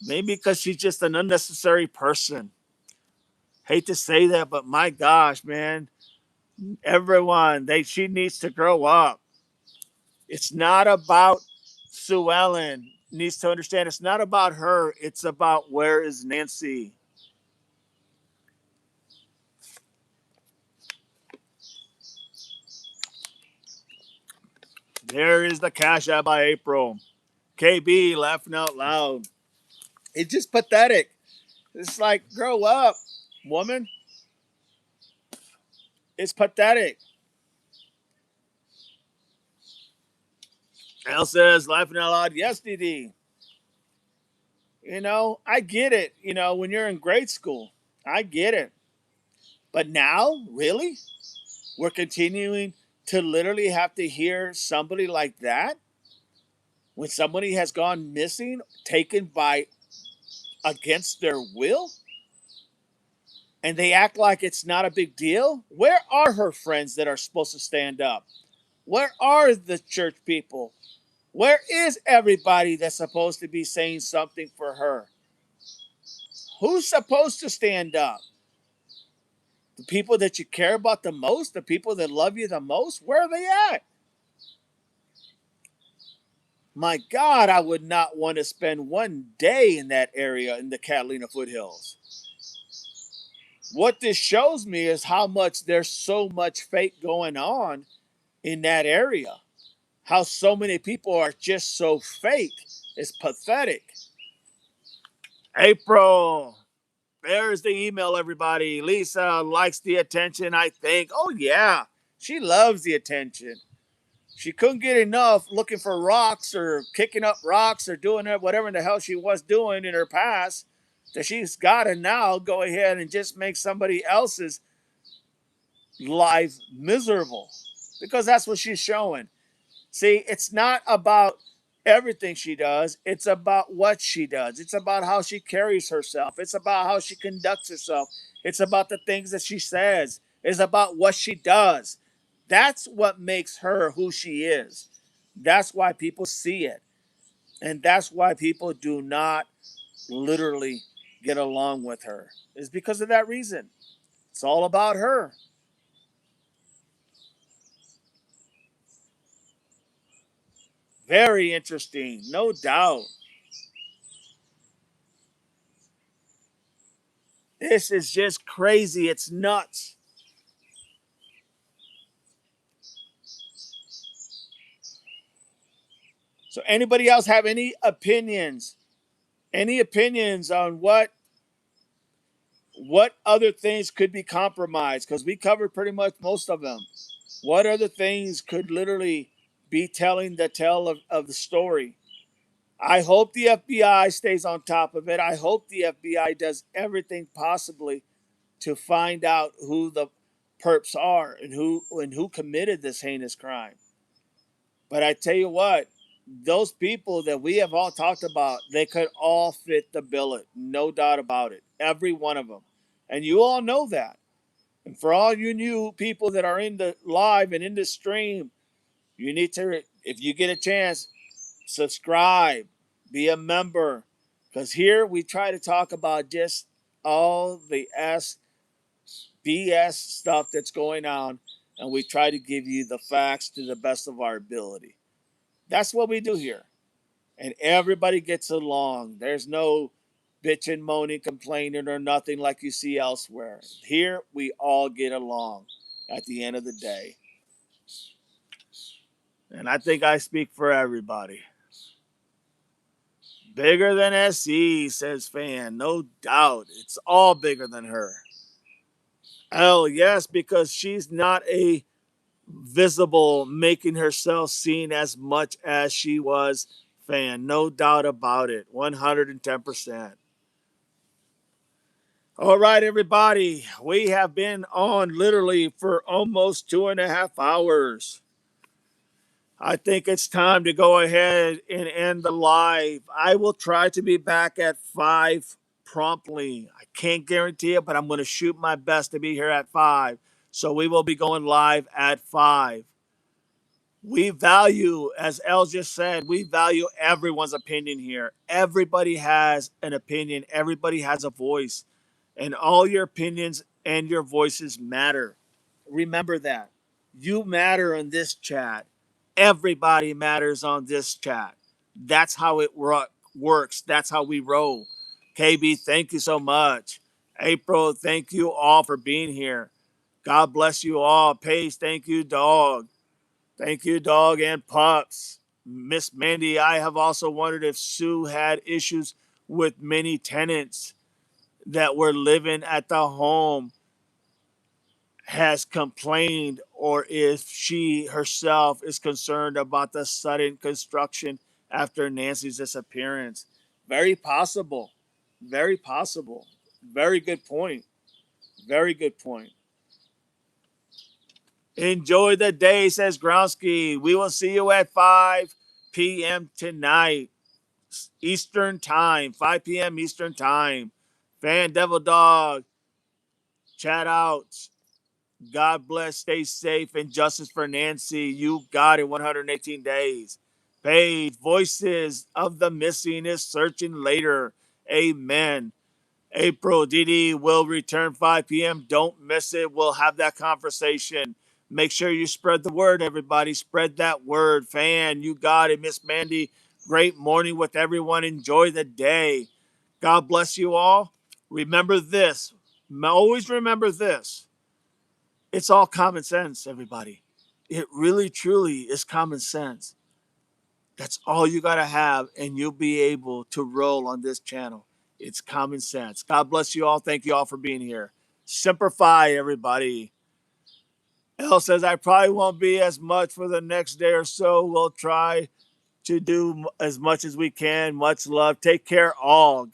Maybe because she's just an unnecessary person. Hate to say that, but my gosh, man. Everyone, she needs to grow up. It's not about Sue Ellen. Needs to understand it's not about her. It's about where is Nancy. There is the cash out by April. KB laughing out loud. It's just pathetic. It's like, grow up, woman. It's pathetic. Al says, laughing out loud, yes, DD. I get it. When you're in grade school, I get it. But now, really? We're continuing to literally have to hear somebody like that when somebody has gone missing, taken by against their will, and they act like it's not a big deal? Where are her friends that are supposed to stand up? Where are the church people? Where is everybody that's supposed to be saying something for her? Who's supposed to stand up? The people that you care about the most, the people that love you the most, where are they at? My God, I would not want to spend one day in that area in the Catalina foothills. What this shows me is how much there's so much fake going on in that area. How so many people are just so fake. It's pathetic. April. There's the email, everybody. Lisa likes the attention, I think. Oh, yeah. She loves the attention. She couldn't get enough looking for rocks or kicking up rocks or doing whatever the hell she was doing in her past, that she's got to now go ahead and just make somebody else's life miserable, because that's what she's showing. See, it's not about everything she does. It's about what she does. It's about how she carries herself. It's about how she conducts herself. It's about the things that she says. It's about what she does. That's what makes her who she is. That's why people see it. And that's why people do not literally get along with her. It's because of that reason. It's all about her. Very interesting, no doubt. This is just crazy. It's nuts. So anybody else have any opinions? Any opinions on what other things could be compromised? Because we covered pretty much most of them. What other things could literally be telling the tale of the story? I hope the FBI stays on top of it. I hope the FBI does everything possibly to find out who the perps are and who committed this heinous crime. But I tell you what, those people that we have all talked about, they could all fit the billet, no doubt about it. Every one of them. And you all know that. And for all you new people that are in the live and in the stream, you need to, if you get a chance, subscribe, be a member. Because here we try to talk about just all the BS stuff that's going on, and we try to give you the facts to the best of our ability. That's what we do here. And everybody gets along. There's no bitching, moaning, complaining, or nothing like you see elsewhere. Here, we all get along at the end of the day. And I think I speak for everybody. Bigger than SE, says Fan. No doubt. It's all bigger than her. L, yes, because she's not a visible, making herself seen as much as she was. Fan. No doubt about it. 110%. All right, everybody. We have been on literally for almost 2.5 hours. I think it's time to go ahead and end the live. I will try to be back at 5 promptly. I can't guarantee it, but I'm going to shoot my best to be here at 5. So we will be going live at 5. We value, as El just said, we value everyone's opinion here. Everybody has an opinion, everybody has a voice, and all your opinions and your voices matter. Remember that. You matter in this chat. Everybody matters on this chat. That's how it works. That's how we roll. KB, thank you so much. April, thank you all for being here. God bless you all. Paige, thank you, dog. Thank you, dog and pups. Miss Mandy, I have also wondered if Sue had issues with many tenants that were living at the home, has complained, or if she herself is concerned about the sudden construction after Nancy's disappearance. Very possible. Very possible. Very good point. Very good point. Enjoy the day, says Gronsky. We will see you at 5 p.m. tonight, Eastern Time. 5 p.m. Eastern Time. Fan Devil Dog, chat outs. God bless, stay safe, and justice for Nancy. You got it, 118 days. Paige, Voices of the Missing is searching later. Amen. April, Didi will return 5 p.m. Don't miss it. We'll have that conversation. Make sure you spread the word, everybody. Spread that word. Fan, you got it. Miss Mandy, great morning with everyone. Enjoy the day. God bless you all. Remember this. Always remember this. It's all common sense, everybody. It really, truly is common sense. That's all you got to have, and you'll be able to roll on this channel. It's common sense. God bless you all. Thank you all for being here. Semper Fi, everybody. Elle says, I probably won't be as much for the next day or so. We'll try to do as much as we can. Much love. Take care, all.